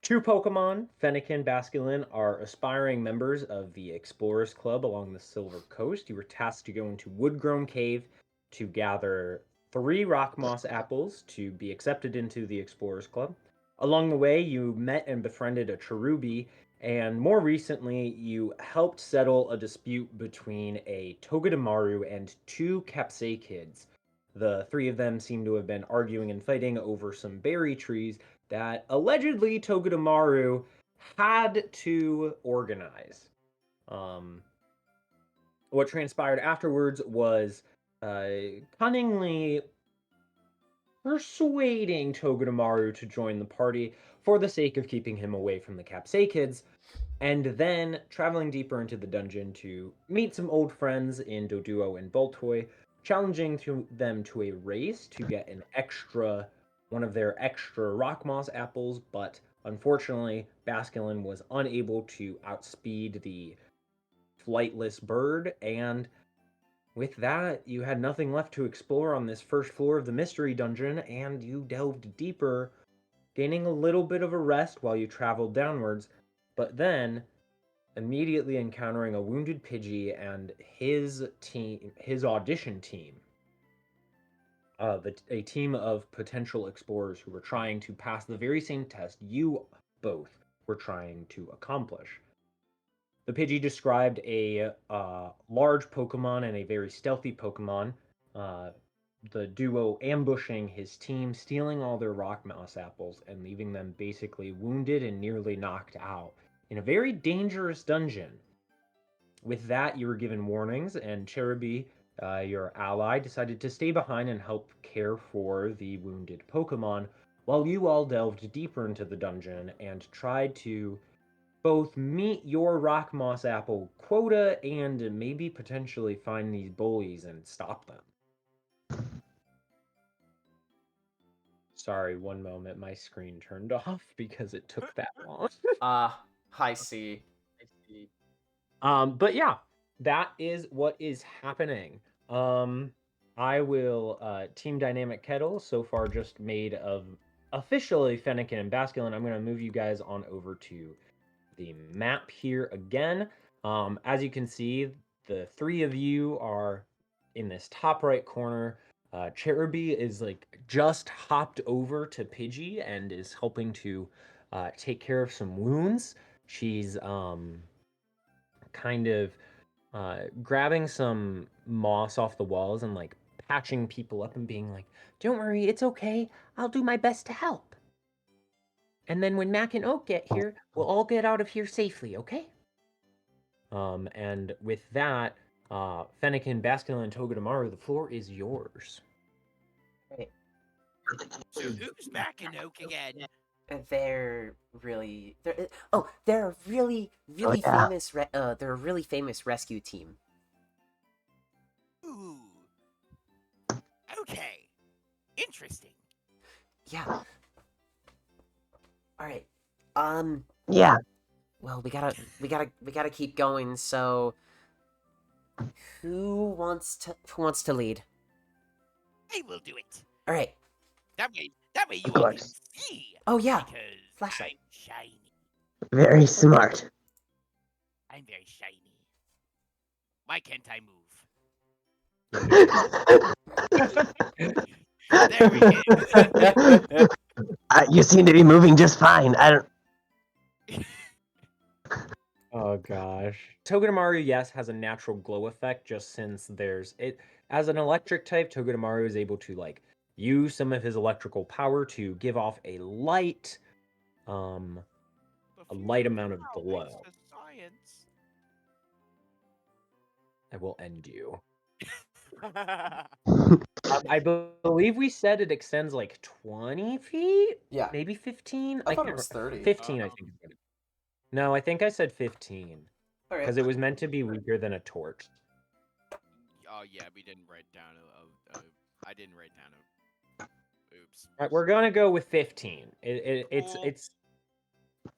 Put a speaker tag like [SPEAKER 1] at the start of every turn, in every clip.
[SPEAKER 1] Two Pokemon, Fennekin and Basculin, are aspiring members of the Explorers Club along the Silver Coast. You were tasked to go into Woodgrown Cave to gather 3 rock moss apples to be accepted into the Explorers Club. Along the way, you met and befriended a Cherubi, and more recently, you helped settle a dispute between a Togedemaru and 2 Capsaikids. The 3 of them seem to have been arguing and fighting over some berry trees that allegedly Togedemaru had to organize. Um, what transpired afterwards was cunningly persuading Togedemaru to join the party for the sake of keeping him away from the Capsaikids, and then traveling deeper into the dungeon to meet some old friends in Doduo and Boltoy, challenging them to a race to get one of their extra rock moss apples, but unfortunately, Basculin was unable to outspeed the flightless bird, and with that, you had nothing left to explore on this first floor of the mystery dungeon, and you delved deeper, gaining a little bit of a rest while you traveled downwards, but then immediately encountering a wounded Pidgey and his audition team. A team of potential explorers who were trying to pass the very same test you both were trying to accomplish. The Pidgey described a large Pokemon and a very stealthy Pokemon. The duo ambushing his team, stealing all their rock moss apples, and leaving them basically wounded and nearly knocked out in a very dangerous dungeon. With that, you were given warnings, and Cherubi, your ally, decided to stay behind and help care for the wounded Pokemon, while you all delved deeper into the dungeon and tried to both meet your rock moss apple quota and maybe potentially find these bullies and stop them. Sorry, one moment, my screen turned off because it took that long.
[SPEAKER 2] Hi, C.
[SPEAKER 1] But yeah, that is what is happening. I will Team Dynamic Kettle so far just made of officially Fennekin and Basculin. I'm gonna move you guys on over to the map here again. As you can see, the 3 of you are in this top right corner. Cherubi is like just hopped over to Pidgey and is helping to take care of some wounds. She's kind of grabbing some moss off the walls and like patching people up and being like, "Don't worry, it's okay. I'll do my best to help. And then when Mac and Oak get here, we'll all get out of here safely, okay?" And with that, Fennekin, Basculin, and Togedemaru, the floor is yours.
[SPEAKER 3] So who's Mac and Oak again?
[SPEAKER 2] They're a really famous. They're a really famous rescue team.
[SPEAKER 3] Ooh. Okay. Interesting.
[SPEAKER 2] Yeah. All right.
[SPEAKER 4] Yeah.
[SPEAKER 2] Well, we gotta keep going. So, who wants to lead?
[SPEAKER 3] I will do it.
[SPEAKER 2] All right.
[SPEAKER 3] That way you
[SPEAKER 4] Of
[SPEAKER 3] all can
[SPEAKER 4] course.
[SPEAKER 3] see.
[SPEAKER 2] Oh yeah.
[SPEAKER 3] Because
[SPEAKER 2] Flashlight.
[SPEAKER 3] I'm shiny.
[SPEAKER 4] Very smart.
[SPEAKER 3] I'm very shiny. Why can't I move? There we go.
[SPEAKER 4] You seem to be moving just fine. I don't.
[SPEAKER 1] Oh gosh. Togedemaru, yes, has a natural glow effect just since there's it as an electric type. Togedemaru is able to like use some of his electrical power to give off a light amount of glow. I will end you. I believe we said it extends like 20 feet?
[SPEAKER 2] Yeah.
[SPEAKER 1] Maybe 15?
[SPEAKER 2] I thought it was 30.
[SPEAKER 1] 15, I think. No, I think I said 15.
[SPEAKER 2] All right.
[SPEAKER 1] Because it was meant to be weaker than a torch.
[SPEAKER 3] Oh yeah, we didn't write down I didn't write down oops.
[SPEAKER 1] All right, we're gonna go with 15. It's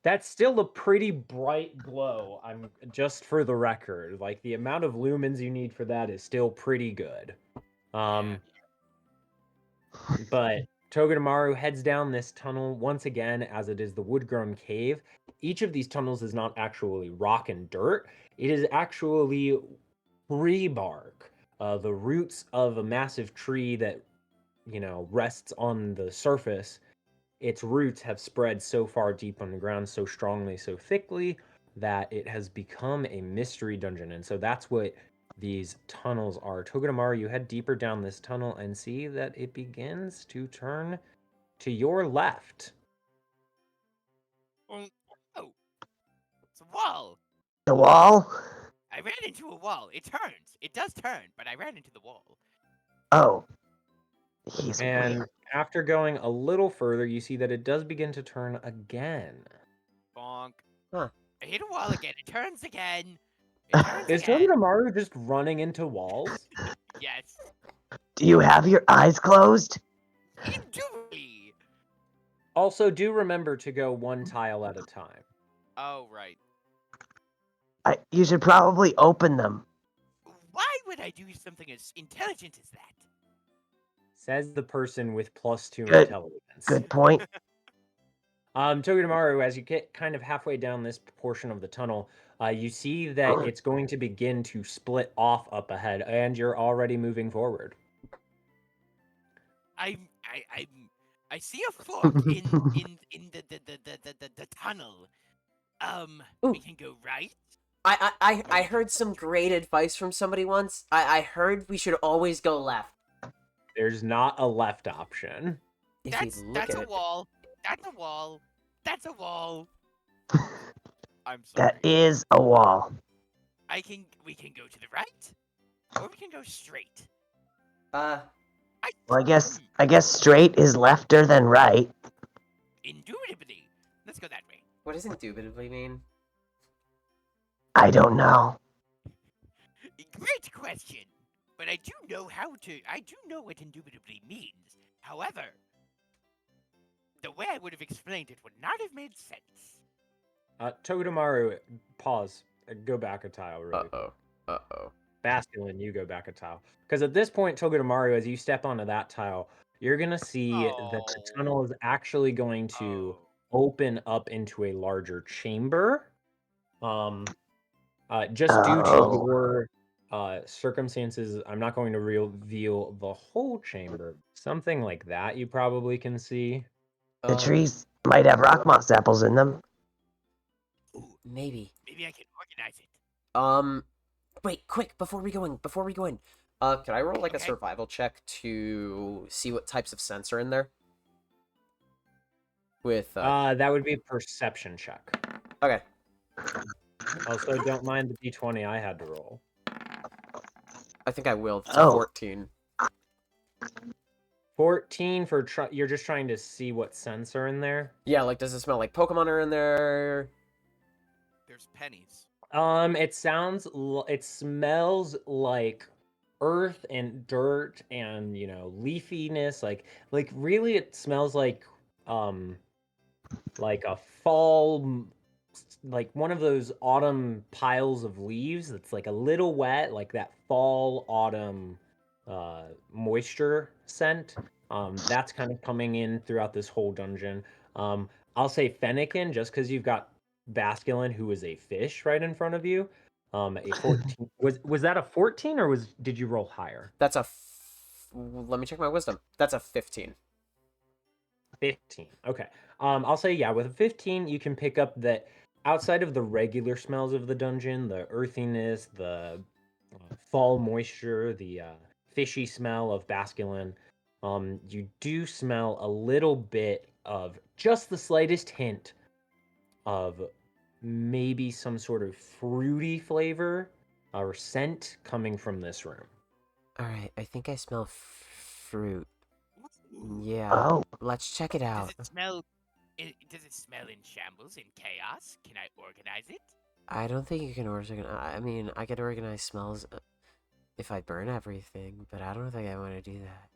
[SPEAKER 1] that's still a pretty bright glow. I'm just for the record, like the amount of lumens you need for that is still pretty good. But Togedemaru heads down this tunnel once again, as it is the Woodgrown Cave. Each of these tunnels is not actually rock and dirt. It is actually tree bark, the roots of a massive tree that, rests on the surface. Its roots have spread so far deep underground, so strongly, so thickly, that it has become a mystery dungeon. And so that's what these tunnels are. Togedemaru, you head deeper down this tunnel and see that it begins to turn to your left.
[SPEAKER 3] Oh, it's a wall.
[SPEAKER 4] The wall?
[SPEAKER 3] I ran into a wall. It turns. It does turn, but I ran into the wall.
[SPEAKER 4] Oh. He's
[SPEAKER 1] And
[SPEAKER 4] weird.
[SPEAKER 1] after going a little further, you see that it does begin to turn again.
[SPEAKER 3] Bonk.
[SPEAKER 2] Huh.
[SPEAKER 3] I hit a wall again. It turns again. It turns
[SPEAKER 1] Is
[SPEAKER 3] again.
[SPEAKER 1] Togedemaru just running into walls?
[SPEAKER 3] Yes.
[SPEAKER 4] Do you have your eyes closed?
[SPEAKER 3] Indubitably.
[SPEAKER 1] Also, do remember to go one tile at a time.
[SPEAKER 3] Oh, right.
[SPEAKER 4] You should probably open them.
[SPEAKER 3] Why would I do something as intelligent as that?
[SPEAKER 1] Says the person with +2
[SPEAKER 4] Good.
[SPEAKER 1] intelligence.
[SPEAKER 4] Good point.
[SPEAKER 1] Togedemaru, as you get kind of halfway down this portion of the tunnel, you see that it's going to begin to split off up ahead, and you're already moving forward.
[SPEAKER 3] I see a fork in the tunnel.
[SPEAKER 2] Ooh.
[SPEAKER 3] We can go right.
[SPEAKER 2] I heard some great advice from somebody once. I heard we should always go left.
[SPEAKER 1] There's not a left option.
[SPEAKER 2] If
[SPEAKER 3] That's
[SPEAKER 2] you look at
[SPEAKER 3] a
[SPEAKER 2] it.
[SPEAKER 3] wall. That's a wall. That's a wall. I'm sorry.
[SPEAKER 4] That is a wall.
[SPEAKER 3] We can go to the right, or we can go straight.
[SPEAKER 2] Uh,
[SPEAKER 4] Well, I guess straight is lefter than right.
[SPEAKER 3] Indubitably. Let's go that way.
[SPEAKER 2] what does indubitably mean?
[SPEAKER 4] I don't know.
[SPEAKER 3] Great question. But I do know what indubitably means. However, the way I would have explained it would not have made sense.
[SPEAKER 1] Togedemaru, pause. Go back a tile, really.
[SPEAKER 2] Uh-oh.
[SPEAKER 1] Basculin, you go back a tile. Because at this point, Togedemaru, as you step onto that tile, you're going to see that the tunnel is actually going to open up into a larger chamber. Just due to
[SPEAKER 4] Oh.
[SPEAKER 1] your circumstances, I'm not going to reveal the whole chamber. Something like that you probably can see.
[SPEAKER 4] The trees might have rock moss apples in them.
[SPEAKER 3] Ooh,
[SPEAKER 2] Maybe.
[SPEAKER 3] maybe I can organize it.
[SPEAKER 2] Wait, quick, before we go in, can I roll like a
[SPEAKER 3] Okay.
[SPEAKER 2] survival check to see what types of scents are in there? With,
[SPEAKER 1] That would be a perception check.
[SPEAKER 2] okay.
[SPEAKER 1] Also, don't mind the d20 I had to roll.
[SPEAKER 2] I think I will. It's
[SPEAKER 4] Oh.
[SPEAKER 2] 14.
[SPEAKER 1] 14 for you're just trying to see what scents are in there.
[SPEAKER 2] Yeah, like, does it smell like Pokemon are in there?
[SPEAKER 3] There's pennies.
[SPEAKER 1] It smells like earth and dirt and leafiness. Like really, it smells like a fall, like one of those autumn piles of leaves that's like a little wet, like that fall autumn moisture scent. That's kind of coming in throughout this whole dungeon. I'll say Fennekin, just because you've got Basculin, who is a fish right in front of you. A 14. Was that a 14 or did you roll higher?
[SPEAKER 2] That's let me check my wisdom. That's a 15.
[SPEAKER 1] 15. Okay. I'll say, yeah, with a 15, you can pick up that outside of the regular smells of the dungeon, the earthiness, the fall moisture, the fishy smell of Basculin, you do smell a little bit of just the slightest hint of maybe some sort of fruity flavor or scent coming from this room.
[SPEAKER 2] Alright, I think I smell fruit.
[SPEAKER 3] Ooh.
[SPEAKER 2] Yeah,
[SPEAKER 4] Oh.
[SPEAKER 2] let's check it out.
[SPEAKER 3] Does it smell in shambles, in chaos? Can I organize it?
[SPEAKER 2] I don't think you can organize. I mean, I could organize smells if I burn everything, but I don't think I want to do that.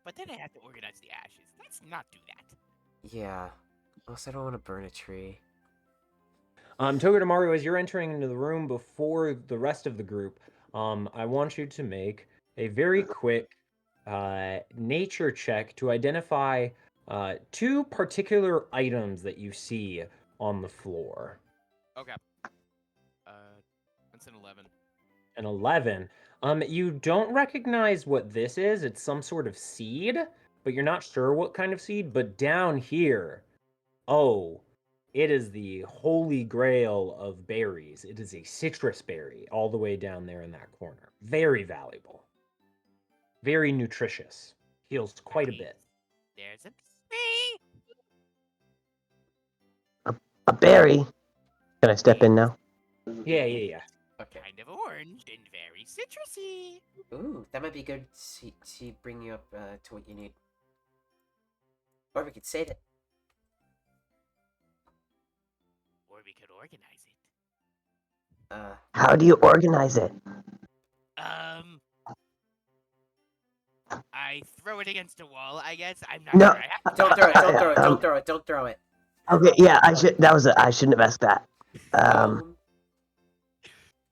[SPEAKER 3] But then I have to organize the ashes. Let's not do that.
[SPEAKER 2] Yeah. Also, I don't want to burn a tree.
[SPEAKER 1] Togedemaru, as you're entering into the room before the rest of the group, I want you to make a very quick nature check to identify two particular items that you see on the floor.
[SPEAKER 3] Okay. That's an 11.
[SPEAKER 1] An 11. You don't recognize what this is. It's some sort of seed, but you're not sure what kind of seed. But down here, oh, it is the holy grail of berries. It is a citrus berry all the way down there in that corner. Very valuable. Very nutritious. Heals quite a bit.
[SPEAKER 3] There's a berry.
[SPEAKER 4] A berry. Can I step in now?
[SPEAKER 1] Yeah.
[SPEAKER 2] Okay.
[SPEAKER 3] Kind of orange and very citrusy.
[SPEAKER 2] Ooh, that might be good to bring you up to what you need. Or we could save it.
[SPEAKER 3] Or we could organize it.
[SPEAKER 4] How do you organize it?
[SPEAKER 3] I throw it against a wall, I guess. I'm not
[SPEAKER 4] No.
[SPEAKER 3] sure. I have to
[SPEAKER 2] Don't throw it, don't throw it, don't throw it, don't throw it.
[SPEAKER 4] Okay, yeah, I shouldn't have asked that.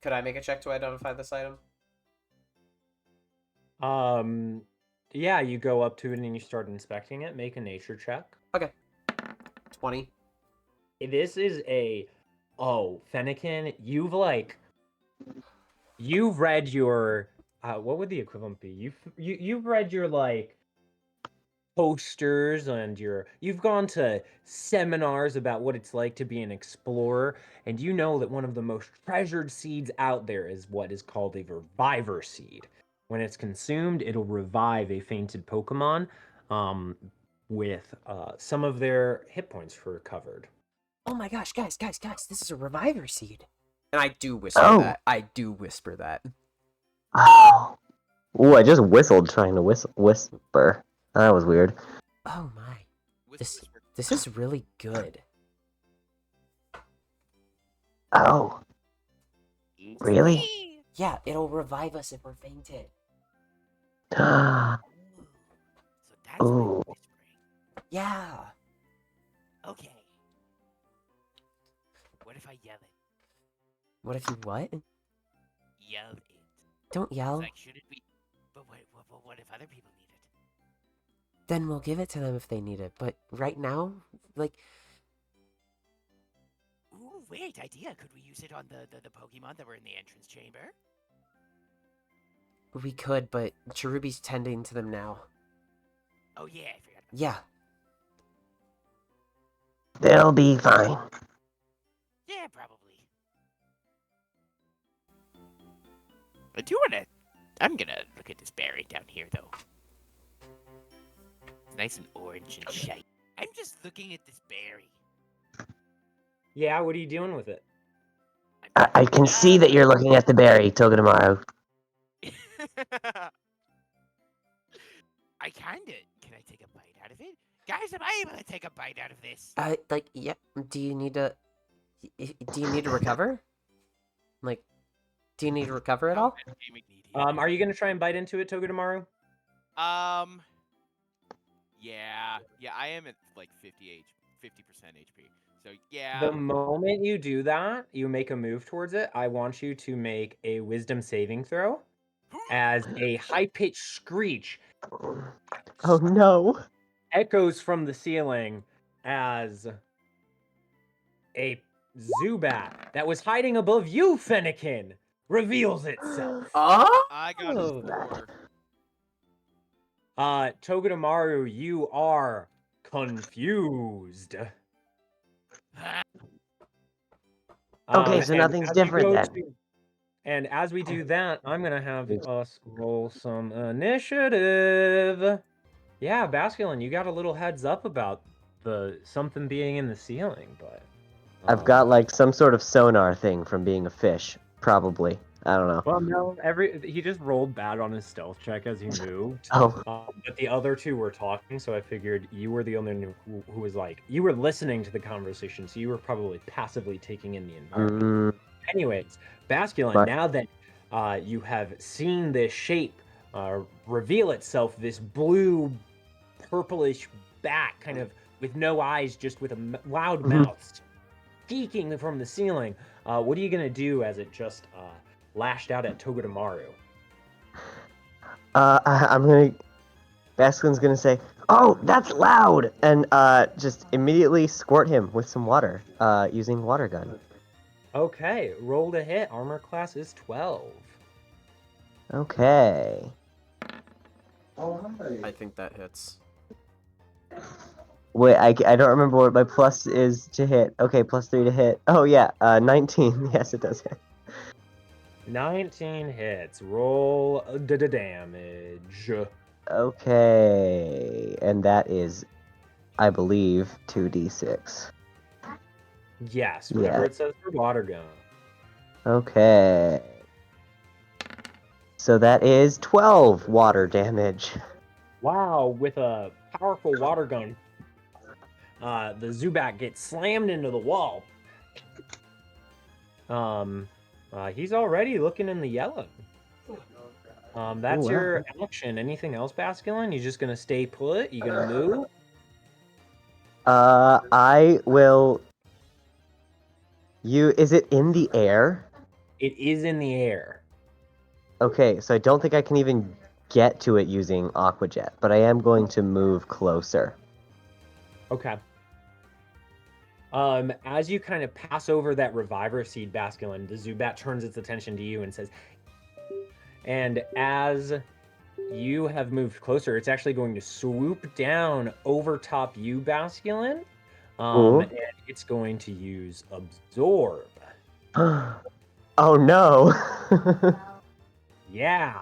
[SPEAKER 2] Could I make a check to identify this item?
[SPEAKER 1] Yeah, you go up to it and you start inspecting it. Make a nature check.
[SPEAKER 2] Okay. 20.
[SPEAKER 1] This is Fennekin, you've read your, what would the equivalent be? You've read your, posters and you've gone to seminars about what it's like to be an explorer, and you know that one of the most treasured seeds out there is what is called a reviver seed. When it's consumed, it'll revive a fainted Pokemon, with some of their hit points recovered.
[SPEAKER 2] Oh my gosh, guys, this is a reviver seed. And I do whisper that. I do whisper that.
[SPEAKER 4] Oh. Ooh, I just whistled trying to whisper. That was weird.
[SPEAKER 2] Oh my.
[SPEAKER 3] Whisper.
[SPEAKER 2] This is really good.
[SPEAKER 4] Oh. Really?
[SPEAKER 2] Yeah, it'll revive us if we're fainted.
[SPEAKER 4] Ah.
[SPEAKER 3] So that's why
[SPEAKER 4] Ooh.
[SPEAKER 3] you're whispering.
[SPEAKER 2] Yeah.
[SPEAKER 3] Okay. What if I yell it?
[SPEAKER 2] What if you what?
[SPEAKER 3] Yell it.
[SPEAKER 2] Don't yell.
[SPEAKER 3] Like, shouldn't we? But what if other people need it?
[SPEAKER 2] Then we'll give it to them if they need it. But right now,
[SPEAKER 3] Ooh, wait, idea. Could we use it on the Pokemon that were in the entrance chamber?
[SPEAKER 2] we could, but Cherubi's tending to them now.
[SPEAKER 3] Oh yeah, I forgot.
[SPEAKER 2] Yeah.
[SPEAKER 4] They'll be fine.
[SPEAKER 3] Yeah, probably. I do wanna. I'm gonna look at this berry down here, though. It's nice and orange and shiny. I'm just looking at this berry.
[SPEAKER 1] Yeah, what are you doing with it?
[SPEAKER 4] I can see that you're looking at the berry, Togedemaru.
[SPEAKER 3] I kinda. Can I take a bite out of it? Guys, am I able to take a bite out of this?
[SPEAKER 2] Yeah. Do you need to recover? Do you need to recover at all?
[SPEAKER 1] Are you gonna try and bite into it, Togedemaru?
[SPEAKER 3] Yeah, I am at like 50% HP. So yeah.
[SPEAKER 1] The moment you do that, you make a move towards it. I want you to make a wisdom saving throw as a high-pitched screech
[SPEAKER 4] Oh no.
[SPEAKER 1] echoes from the ceiling as a Zubat that was hiding above you, Fennekin, reveals itself.
[SPEAKER 2] Oh!
[SPEAKER 3] I got a 4.
[SPEAKER 1] Togedemaru, you are confused.
[SPEAKER 4] Okay, so
[SPEAKER 1] And
[SPEAKER 4] nothing's
[SPEAKER 1] as you
[SPEAKER 4] different
[SPEAKER 1] go
[SPEAKER 4] then.
[SPEAKER 1] and as we do that, I'm gonna have us roll some initiative. Yeah, Basculin, you got a little heads up about something being in the ceiling, but
[SPEAKER 4] I've got like some sort of sonar thing from being a fish, probably. I don't know.
[SPEAKER 1] well, no, he just rolled bad on his stealth check as he moved.
[SPEAKER 4] Oh,
[SPEAKER 1] But the other two were talking, so I figured you were the only one who was you were listening to the conversation, so you were probably passively taking in the environment. Anyways, Basculin,
[SPEAKER 4] Right.
[SPEAKER 1] now that you have seen this shape reveal itself, this blue, purplish bat, kind of with no eyes, just with a loud mouth, squeaking from the ceiling, what are you gonna do as it just lashed out at Togedemaru?
[SPEAKER 4] I'm gonna Basculin's gonna say, "Oh, that's loud!" and just immediately squirt him with some water, using water gun.
[SPEAKER 1] Okay, roll to hit. Armor class is 12.
[SPEAKER 4] Okay.
[SPEAKER 2] I think that hits.
[SPEAKER 4] Wait, I don't remember what my plus is to hit. Okay, +3 to hit. Oh yeah, 19. Yes, it does hit.
[SPEAKER 1] 19 hits. Roll the damage.
[SPEAKER 4] Okay, and that is, I believe, 2d6.
[SPEAKER 1] Yes, whatever it says for water gun.
[SPEAKER 4] Okay. So that is 12 water damage.
[SPEAKER 1] Wow, with a powerful water gun, the Zubat gets slammed into the wall. He's already looking in the yellow. That's
[SPEAKER 4] Ooh, wow.
[SPEAKER 1] your action. Anything else, Basculin? You just gonna stay put? You gonna move?
[SPEAKER 4] I will... Is it in the air?
[SPEAKER 1] It is in the air.
[SPEAKER 4] Okay, so I don't think I can even get to it using Aqua Jet, but I am going to move closer.
[SPEAKER 1] Okay. As you kind of pass over that Reviver Seed, Basculin, the Zubat turns its attention to you and says, and as you have moved closer, it's actually going to swoop down over top you, Basculin. And it's going to use Absorb.
[SPEAKER 4] Oh no!
[SPEAKER 1] Yeah.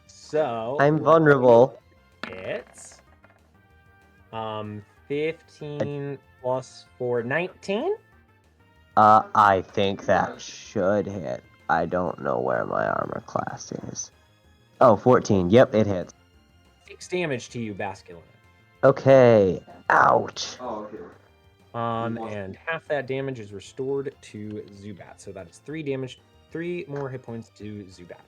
[SPEAKER 1] So
[SPEAKER 4] I'm vulnerable.
[SPEAKER 1] It's 15 plus 4, 19.
[SPEAKER 4] I think that should hit. I don't know where my armor class is. Oh, 14. Yep, it hits.
[SPEAKER 1] 6 damage to you, Basculin.
[SPEAKER 4] Okay. Ouch.
[SPEAKER 1] And half that damage is restored to Zubat. So that is 3 damage, 3 more hit points to Zubat.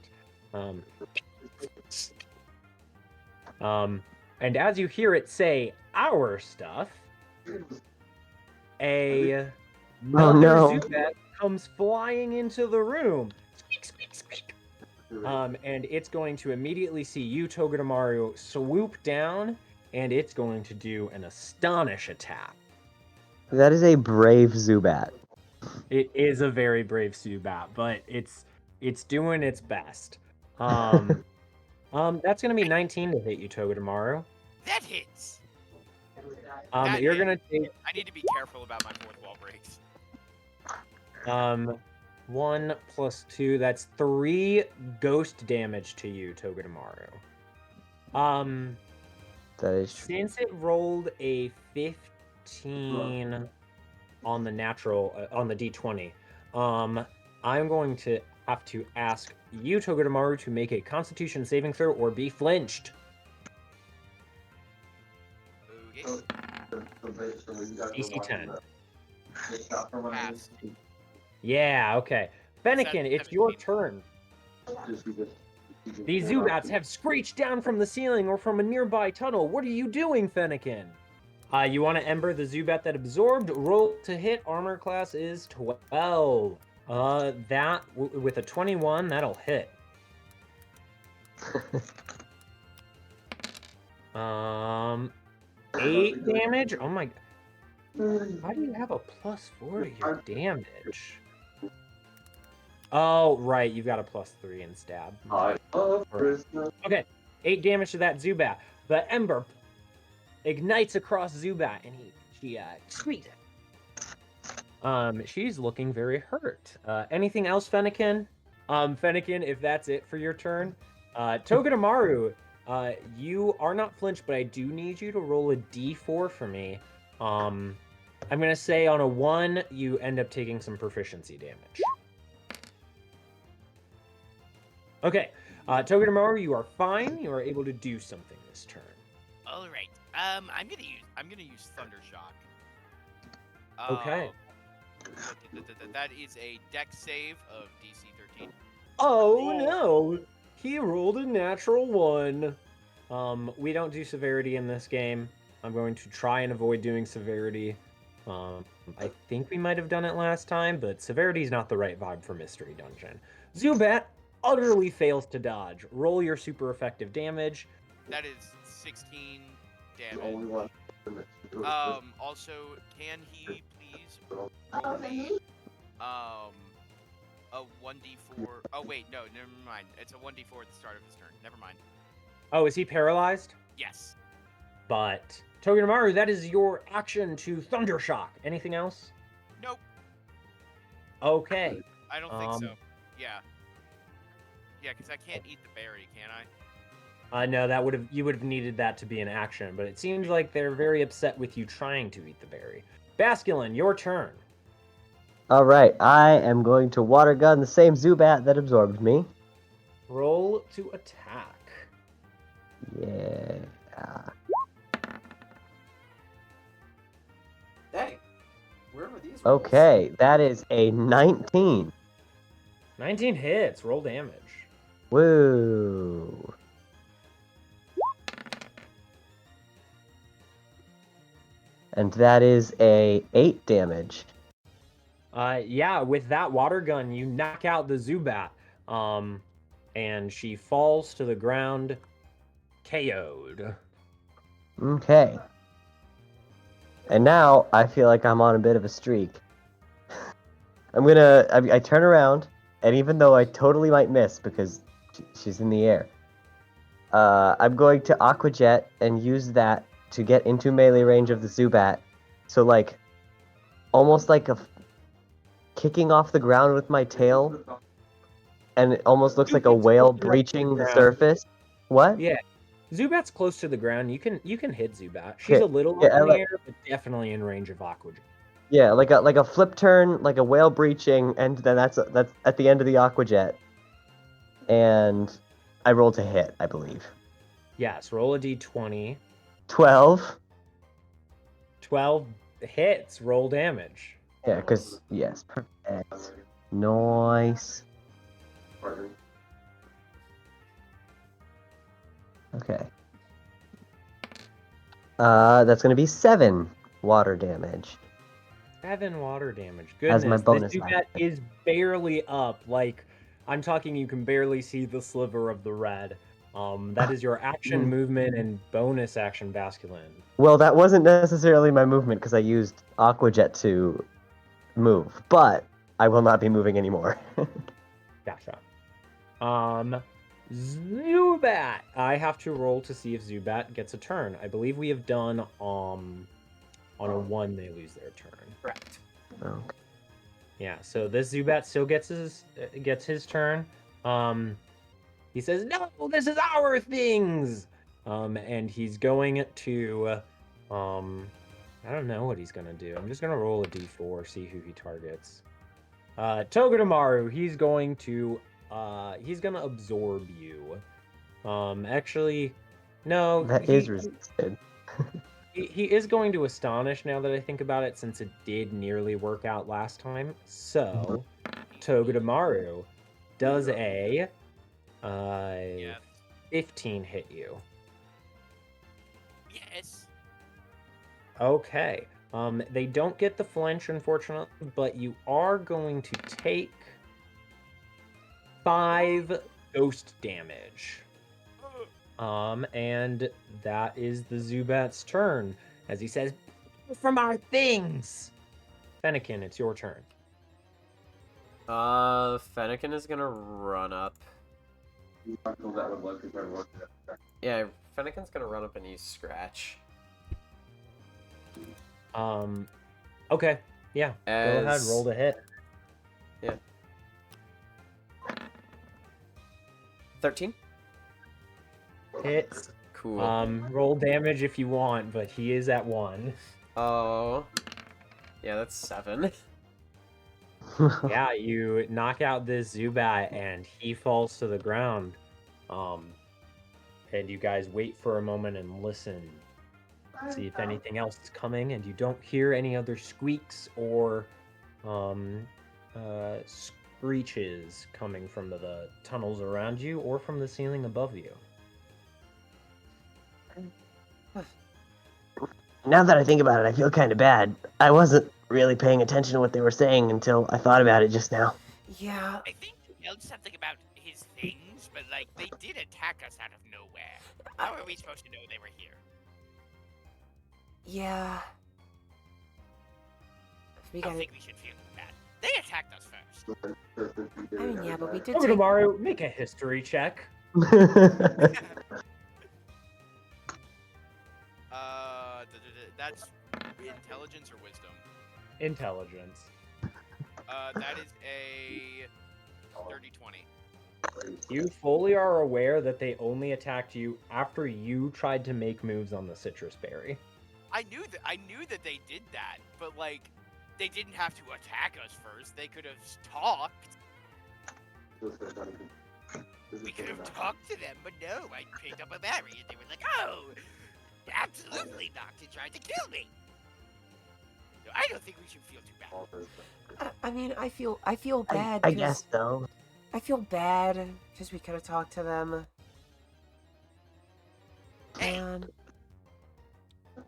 [SPEAKER 1] And as you hear it say our stuff, another Zubat comes flying into the room. Squeak, squeak, squeak. And it's going to immediately see you, Togedemaru, swoop down, and it's going to do an Astonish attack.
[SPEAKER 4] That is a brave Zubat.
[SPEAKER 1] It is a very brave Zubat, but it's doing its best. That's gonna be 19 to hit you, Togedemaru.
[SPEAKER 3] That hits.
[SPEAKER 1] You're gonna take.
[SPEAKER 3] I need to be careful about my fourth wall breaks.
[SPEAKER 1] 1 plus 2. That's 3 ghost damage to you, Togedemaru.
[SPEAKER 4] That is
[SPEAKER 1] Since it rolled a 15 on the natural on the D20, I'm going to have to ask you, Togedemaru, to make a Constitution saving throw or be flinched.
[SPEAKER 3] Okay.
[SPEAKER 1] DC 10.
[SPEAKER 3] Pass.
[SPEAKER 1] Yeah, okay. Fennekin, it's your
[SPEAKER 3] 17.
[SPEAKER 1] turn. These Zubats have screeched down from the ceiling or from a nearby tunnel. What are you doing, Fennekin? You want to Ember the Zubat that absorbed? Roll to hit. Armor class is 12. With a 21, that'll hit. 8 damage? Oh my... How do you have a +4 to your damage? Oh, right, you've got a +3 in stab. Okay, 8 damage to that Zubat. The Ember ignites across Zubat, and she squeaks. She's looking very hurt. Anything else, Fennekin? Fennekin, if that's it for your turn. Togedemaru, you are not flinched, but I do need you to roll a d4 for me. I'm gonna say on a 1, you end up taking some proficiency damage. Okay, Togedemaru, you are fine. You are able to do something this turn.
[SPEAKER 3] All right. I'm gonna use Thunder Shock.
[SPEAKER 1] Okay.
[SPEAKER 3] That is a Dex save of DC 13.
[SPEAKER 1] Oh no! He rolled a natural 1. We don't do severity in this game. I'm going to try and avoid doing severity. I think we might have done it last time, but severity is not the right vibe for Mystery Dungeon. Zubat utterly fails to dodge. Roll your super effective damage.
[SPEAKER 3] That is 16
[SPEAKER 5] The only
[SPEAKER 3] damage.
[SPEAKER 5] one.
[SPEAKER 3] Also, can he please roll me a 1d4? Oh wait, no, never mind. It's a 1d4 at the start of his turn. Never mind.
[SPEAKER 1] Oh, is he paralyzed?
[SPEAKER 3] Yes.
[SPEAKER 1] But Togedemaru, that is your action to Thundershock. Anything else?
[SPEAKER 3] Nope.
[SPEAKER 1] Okay.
[SPEAKER 3] I don't think so. Yeah. Yeah, because I can't eat the berry, can I?
[SPEAKER 1] No, you would have needed that to be an action, but it seems like they're very upset with you trying to eat the berry. Basculin, your turn.
[SPEAKER 4] Alright, I am going to water gun the same Zubat that absorbed me.
[SPEAKER 1] Roll to attack.
[SPEAKER 4] Yeah.
[SPEAKER 2] Dang. Where were these rolls?
[SPEAKER 4] Okay, that is a 19.
[SPEAKER 1] 19 hits. Roll damage.
[SPEAKER 4] Woo. And that is a 8 damage.
[SPEAKER 1] Yeah, with that water gun, you knock out the Zubat. And she falls to the ground, KO'd.
[SPEAKER 4] Okay. And now I feel like I'm on a bit of a streak. I turn around, and even though I totally might miss because she's in the air, I'm going to Aqua Jet and use that to get into melee range of the Zubat. So, like, almost like kicking off the ground with my tail, and it almost looks like a whale breaching the surface. What?
[SPEAKER 1] Yeah. Zubat's close to the ground. You can hit Zubat. She's
[SPEAKER 4] Okay,
[SPEAKER 1] a little
[SPEAKER 4] yeah,
[SPEAKER 1] up in the
[SPEAKER 4] like-
[SPEAKER 1] air, but definitely in range of Aqua Jet.
[SPEAKER 4] Yeah, like a flip turn, like a whale breaching, and then that's at the end of the Aqua Jet. And I roll to hit, I believe.
[SPEAKER 1] Yes, roll a d20.
[SPEAKER 4] 12.
[SPEAKER 1] 12 hits, roll damage.
[SPEAKER 4] Yeah, because, yes, perfect. Nice. Okay. That's going to be 7 water damage.
[SPEAKER 1] 7 water damage.
[SPEAKER 4] As
[SPEAKER 1] Goodness,
[SPEAKER 4] my bonus
[SPEAKER 1] this Zubat
[SPEAKER 4] action.
[SPEAKER 1] is barely up. Like, I'm talking, you can barely see the sliver of the red. That is your action, movement, and bonus action, Basculin.
[SPEAKER 4] Well, that wasn't necessarily my movement because I used Aqua Jet to move, but I will not be moving anymore.
[SPEAKER 1] Gotcha. Zubat. I have to roll to see if Zubat gets a turn. I believe we have done on a 1 they lose their turn.
[SPEAKER 2] Correct.
[SPEAKER 4] Okay.
[SPEAKER 1] Yeah, so this Zubat still gets his turn. He says, "No, this is our things." And he's going to I don't know what he's gonna do. I'm just gonna roll a d4, see who he targets. Togedemaru, he's gonna absorb you. Actually, no.
[SPEAKER 4] That is resisted.
[SPEAKER 1] He is going to astonish now that I think about it, since it did nearly work out last time. So, Togedemaru does a 15 hit you.
[SPEAKER 3] Yes.
[SPEAKER 1] Okay. They don't get the flinch, unfortunately, but you are going to take 5 ghost damage. And that is the Zubat's turn, as he says, "From our things!" Fennekin, it's your turn.
[SPEAKER 2] Fennekin is gonna run up. Yeah, Fennekin's gonna run up and use Scratch.
[SPEAKER 1] Okay, yeah, go ahead, roll the hit.
[SPEAKER 2] Yeah. 13?
[SPEAKER 1] Hits.
[SPEAKER 2] Cool.
[SPEAKER 1] Roll damage if you want, but he is at 1.
[SPEAKER 2] Oh. Yeah, that's 7.
[SPEAKER 1] Yeah, you knock out this Zubat and he falls to the ground. And you guys wait for a moment and listen. See if anything else is coming, and you don't hear any other squeaks or screeches coming from the tunnels around you or from the ceiling above you.
[SPEAKER 4] Now that I think about it, I feel kind of bad. I wasn't really paying attention to what they were saying until I thought about it just now.
[SPEAKER 2] Yeah.
[SPEAKER 3] I think he yelled something about his things, but like they did attack us out of nowhere. How are we supposed to know they were here?
[SPEAKER 2] Yeah. We
[SPEAKER 3] I don't
[SPEAKER 2] gotta.
[SPEAKER 3] think we should feel bad. They attacked us first.
[SPEAKER 2] I mean, yeah, but we did
[SPEAKER 1] Over
[SPEAKER 2] take.
[SPEAKER 1] to Mario, make a history check.
[SPEAKER 3] That's intelligence or wisdom.
[SPEAKER 1] Intelligence.
[SPEAKER 3] That is a 30-20.
[SPEAKER 1] You fully are aware that they only attacked you after you tried to make moves on the citrus berry.
[SPEAKER 3] I knew that they did that, but like, they didn't have to attack us first. They could have talked. We could have talked to them, but no. I picked up a berry, and they were like, "Oh, absolutely not!" They tried to kill me. So I don't think we should feel too bad.
[SPEAKER 2] I mean, I feel bad.
[SPEAKER 4] I guess so.
[SPEAKER 2] I feel bad because we could have talked to them.
[SPEAKER 3] Hey.
[SPEAKER 2] And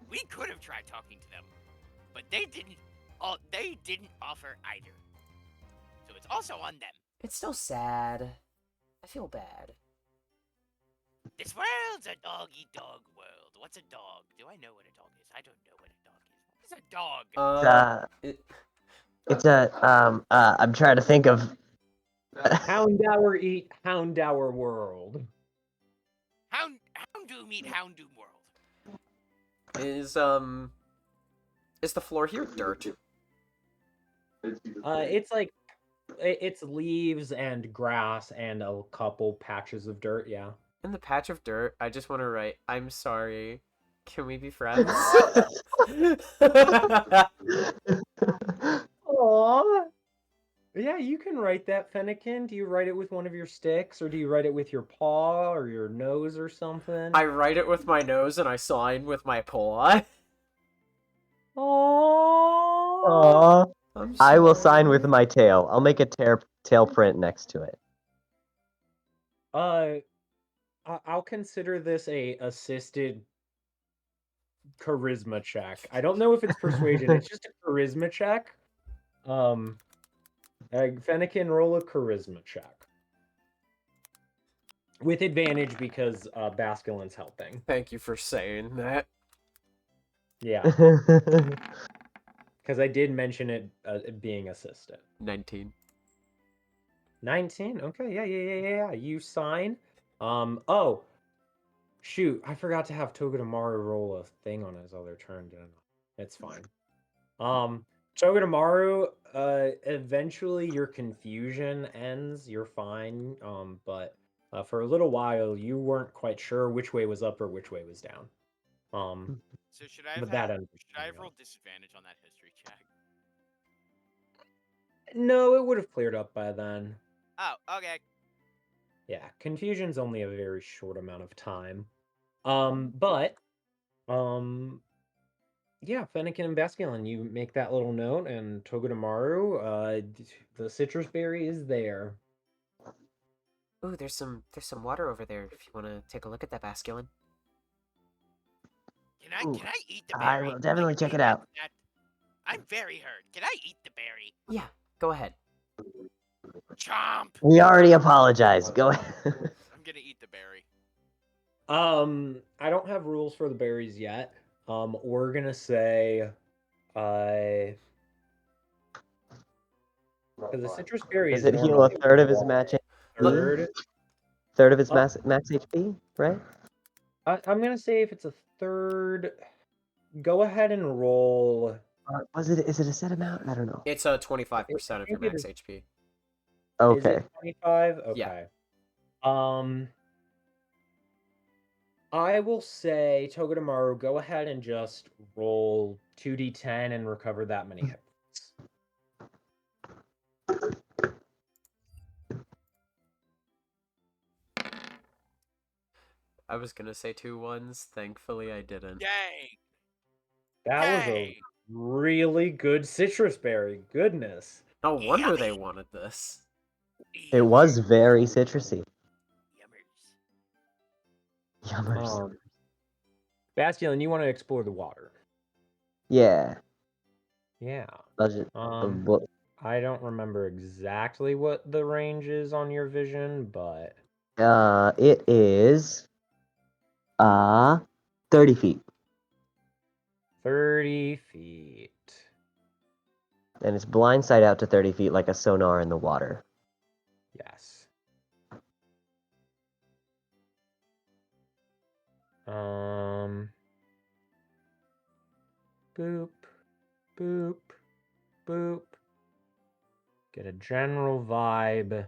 [SPEAKER 3] We could have tried talking to them, but they didn't. They didn't offer either. So it's also on them.
[SPEAKER 2] it's still sad. I feel bad.
[SPEAKER 3] This world's a dog-eat-dog world. What's a dog? Do I know what a dog is? I don't know what a dog is. What is a dog?
[SPEAKER 4] It's a I'm trying to think of.
[SPEAKER 1] Houndour eat Houndour world.
[SPEAKER 3] Houndoom eat Houndoom world.
[SPEAKER 2] Is the floor here dirt?
[SPEAKER 1] It's like it's leaves and grass and a couple patches of dirt. Yeah.
[SPEAKER 2] In the patch of dirt, I just want to write, "I'm sorry. Can we be friends?"
[SPEAKER 1] Aww. Yeah, you can write that, Fennekin. Do you write it with one of your sticks, or do you write it with your paw or your nose or something?
[SPEAKER 2] I write it with my nose and I sign with my paw.
[SPEAKER 1] Aww.
[SPEAKER 4] Aww. I will sign with my tail. I'll make a tail print next to it.
[SPEAKER 1] I'll consider this a assisted charisma check. I don't know if it's persuasion. It's just a charisma check. Fennekin, roll a charisma check with advantage because Basculin's helping.
[SPEAKER 2] Thank you for saying that.
[SPEAKER 1] Yeah, because I did mention it being assisted.
[SPEAKER 2] 19.
[SPEAKER 1] 19. Okay, yeah. You sign. Oh, shoot! I forgot to have Togedemaru roll a thing on his other turn, didn't I? It's fine. Togedemaru, eventually your confusion ends. You're fine. But for a little while, you weren't quite sure which way was up or which way was down.
[SPEAKER 3] So should I
[SPEAKER 1] But
[SPEAKER 3] have rolled disadvantage on that history check?
[SPEAKER 1] No, it would have cleared up by then.
[SPEAKER 3] Oh, okay.
[SPEAKER 1] Yeah, confusion's only a very short amount of time. Yeah, Fennekin and Basculin, you make that little note, and Togedemaru, the citrus berry is there.
[SPEAKER 2] Ooh, there's some water over there. If you want to take a look at that, Basculin.
[SPEAKER 3] Can I eat the berry?
[SPEAKER 4] I will definitely check it out.
[SPEAKER 3] I'm very hurt. Can I eat the berry?
[SPEAKER 2] Yeah, go ahead.
[SPEAKER 3] Chomp!
[SPEAKER 4] We already apologized. Go ahead.
[SPEAKER 3] I'm gonna eat the berry.
[SPEAKER 1] I don't have rules for the berries yet. We're gonna say, because the citrus berry
[SPEAKER 4] Does
[SPEAKER 1] is
[SPEAKER 4] it heal a
[SPEAKER 1] normally
[SPEAKER 4] third of his match? Third of his max HP, right?
[SPEAKER 1] I'm gonna say if it's a third, go ahead and roll.
[SPEAKER 4] Is it a set amount? I don't know.
[SPEAKER 2] It's 25% of your max HP.
[SPEAKER 4] Okay.
[SPEAKER 1] Is it 25? Okay.
[SPEAKER 2] Yeah.
[SPEAKER 1] I will say, Togedemaru, go ahead and just roll 2d10 and recover that many hit points.
[SPEAKER 2] I was gonna say 2 ones. Thankfully, I didn't.
[SPEAKER 3] Yay!
[SPEAKER 1] That was a really good citrus berry. Goodness.
[SPEAKER 2] No wonder they
[SPEAKER 3] Yummy.
[SPEAKER 2] wanted this.
[SPEAKER 4] It was very citrusy.
[SPEAKER 3] Yummers.
[SPEAKER 4] Yummers.
[SPEAKER 1] Basculin, you want to explore the water?
[SPEAKER 4] Yeah.
[SPEAKER 1] Yeah.
[SPEAKER 4] Budget.
[SPEAKER 1] I don't remember exactly what the range is on your vision, but
[SPEAKER 4] It is 30 feet.
[SPEAKER 1] 30 feet.
[SPEAKER 4] And it's blindside out to 30 feet like a sonar in the water.
[SPEAKER 1] Yes. Boop, boop, boop. Get a general vibe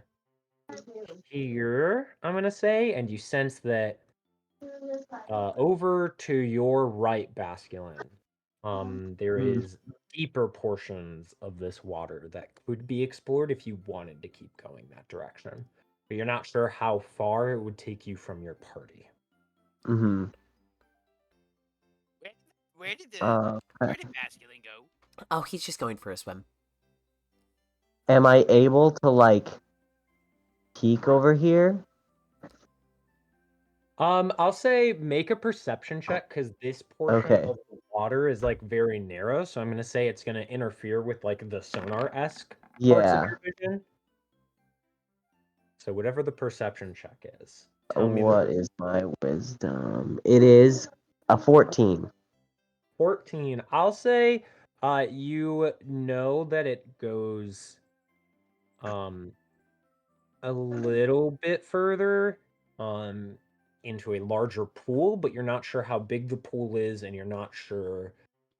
[SPEAKER 1] here, I'm gonna say, and you sense that over to your right, Basculin, there is deeper portions of this water that could be explored if you wanted to keep going that direction. But you're not sure how far it would take you from your party.
[SPEAKER 4] Mm-hmm.
[SPEAKER 3] Where did Basculin go?
[SPEAKER 2] Oh, he's just going for a swim.
[SPEAKER 4] Am I able to, like, peek over here?
[SPEAKER 1] I'll say make a perception check because this portion
[SPEAKER 4] Okay.
[SPEAKER 1] of the water is like very narrow. So I'm gonna say it's gonna interfere with like the sonar-esque parts of
[SPEAKER 4] Yeah.
[SPEAKER 1] your vision. So whatever the perception check is, tell me
[SPEAKER 4] What is my wisdom? It is a 14.
[SPEAKER 1] 14. I'll say you know that it goes a little bit further into a larger pool, but you're not sure how big the pool is and you're not sure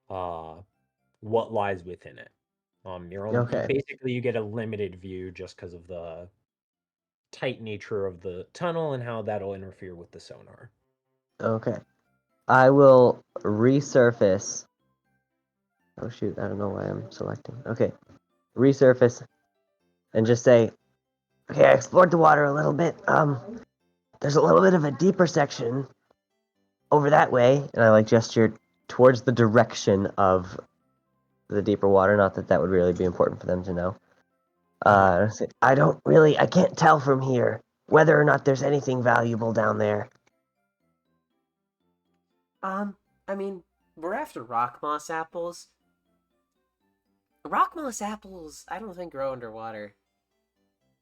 [SPEAKER 1] what lies within it.
[SPEAKER 4] Okay.
[SPEAKER 1] Basically you get a limited view just because of the tight nature of the tunnel and how that'll interfere with the sonar.
[SPEAKER 4] Okay. I will resurface. Oh shoot, I don't know why I'm selecting. Okay. Resurface and just say, okay, I explored the water a little bit. There's a little bit of a deeper section over that way. And I like gesture towards the direction of the deeper water. Not that that would really be important for them to know. I can't tell from here whether or not there's anything valuable down there.
[SPEAKER 2] I mean, we're after rock moss apples. Rock moss apples, I don't think grow underwater.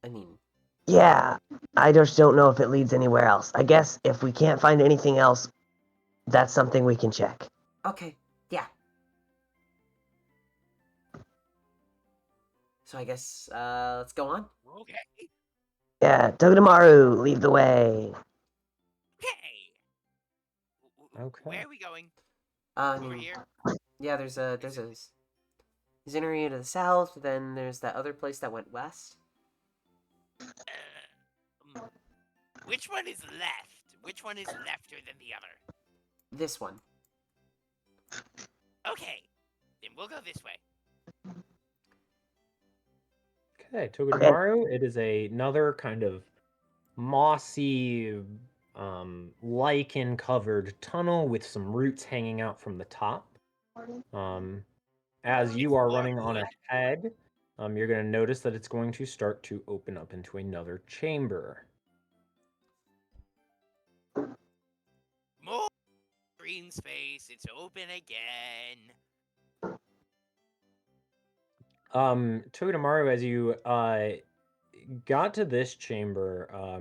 [SPEAKER 2] I mean,
[SPEAKER 4] Yeah, I just don't know if it leads anywhere else. I guess if we can't find anything else, that's something we can check.
[SPEAKER 2] okay, yeah. So I guess, let's go on.
[SPEAKER 3] Okay.
[SPEAKER 4] Yeah, Togedemaru, lead the way.
[SPEAKER 3] Okay.
[SPEAKER 1] Okay.
[SPEAKER 3] Where are we going?
[SPEAKER 2] I
[SPEAKER 3] Over
[SPEAKER 2] mean,
[SPEAKER 3] here?
[SPEAKER 2] yeah, there's an area to the south, then there's that other place that went west.
[SPEAKER 3] Which one is left? Which one is lefter than the other?
[SPEAKER 2] This one.
[SPEAKER 3] Okay. Then we'll go this way.
[SPEAKER 1] Okay, Togedemaru, it is another kind of mossy, lichen-covered tunnel with some roots hanging out from the top. As you are running on ahead, you're going to notice that it's going to start to open up into another chamber.
[SPEAKER 3] More green space. It's open again.
[SPEAKER 1] Togedemaru, as you got to this chamber,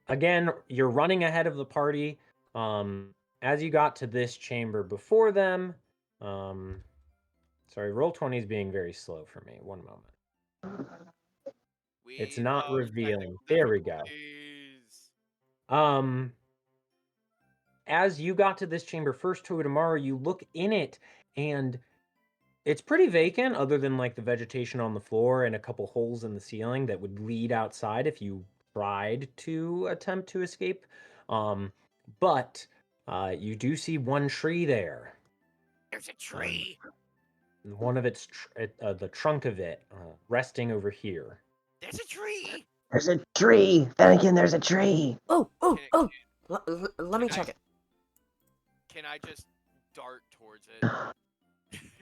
[SPEAKER 1] again, you're running ahead of the party. As you got to this chamber before them, sorry, Roll20 is being very slow for me. One moment. It's not revealing. There we go. As you got to this chamber first, Togedemaru, you look in it, and it's pretty vacant, other than like the vegetation on the floor and a couple holes in the ceiling that would lead outside if you tried to attempt to escape. But you do see one tree there.
[SPEAKER 3] There's a tree.
[SPEAKER 1] One of its the trunk of it resting over here.
[SPEAKER 3] There's a tree.
[SPEAKER 4] There's a tree! Fennekin, there's a tree!
[SPEAKER 2] Oh! Let me check it.
[SPEAKER 3] Can I just dart towards it?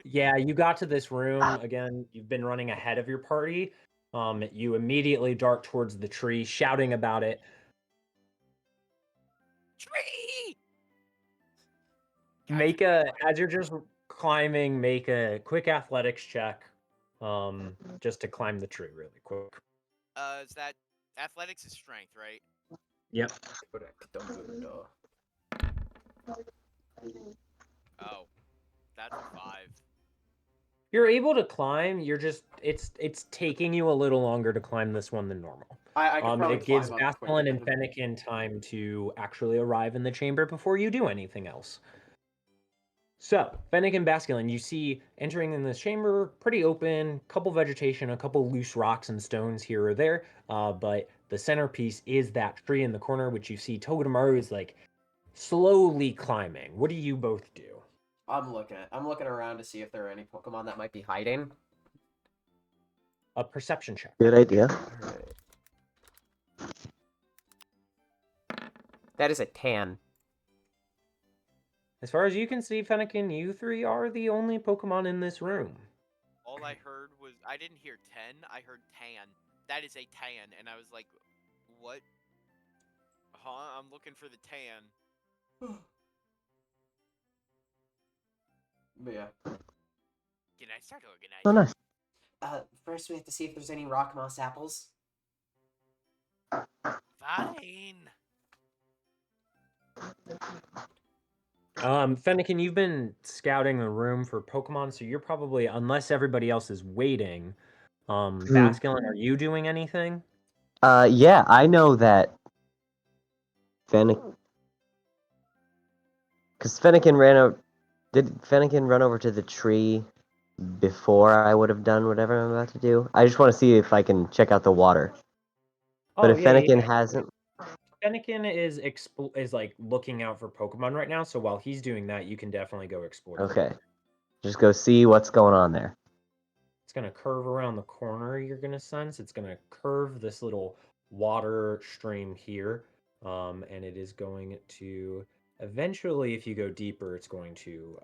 [SPEAKER 1] Yeah, you got to this room. Again, you've been running ahead of your party. You immediately dart towards the tree, shouting about it.
[SPEAKER 3] Tree!
[SPEAKER 1] As you're just climbing, make a quick athletics check. Just to climb the tree really quick.
[SPEAKER 3] Is that athletics is strength, right?
[SPEAKER 1] Yep.
[SPEAKER 3] Oh, that's a 5.
[SPEAKER 1] You're able to climb. You're just it's taking you a little longer to climb this one than normal.
[SPEAKER 2] I could probably
[SPEAKER 1] It gives
[SPEAKER 2] climb up quicker
[SPEAKER 1] Basculin and
[SPEAKER 2] than him.
[SPEAKER 1] Fennekin time to actually arrive in the chamber before you do anything else. So, Fennekin and Basculin, you see entering in this chamber, pretty open, couple vegetation, a couple loose rocks and stones here or there, but the centerpiece is that tree in the corner, which you see Togedemaru is like slowly climbing. What do you both do?
[SPEAKER 2] I'm looking around to see if there are any Pokemon that might be hiding.
[SPEAKER 1] A perception check.
[SPEAKER 4] Good idea.
[SPEAKER 2] Alright. That is a 10.
[SPEAKER 1] As far as you can see, Fennekin, you three are the only Pokemon in this room.
[SPEAKER 3] All I heard was, I didn't hear 10, I heard tan. That is a tan, and I was like, what? Huh? I'm looking for the tan.
[SPEAKER 2] But yeah.
[SPEAKER 3] Can I start organizing?
[SPEAKER 4] Oh, nice.
[SPEAKER 2] First we have to see if there's any rock moss apples.
[SPEAKER 3] Fine.
[SPEAKER 1] Fennekin, you've been scouting the room for Pokemon, so you're probably, unless everybody else is waiting, Basculin, are you doing anything?
[SPEAKER 4] Yeah, I know that Fennekin... Because Fennekin ran out... Did Fennekin run over to the tree before I would have done whatever I'm about to do? I just want to see if I can check out the water. But if Fennekin hasn't...
[SPEAKER 1] Fennekin is like looking out for Pokemon right now, so while he's doing that, you can definitely go explore.
[SPEAKER 4] Okay. Just go see what's going on there.
[SPEAKER 1] It's gonna curve around the corner. You're gonna sense it's gonna curve this little water stream here, and it is going to eventually, if you go deeper, it's going to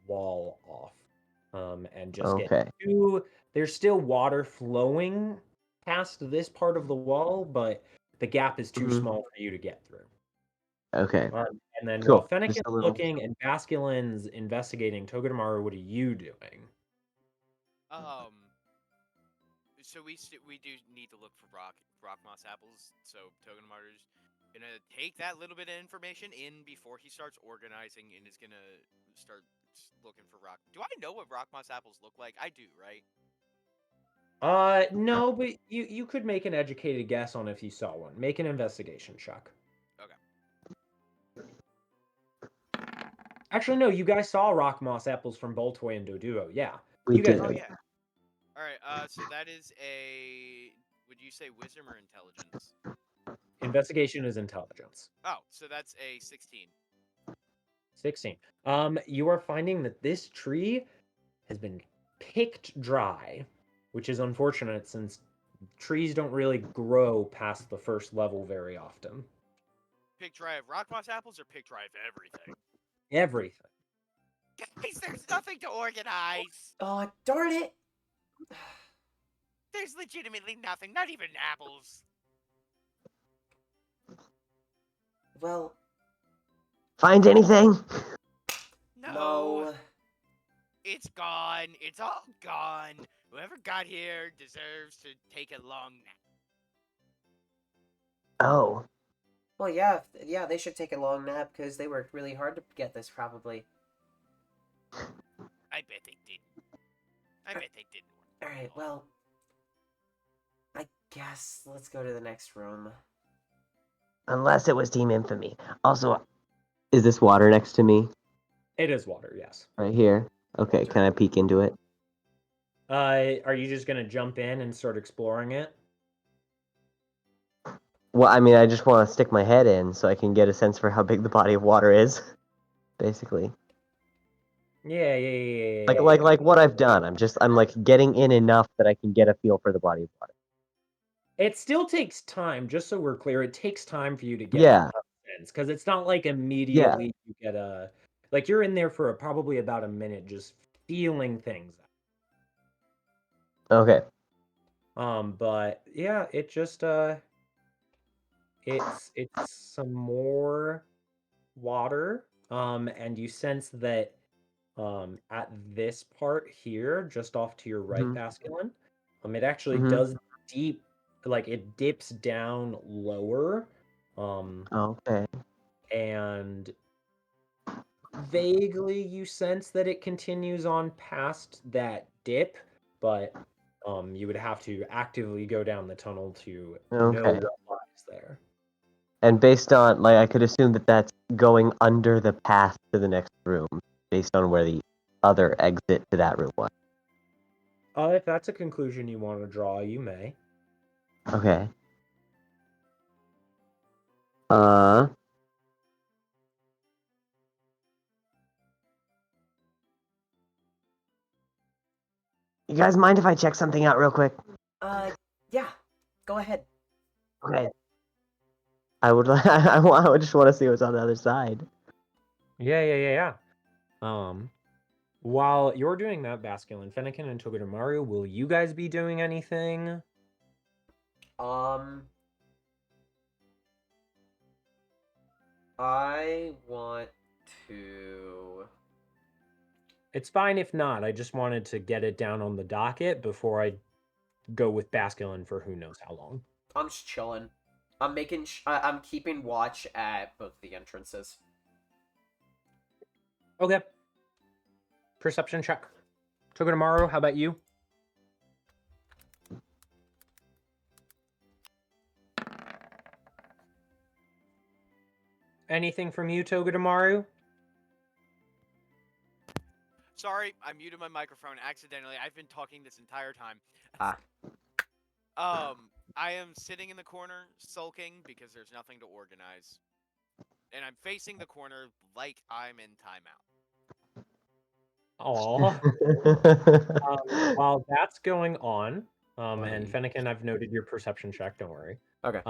[SPEAKER 1] wall off, and just
[SPEAKER 4] Okay.
[SPEAKER 1] get to. There's still water flowing past this part of the wall, but the gap is too small for you to get through.
[SPEAKER 4] Okay.
[SPEAKER 1] And then
[SPEAKER 4] Cool.
[SPEAKER 1] while Fennekin's
[SPEAKER 4] Just a little-
[SPEAKER 1] looking and Basculin's investigating, Togedemaru, what are you doing?
[SPEAKER 3] So we do need to look for rock moss apples. So Togedemaru's gonna take that little bit of information in before he starts organizing and is gonna start looking for rock. Do I know what rock moss apples look like? I do, right?
[SPEAKER 1] No, but you could make an educated guess on if you saw one. Make an investigation check.
[SPEAKER 3] Okay.
[SPEAKER 1] Actually, no, you guys saw rock moss apples from Boltoy and Doduo. Yeah.
[SPEAKER 4] We
[SPEAKER 1] You guys
[SPEAKER 4] did.
[SPEAKER 3] Oh
[SPEAKER 1] know.
[SPEAKER 3] yeah. All right. So that is a. Would you say wisdom or intelligence?
[SPEAKER 1] Investigation is intelligence.
[SPEAKER 3] Oh, so that's a 16.
[SPEAKER 1] 16. You are finding that this tree has been picked dry, which is unfortunate since trees don't really grow past the first level very often.
[SPEAKER 3] Pick dry of rock moss apples or pick dry of everything?
[SPEAKER 1] Everything.
[SPEAKER 3] Guys, there's nothing to organize.
[SPEAKER 2] Oh, darn it!
[SPEAKER 3] There's legitimately nothing, not even apples.
[SPEAKER 2] Well,
[SPEAKER 4] Find anything?
[SPEAKER 3] No. It's gone. It's all gone. Whoever got here deserves to take a long nap.
[SPEAKER 4] Oh.
[SPEAKER 2] Well, yeah, they should take a long nap because they worked really hard to get this, probably.
[SPEAKER 3] I bet they didn't.
[SPEAKER 2] All right, well, I guess let's go to the next room.
[SPEAKER 4] Unless it was Team Infamy. Also, is this water next to me?
[SPEAKER 1] It is water, yes.
[SPEAKER 4] Right here? Okay, can I peek into it?
[SPEAKER 1] Are you just gonna jump in and start exploring it?
[SPEAKER 4] Well, I mean, I just want to stick my head in so I can get a sense for how big the body of water is. Basically.
[SPEAKER 1] Yeah.
[SPEAKER 4] Like what I've done. I'm like getting in enough that I can get a feel for the body of water.
[SPEAKER 1] It still takes time, just so we're clear. It takes time for you to get
[SPEAKER 4] Yeah.
[SPEAKER 1] a sense, because it's not like immediately you get a like you're in there for probably about a minute just feeling things.
[SPEAKER 4] Okay.
[SPEAKER 1] But yeah, it just it's some more water. And you sense that at this part here, just off to your right, Basculin, it actually does deep, like it dips down lower,
[SPEAKER 4] Okay.
[SPEAKER 1] And vaguely you sense that it continues on past that dip, but you would have to actively go down the tunnel to know
[SPEAKER 4] Okay.
[SPEAKER 1] what lies there.
[SPEAKER 4] And based on, like, I could assume that that's going under the path to the next room, based on where the other exit to that room was.
[SPEAKER 1] If that's a conclusion you want to draw, you may.
[SPEAKER 4] Okay. Uh. You guys mind if I check something out real quick?
[SPEAKER 2] Yeah. Go ahead.
[SPEAKER 4] Okay. I just want to see what's on the other side.
[SPEAKER 1] Yeah. While you're doing that, Basculin, Fennekin, and Togedemaru, will you guys be doing anything?
[SPEAKER 2] I want to.
[SPEAKER 1] It's fine if not. I just wanted to get it down on the docket before I go with Basculin for who knows how long.
[SPEAKER 2] I'm just chilling. I'm making. I'm keeping watch at both the entrances.
[SPEAKER 1] Okay. Perception check. Togedemaru, how about you? Anything from you, Togedemaru?
[SPEAKER 3] Sorry, I muted my microphone accidentally. I've been talking this entire time. I am sitting in the corner, sulking because there's nothing to organize. And I'm facing the corner like I'm in timeout.
[SPEAKER 1] Aw. While that's going on, and Fennekin, I've noted your perception check, don't worry.
[SPEAKER 2] Okay.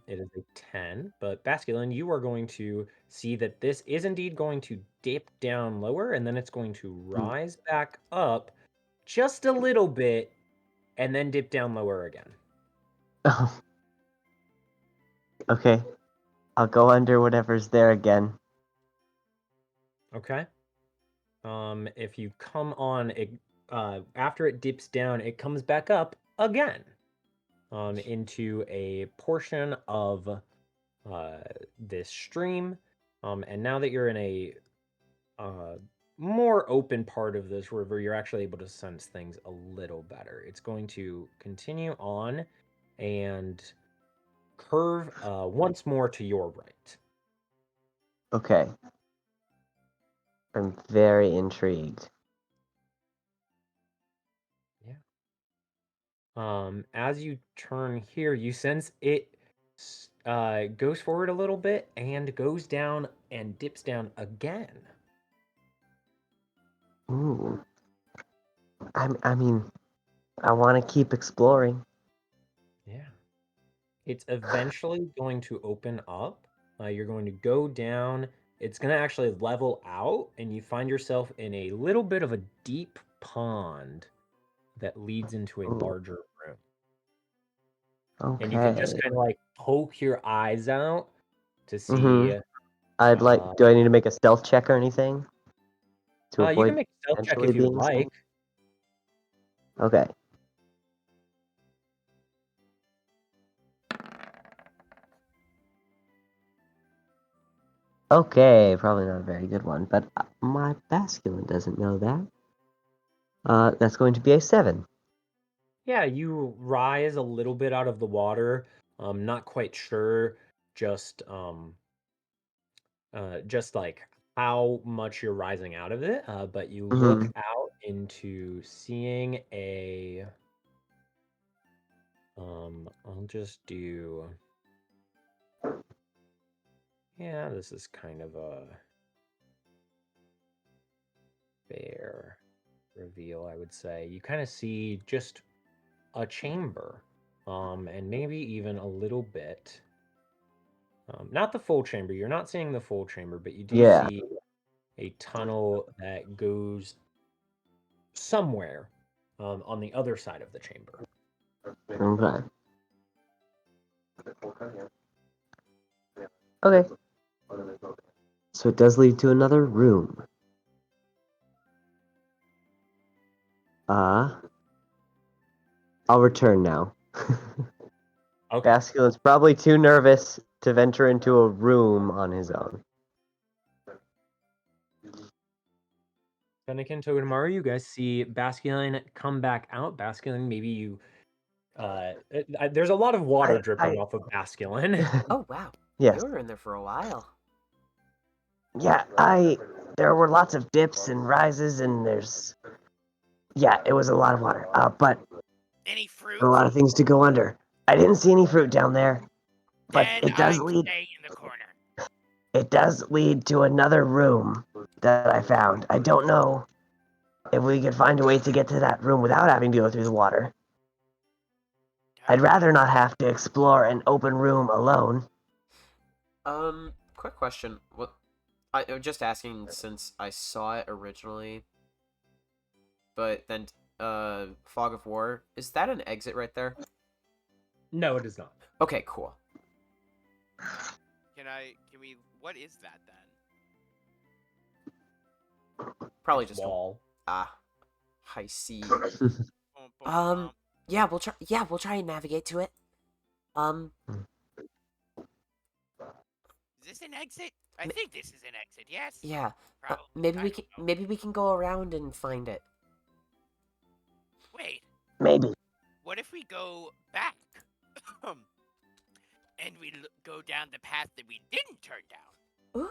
[SPEAKER 1] It is a 10, but Basculin, you are going to see that this is indeed going to dip down lower, and then it's going to rise back up just a little bit, and then dip down lower again.
[SPEAKER 4] Oh. Okay. I'll go under whatever's there again.
[SPEAKER 1] Okay. If you come on, after it dips down, it comes back up again, into a portion of this stream. And now that you're in a more open part of this river, you're actually able to sense things a little better. It's going to continue on and curve once more to your right.
[SPEAKER 4] Okay. I'm very intrigued.
[SPEAKER 1] As you turn here, you sense it goes forward a little bit and goes down and dips down again.
[SPEAKER 4] Ooh. I mean, I want to keep exploring.
[SPEAKER 1] Yeah. It's eventually going to open up. You're going to go down. It's going to actually level out, and you find yourself in a little bit of a deep pond that leads into a
[SPEAKER 4] Ooh.
[SPEAKER 1] larger room.
[SPEAKER 4] Okay.
[SPEAKER 1] And you can just kind of like poke your eyes out to see.
[SPEAKER 4] I'd like. Do I need to make a stealth check or anything to
[SPEAKER 1] You
[SPEAKER 4] avoid
[SPEAKER 1] can make a stealth check
[SPEAKER 4] potentially
[SPEAKER 1] if you
[SPEAKER 4] being
[SPEAKER 1] like.
[SPEAKER 4] seen? Okay. Okay, probably not a very good one, but my Basculin doesn't know that. That's going to be a 7.
[SPEAKER 1] Yeah, you rise a little bit out of the water. Not quite sure just like how much you're rising out of it, but you look out into seeing a I'll just do, yeah, this is kind of a fair reveal, I would say. You kind of see just a chamber, and maybe even a little bit, not the full chamber. You're not seeing the full chamber, but you do
[SPEAKER 4] Yeah.
[SPEAKER 1] see a tunnel that goes somewhere, on the other side of the chamber.
[SPEAKER 4] Okay. Okay. So it does lead to another room. I'll return now.
[SPEAKER 1] Okay.
[SPEAKER 4] Basculin's probably too nervous to venture into a room on his own.
[SPEAKER 1] Fennekin, Togedemaru, you guys see Basculin come back out. Basculin, maybe you... there's a lot of water dripping off of Basculin.
[SPEAKER 2] Oh, wow.
[SPEAKER 4] Yes.
[SPEAKER 2] You were in there for a while.
[SPEAKER 4] Yeah, there were lots of dips and rises, and it was a lot of water. But
[SPEAKER 3] Any fruit?
[SPEAKER 4] a lot of things to go under. I didn't see any fruit down there, but
[SPEAKER 3] Then
[SPEAKER 4] it does
[SPEAKER 3] I
[SPEAKER 4] lead.
[SPEAKER 3] stay in the corner.
[SPEAKER 4] It does lead to another room that I found. I don't know if we could find a way to get to that room without having to go through the water. I'd rather not have to explore an open room alone.
[SPEAKER 2] Quick question. I'm just asking since I saw it originally, but then, Fog of War, is that an exit right there?
[SPEAKER 1] No, it is not.
[SPEAKER 2] Okay, cool.
[SPEAKER 3] What is that then?
[SPEAKER 2] Probably just
[SPEAKER 1] wall.
[SPEAKER 2] I see.
[SPEAKER 3] Bum.
[SPEAKER 2] Yeah, we'll try and navigate to it.
[SPEAKER 3] Is this an exit? I think this is an exit, yes?
[SPEAKER 2] Yeah.
[SPEAKER 3] Probably.
[SPEAKER 2] Maybe we can go around and find it.
[SPEAKER 3] Wait,
[SPEAKER 4] Maybe.
[SPEAKER 3] what if we go back? And we go down the path that we didn't turn down?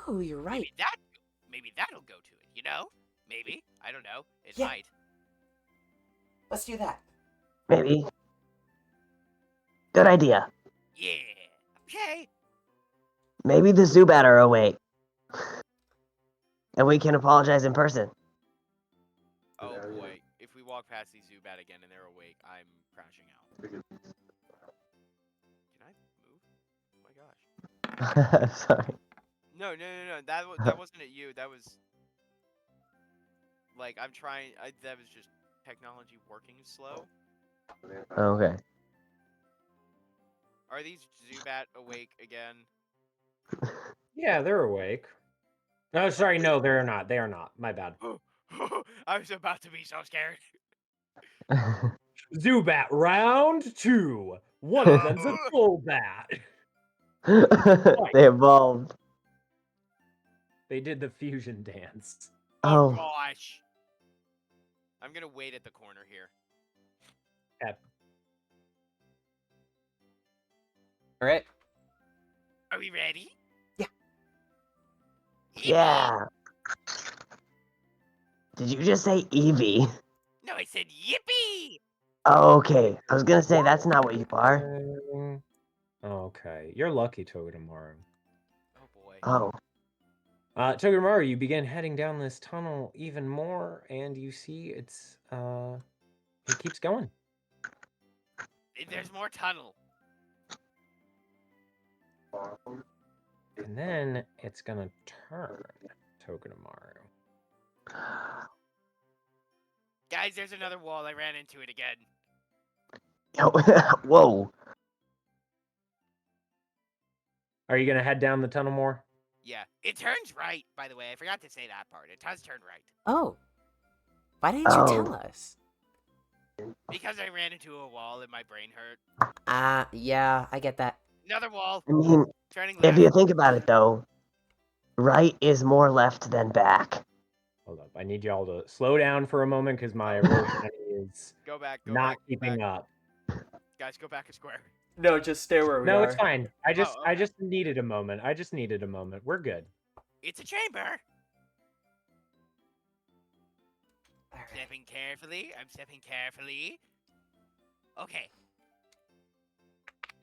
[SPEAKER 2] Ooh, you're right.
[SPEAKER 3] Maybe that'll go to it, you know? Maybe. I don't know. It
[SPEAKER 2] Yeah.
[SPEAKER 3] might.
[SPEAKER 2] Let's do that.
[SPEAKER 4] Maybe. Good idea.
[SPEAKER 3] Yeah. Okay.
[SPEAKER 4] Maybe the Zubat are awake. And we can apologize in person.
[SPEAKER 3] Oh boy. If we walk past these Zubat again and they're awake, I'm crashing out. Can I move? Oh my gosh.
[SPEAKER 4] Sorry.
[SPEAKER 3] No. That wasn't at you. That was... Like, I'm trying... that was just technology working slow.
[SPEAKER 4] Okay.
[SPEAKER 3] Are these Zubat awake again?
[SPEAKER 1] Yeah, they're awake. Oh, sorry, no, they're not. They are not. My bad.
[SPEAKER 3] I was about to be so scared.
[SPEAKER 1] Zubat, round 2. One of them's a Golbat.
[SPEAKER 4] They evolved.
[SPEAKER 1] They did the fusion dance.
[SPEAKER 3] Oh
[SPEAKER 4] Oh.
[SPEAKER 3] gosh. I'm gonna wait at the corner here.
[SPEAKER 2] Alright.
[SPEAKER 3] Are we ready?
[SPEAKER 2] Yeah.
[SPEAKER 4] Yeah. Did you just say Eevee?
[SPEAKER 3] No, I said yippee!
[SPEAKER 4] Oh, okay. I was gonna say that's not what you are.
[SPEAKER 1] Okay. You're lucky, Togedemaru.
[SPEAKER 3] Oh boy.
[SPEAKER 4] Oh.
[SPEAKER 1] Togedemaru, you begin heading down this tunnel even more, and you see it keeps going.
[SPEAKER 3] There's more tunnel.
[SPEAKER 1] And then it's gonna turn, Togedemaru.
[SPEAKER 3] Guys, there's another wall. I ran into it again.
[SPEAKER 4] Whoa.
[SPEAKER 1] Are you gonna head down the tunnel more?
[SPEAKER 3] Yeah. It turns right, by the way. I forgot to say that part. It does turn right.
[SPEAKER 2] Oh. Why didn't you tell us?
[SPEAKER 3] Because I ran into a wall and my brain hurt.
[SPEAKER 2] Yeah, I get that.
[SPEAKER 3] Another wall.
[SPEAKER 4] I mean,
[SPEAKER 3] Turning left.
[SPEAKER 4] if you think about it, though, right is more left than back.
[SPEAKER 1] Hold up. I need y'all to slow down for a moment because my roll is
[SPEAKER 3] Go back.
[SPEAKER 1] not keeping up.
[SPEAKER 3] Guys, go back a square.
[SPEAKER 2] No, just stay where we
[SPEAKER 1] No,
[SPEAKER 2] are.
[SPEAKER 1] it's fine. I just
[SPEAKER 3] okay.
[SPEAKER 1] needed a moment. We're good.
[SPEAKER 3] It's a chamber.
[SPEAKER 2] All right.
[SPEAKER 3] Stepping carefully. I'm stepping carefully. Okay.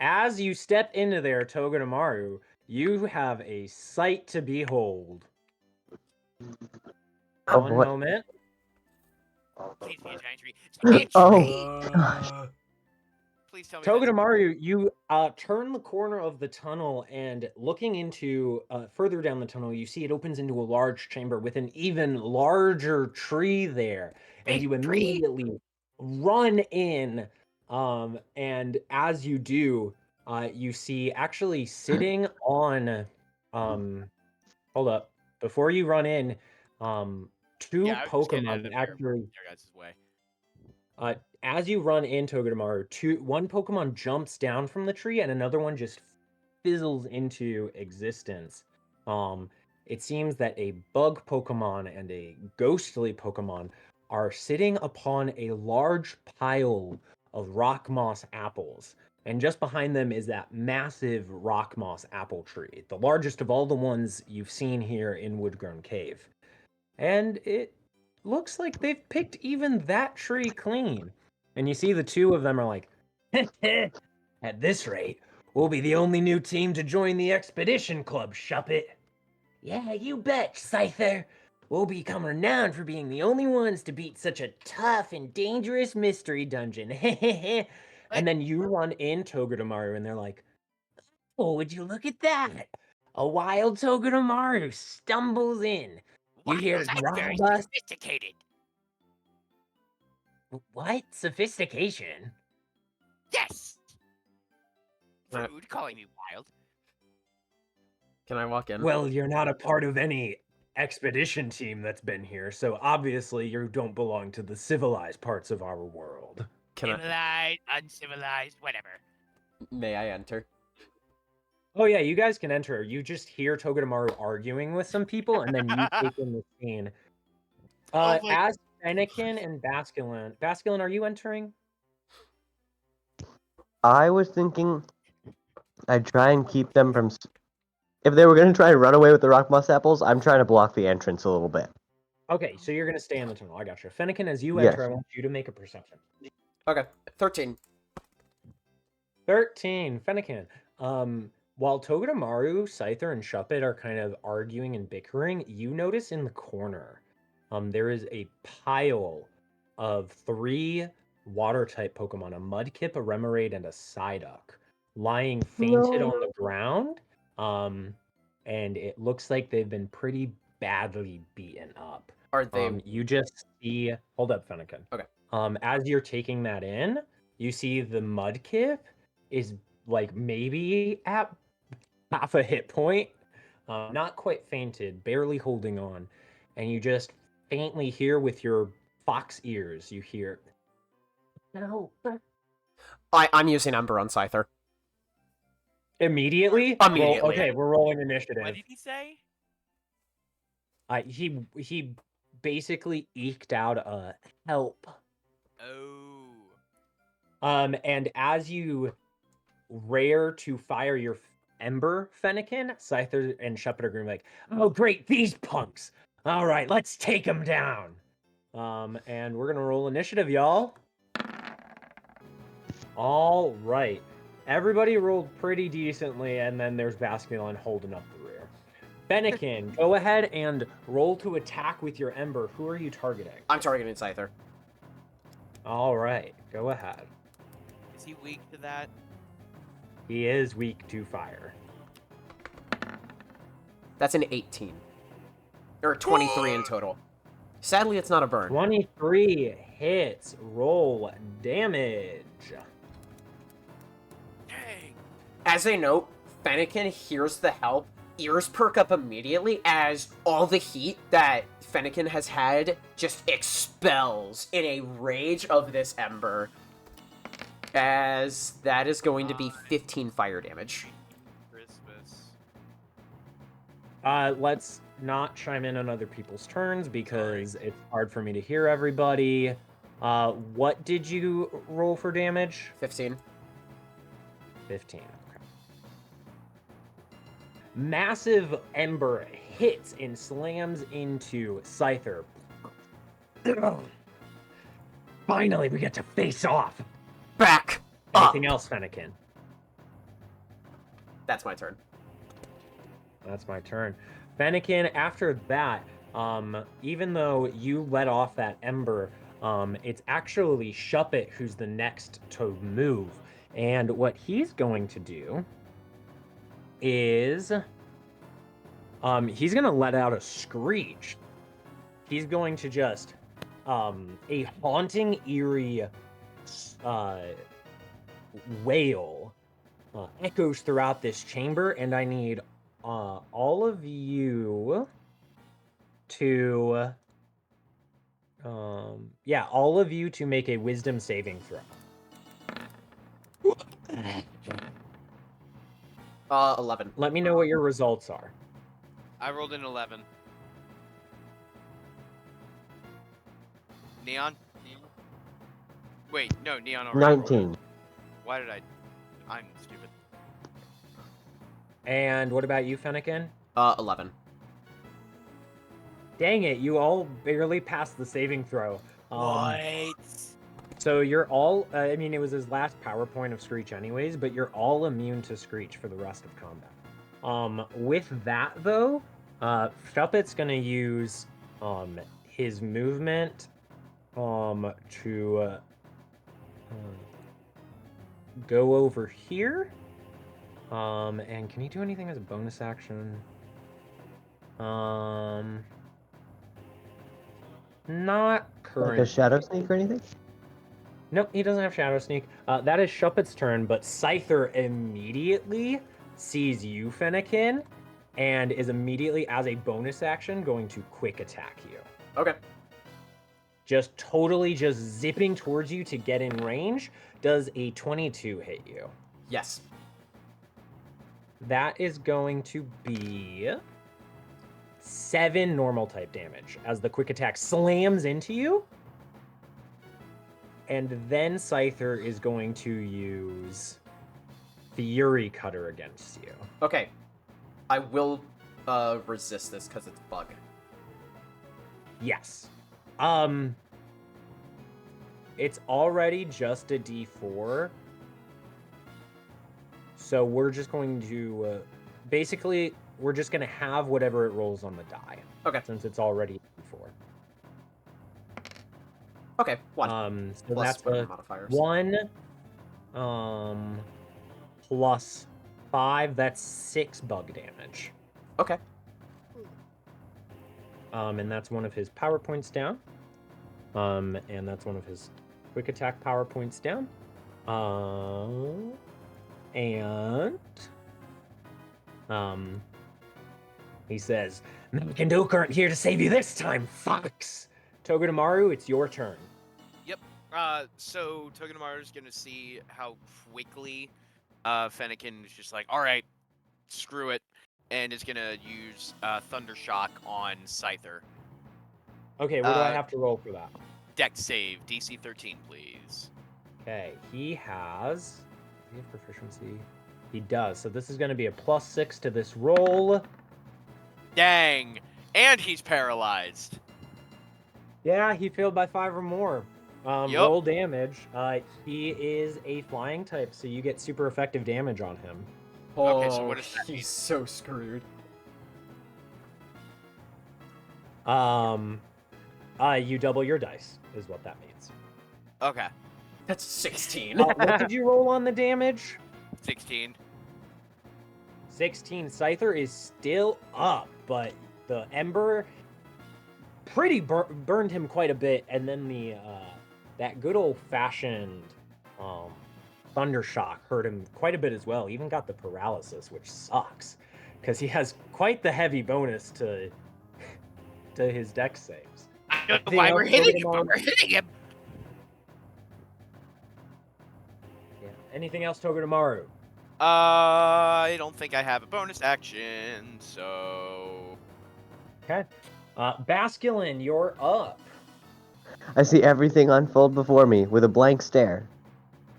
[SPEAKER 1] As you step into there, Togedemaru, you have a sight to behold.
[SPEAKER 4] Oh,
[SPEAKER 1] One
[SPEAKER 4] boy.
[SPEAKER 1] moment.
[SPEAKER 3] Please be a giant tree. It's a
[SPEAKER 4] Oh,
[SPEAKER 3] tree.
[SPEAKER 4] gosh.
[SPEAKER 3] Please tell me. that's a-
[SPEAKER 1] Togedemaru, you turn the corner of the tunnel, and looking into further down the tunnel, you see it opens into a large chamber with an even larger tree there, and
[SPEAKER 3] Big
[SPEAKER 1] you
[SPEAKER 3] tree?
[SPEAKER 1] immediately run in. And as you do, you see actually sitting on. Hold up! Before you run in, two
[SPEAKER 3] Yeah, I was just getting out
[SPEAKER 1] Pokemon
[SPEAKER 3] of
[SPEAKER 1] actually.
[SPEAKER 3] your guys' way.
[SPEAKER 1] As you run in Togedemaru, one Pokemon jumps down from the tree and another one just fizzles into existence. It seems that a bug Pokemon and a ghostly Pokemon are sitting upon a large pile of rock moss apples. And just behind them is that massive rock moss apple tree, the largest of all the ones you've seen here in Woodgrown Cave. And it looks like they've picked even that tree clean. And you see the two of them are like, at this rate, we'll be the only new team to join the expedition club, Shuppet. Yeah, you bet, Scyther. We'll become renowned for being the only ones to beat such a tough and dangerous mystery dungeon. And then you run in Togedemaru, and they're like, oh, would you look at that? A wild Togedemaru stumbles in. You hear
[SPEAKER 3] Wild and very
[SPEAKER 1] robust...
[SPEAKER 3] sophisticated.
[SPEAKER 1] What? Sophistication?
[SPEAKER 3] Yes.
[SPEAKER 2] Right.
[SPEAKER 3] Rude calling me wild.
[SPEAKER 2] Can I walk in?
[SPEAKER 1] Well, you're not a part of any expedition team that's been here, so obviously you don't belong to the civilized parts of our world.
[SPEAKER 2] Can I?
[SPEAKER 3] Civilized, uncivilized, whatever.
[SPEAKER 2] May I enter?
[SPEAKER 1] Oh yeah, you guys can enter. You just hear Togedemaru arguing with some people, and then you take in the scene.
[SPEAKER 3] Oh my-
[SPEAKER 1] As Fennekin and Basculin. Basculin, are you entering?
[SPEAKER 4] I was thinking I'd try and keep them from... If they were going to try and run away with the rock moss apples, I'm trying to block the entrance a little bit.
[SPEAKER 1] Okay, so you're going to stay in the tunnel. I got you. Fennekin, as you
[SPEAKER 4] Yes.
[SPEAKER 1] enter, I want you to make a perception.
[SPEAKER 2] Okay, 13.
[SPEAKER 1] 13. Fennekin. While Togedemaru, Scyther, and Shuppet are kind of arguing and bickering, you notice in the corner, there is a pile of 3 water-type Pokemon, a Mudkip, a Remoraid, and a Psyduck, lying fainted on the ground. And it looks like they've been pretty badly beaten up.
[SPEAKER 2] Are they?
[SPEAKER 1] You just see... Hold up, Fennekin.
[SPEAKER 2] Okay.
[SPEAKER 1] As you're taking that in, you see the Mudkip is like maybe at half a hit point, not quite fainted, barely holding on, and you just faintly hear with your fox ears, you hear, no.
[SPEAKER 2] I'm using Ember on Scyther.
[SPEAKER 1] Immediately?
[SPEAKER 2] Immediately.
[SPEAKER 1] Well, okay, we're rolling initiative.
[SPEAKER 3] What did he say?
[SPEAKER 1] He basically eked out a help.
[SPEAKER 3] Oh.
[SPEAKER 1] And as you rare to fire your Ember, Fennekin, Scyther and Shuppet are going to be like, oh great, these punks. All right, let's take them down. And we're going to roll initiative, y'all. All right. Everybody rolled pretty decently, and then there's Basculin holding up the rear. Fennekin, go ahead and roll to attack with your Ember. Who are you targeting?
[SPEAKER 2] I'm targeting Scyther.
[SPEAKER 1] All right, go ahead.
[SPEAKER 3] Is he weak to that?
[SPEAKER 1] He is weak to fire.
[SPEAKER 2] That's an 18. Or 23 in total. Sadly, it's not a burn.
[SPEAKER 1] 23 hits. Roll damage.
[SPEAKER 3] Dang.
[SPEAKER 2] As a note, Fennekin hears the help, ears perk up immediately as all the heat that Fennekin has had just expels in a rage of this Ember. As that is going to be 15 fire damage.
[SPEAKER 3] Christmas.
[SPEAKER 1] Let's not chime in on other people's turns because it's hard for me to hear everybody. What did you roll for damage?
[SPEAKER 2] 15.
[SPEAKER 1] 15. Okay. Massive Ember hits and slams into Scyther. Finally, we get to face off.
[SPEAKER 2] Back up!
[SPEAKER 1] Anything else, Fennekin?
[SPEAKER 2] That's my turn.
[SPEAKER 1] That's my turn. Fennekin, after that, even though you let off that Ember, it's actually Shuppet who's the next to move. And what he's going to do is he's going to let out a screech. He's going to just a haunting, eerie wail echoes throughout this chamber, and I need all of you to all of you to make a wisdom saving throw.
[SPEAKER 2] 11.
[SPEAKER 1] Let me know what your results are.
[SPEAKER 5] I rolled an 11. Neon? Wait, no, Neon already rolled it.
[SPEAKER 4] 19.
[SPEAKER 5] Why did I... I'm stupid.
[SPEAKER 1] And what about you, Fennekin?
[SPEAKER 2] 11.
[SPEAKER 1] Dang it, you all barely passed the saving throw.
[SPEAKER 3] What?
[SPEAKER 1] So you're all, I mean, it was his last PowerPoint of Screech anyways, but you're all immune to Screech for the rest of combat. With that, though, Shuppet's going to use his movement to go over here. And can he do anything as a bonus action? Not currently.
[SPEAKER 4] Like a shadow sneak or anything?
[SPEAKER 1] Nope, he doesn't have Shadow Sneak. That is Shuppet's turn, but Scyther immediately sees you, Fennekin, and is immediately, as a bonus action, going to quick attack you.
[SPEAKER 2] Okay.
[SPEAKER 1] Just totally just zipping towards you to get in range. Does a 22 hit you?
[SPEAKER 2] Yes.
[SPEAKER 1] That is going to be 7 normal type damage as the quick attack slams into you. And then Scyther is going to use Fury Cutter against you.
[SPEAKER 2] Okay. I will resist this because it's bug.
[SPEAKER 1] Yes. It's already just a D4. So we're just going to basically we're just going to have whatever it rolls on the die.
[SPEAKER 2] Okay.
[SPEAKER 1] Since it's already a D4.
[SPEAKER 2] Okay, 1.
[SPEAKER 1] So
[SPEAKER 2] Plus
[SPEAKER 1] that's
[SPEAKER 2] whatever
[SPEAKER 1] a
[SPEAKER 2] modifiers.
[SPEAKER 1] 1 plus 5, that's 6 bug damage.
[SPEAKER 2] Okay.
[SPEAKER 1] And that's one of his power points down. And that's one of his quick attack power points down. And he says, Mac and Duke aren't here to save you this time, fucks. Togedemaru, it's your turn.
[SPEAKER 5] Yep. So Togedemaru's gonna see how quickly Fennekin is just like, all right, screw it, and is gonna use Thundershock on Scyther.
[SPEAKER 1] Okay, what do I have to roll for that?
[SPEAKER 5] Dex save, DC 13, please.
[SPEAKER 1] Okay, he has... Does he have proficiency? He does, so this is going to be a +6 to this roll.
[SPEAKER 5] Dang! And he's paralyzed.
[SPEAKER 1] Yeah, he failed by 5 or more.
[SPEAKER 5] Yup.
[SPEAKER 1] Roll damage. He is a flying type, so you get super effective damage on him.
[SPEAKER 2] Oh,
[SPEAKER 5] Okay, so what does that mean?
[SPEAKER 2] he's so screwed.
[SPEAKER 1] You double your dice, is what that means.
[SPEAKER 5] Okay,
[SPEAKER 2] That's 16.
[SPEAKER 1] What did you roll on the damage?
[SPEAKER 5] 16.
[SPEAKER 1] 16. Scyther is still up, but the ember pretty burned him quite a bit, and then the that good old-fashioned Thundershock hurt him quite a bit as well. Even got the paralysis, which sucks, because he has quite the heavy bonus to his dex saves.
[SPEAKER 3] I don't know
[SPEAKER 1] Anything
[SPEAKER 3] why
[SPEAKER 1] else,
[SPEAKER 3] we're hitting him, but
[SPEAKER 1] Togedemaru?
[SPEAKER 3] we're hitting him.
[SPEAKER 1] Yeah. Anything else, Togedemaru?
[SPEAKER 5] I don't think I have a bonus action, so...
[SPEAKER 1] Okay. Basculin, you're up.
[SPEAKER 4] I see everything unfold before me with a blank stare,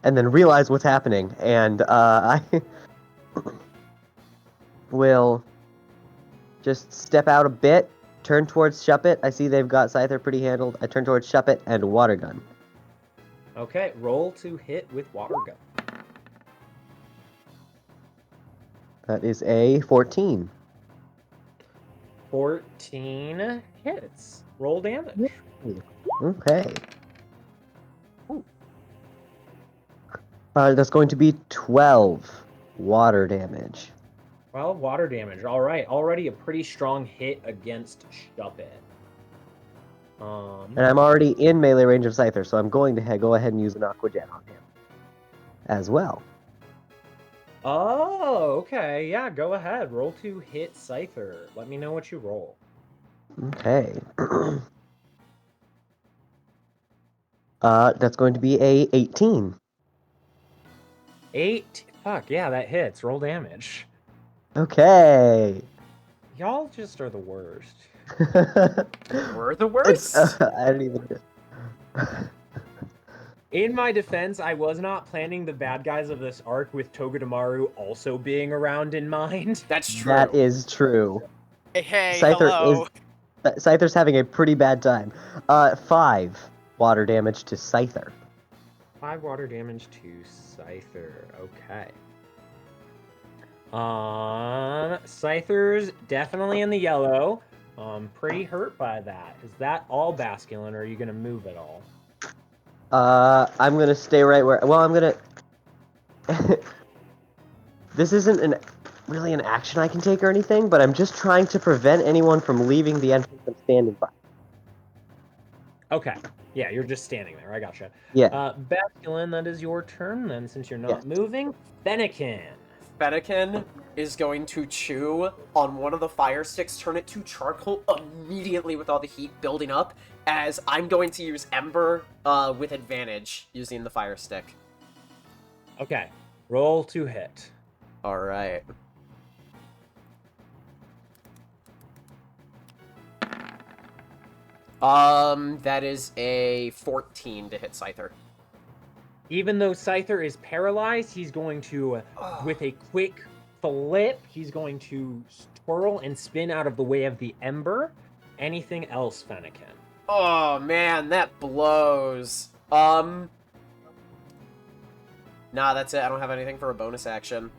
[SPEAKER 4] and then realize what's happening, and I will just step out a bit, turn towards Shuppet. I see they've got Scyther pretty handled. I turn towards Shuppet and Water Gun.
[SPEAKER 1] Okay, roll to hit with Water Gun.
[SPEAKER 4] That is a 14.
[SPEAKER 1] 14 hits. Roll damage.
[SPEAKER 4] Okay. That's going to be 12 water damage.
[SPEAKER 1] Well, water damage. All right. Already a pretty strong hit against Shuppet.
[SPEAKER 4] And I'm already in melee range of Scyther, so I'm going to go ahead and use an Aqua Jet on him as well.
[SPEAKER 1] Oh, okay. Yeah, go ahead. Roll to hit Scyther. Let me know what you roll.
[SPEAKER 4] Okay. That's going to be a 18.
[SPEAKER 1] 8. Fuck, yeah, that hits. Roll damage.
[SPEAKER 4] Okay.
[SPEAKER 1] Y'all just are the worst.
[SPEAKER 2] We're the worst.
[SPEAKER 4] I don't even.
[SPEAKER 1] In my defense, I was not planning the bad guys of this arc with Togedemaru also being around in mind.
[SPEAKER 2] That's true.
[SPEAKER 4] That is true.
[SPEAKER 5] Hey,
[SPEAKER 4] Scyther
[SPEAKER 5] hello.
[SPEAKER 4] Scyther's having a pretty bad time. 5 water damage to Scyther.
[SPEAKER 1] 5 water damage to Scyther. Okay. Scyther's definitely in the yellow. Pretty hurt by that. Is that all, Basculin, or are you gonna move at all?
[SPEAKER 4] I'm gonna stay right where. Well, I'm gonna. This isn't really an action I can take or anything, but I'm just trying to prevent anyone from leaving the entrance I'm standing by.
[SPEAKER 1] Okay. Yeah, you're just standing there. I gotcha.
[SPEAKER 4] Yeah.
[SPEAKER 1] Basculin, that is your turn then, since you're not moving. Fennekin.
[SPEAKER 2] Fennekin is going to chew on one of the fire sticks, turn it to charcoal immediately with all the heat building up, as I'm going to use Ember with advantage using the fire stick.
[SPEAKER 1] Okay. Roll to hit.
[SPEAKER 2] Alright. That is a 14 to hit Scyther.
[SPEAKER 1] Even though Scyther is paralyzed, he's going to, with a quick flip, he's going to twirl and spin out of the way of the ember. Anything else, Fennekin?
[SPEAKER 2] Oh, man, that blows. Nah, that's it. I don't have anything for a bonus action.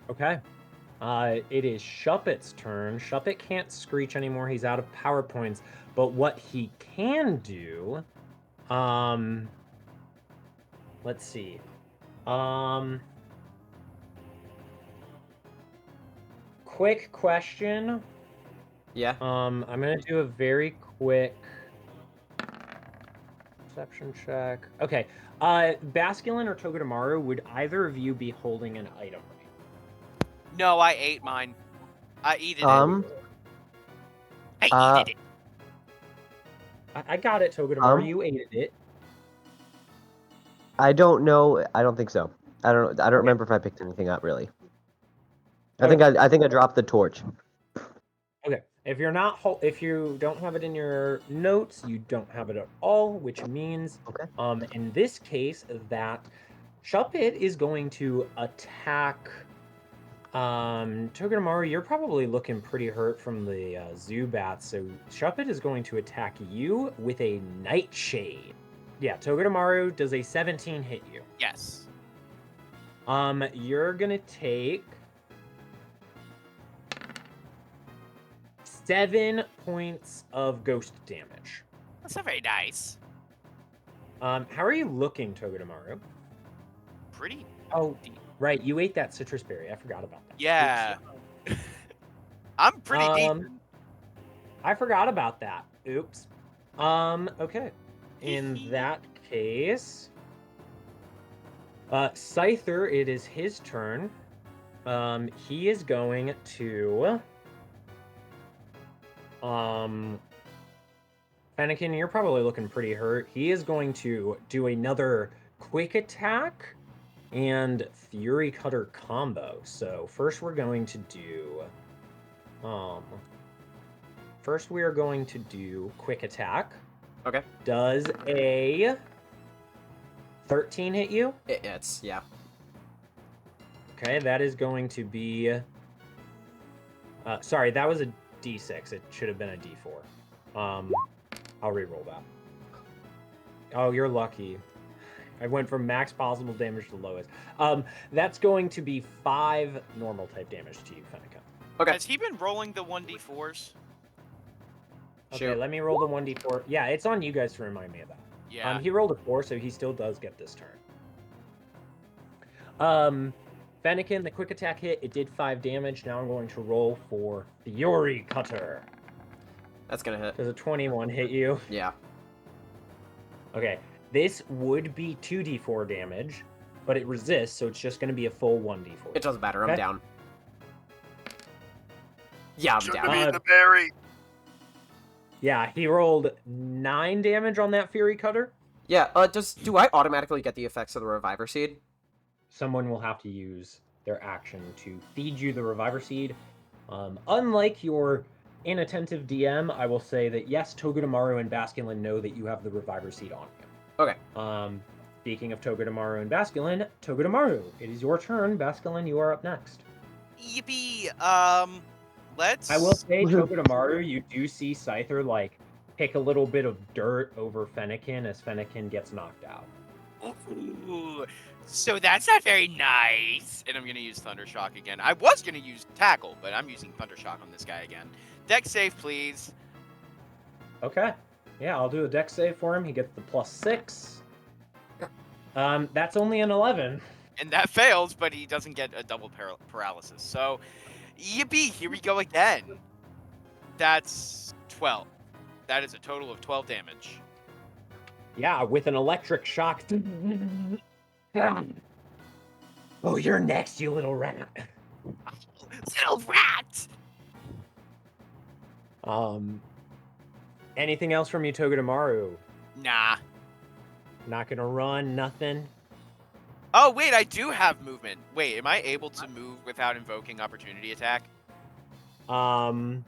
[SPEAKER 1] Okay. It is Shuppet's turn. Shuppet can't screech anymore. He's out of power points. But what he can do, let's see. Quick question.
[SPEAKER 2] Yeah.
[SPEAKER 1] I'm gonna do a very quick perception check. Okay. Basculin or Togedemaru, would either of you be holding an item?
[SPEAKER 5] No, I ate mine. I eated it.
[SPEAKER 3] I eated it.
[SPEAKER 1] I got it, Togedemaru. You ate it.
[SPEAKER 4] I don't know. I don't think so. I don't remember if I picked anything up really. I think I dropped the torch.
[SPEAKER 1] Okay. If you're not, if you don't have it in your notes, you don't have it at all, which means, in this case, that Shuppet is going to attack. Togedemaru, you're probably looking pretty hurt from the Zubat, so Shuppet is going to attack you with a Nightshade. Yeah, Togedemaru, does a 17 hit you?
[SPEAKER 5] Yes.
[SPEAKER 1] You're gonna take 7 points of ghost damage.
[SPEAKER 5] That's not very nice.
[SPEAKER 1] How are you looking, Togedemaru?
[SPEAKER 5] Pretty.
[SPEAKER 1] Oh, right, you ate that citrus berry. I forgot about that.
[SPEAKER 5] Yeah. I'm pretty deep.
[SPEAKER 1] I forgot about that. Oops. Okay. In that case, Scyther, it is his turn. He is going to Fennekin, you're probably looking pretty hurt. He is going to do another quick attack and Fury Cutter combo. So first we're going to do first we are going to do quick attack.
[SPEAKER 2] Okay.
[SPEAKER 1] Does a 13 hit you?
[SPEAKER 2] It's, yeah.
[SPEAKER 1] Okay, that is going to be sorry, that was a D6. It should have been a D4. I'll re-roll that. Oh, you're lucky. I went from max possible damage to lowest. That's going to be 5 normal type damage to you, Fennekin.
[SPEAKER 2] Okay.
[SPEAKER 5] Has he been rolling the 1d4s?
[SPEAKER 1] Okay,
[SPEAKER 2] Shoot.
[SPEAKER 1] let me roll the 1d4. Yeah, it's on you guys to remind me of that.
[SPEAKER 5] Yeah.
[SPEAKER 1] He rolled a 4, so he still does get this turn. Fennekin, the quick attack hit, it did 5 damage. Now I'm going to roll for Fury Cutter.
[SPEAKER 2] That's gonna hit.
[SPEAKER 1] Does a 21 hit you?
[SPEAKER 2] Yeah.
[SPEAKER 1] Okay, this would be 2d4 damage, but it resists, so it's just going to be a full 1d4.
[SPEAKER 2] It doesn't matter. I'm
[SPEAKER 1] Okay.
[SPEAKER 2] down. Yeah, I'm
[SPEAKER 3] Shouldn't
[SPEAKER 2] down.
[SPEAKER 3] have eaten the berry.
[SPEAKER 1] Yeah, he rolled 9 damage on that Fury Cutter.
[SPEAKER 2] Yeah, do I automatically get the effects of the Reviver Seed?
[SPEAKER 1] Someone will have to use their action to feed you the reviver seed. Unlike your inattentive DM, I will say that yes, Togedemaru and Basculin know that you have the reviver seed on you.
[SPEAKER 2] Okay.
[SPEAKER 1] Speaking of Togedemaru and Basculin, Togedemaru, it is your turn. Basculin, you are up next.
[SPEAKER 5] Yippee! Let's.
[SPEAKER 1] I will say, Togedemaru, you do see Scyther like pick a little bit of dirt over Fennekin as Fennekin gets knocked out.
[SPEAKER 5] Ooh, so that's not very nice. And I'm gonna use Thundershock again. I was gonna use Tackle, but I'm using Thundershock on this guy again. Dex save, please.
[SPEAKER 1] Okay. Yeah, I'll do a dex save for him. He gets the +6. That's only an 11.
[SPEAKER 5] And that fails, but he doesn't get a double paralysis. So, yippee! Here we go again. That's 12. That is a total of 12 damage.
[SPEAKER 1] Yeah, with an electric shock. Oh, you're next, you little rat.
[SPEAKER 5] Little rat!
[SPEAKER 1] Anything else from you, Togedemaru?
[SPEAKER 5] Nah.
[SPEAKER 1] Not gonna run, nothing?
[SPEAKER 5] Oh, wait, I do have movement. Wait, am I able to move without invoking opportunity attack?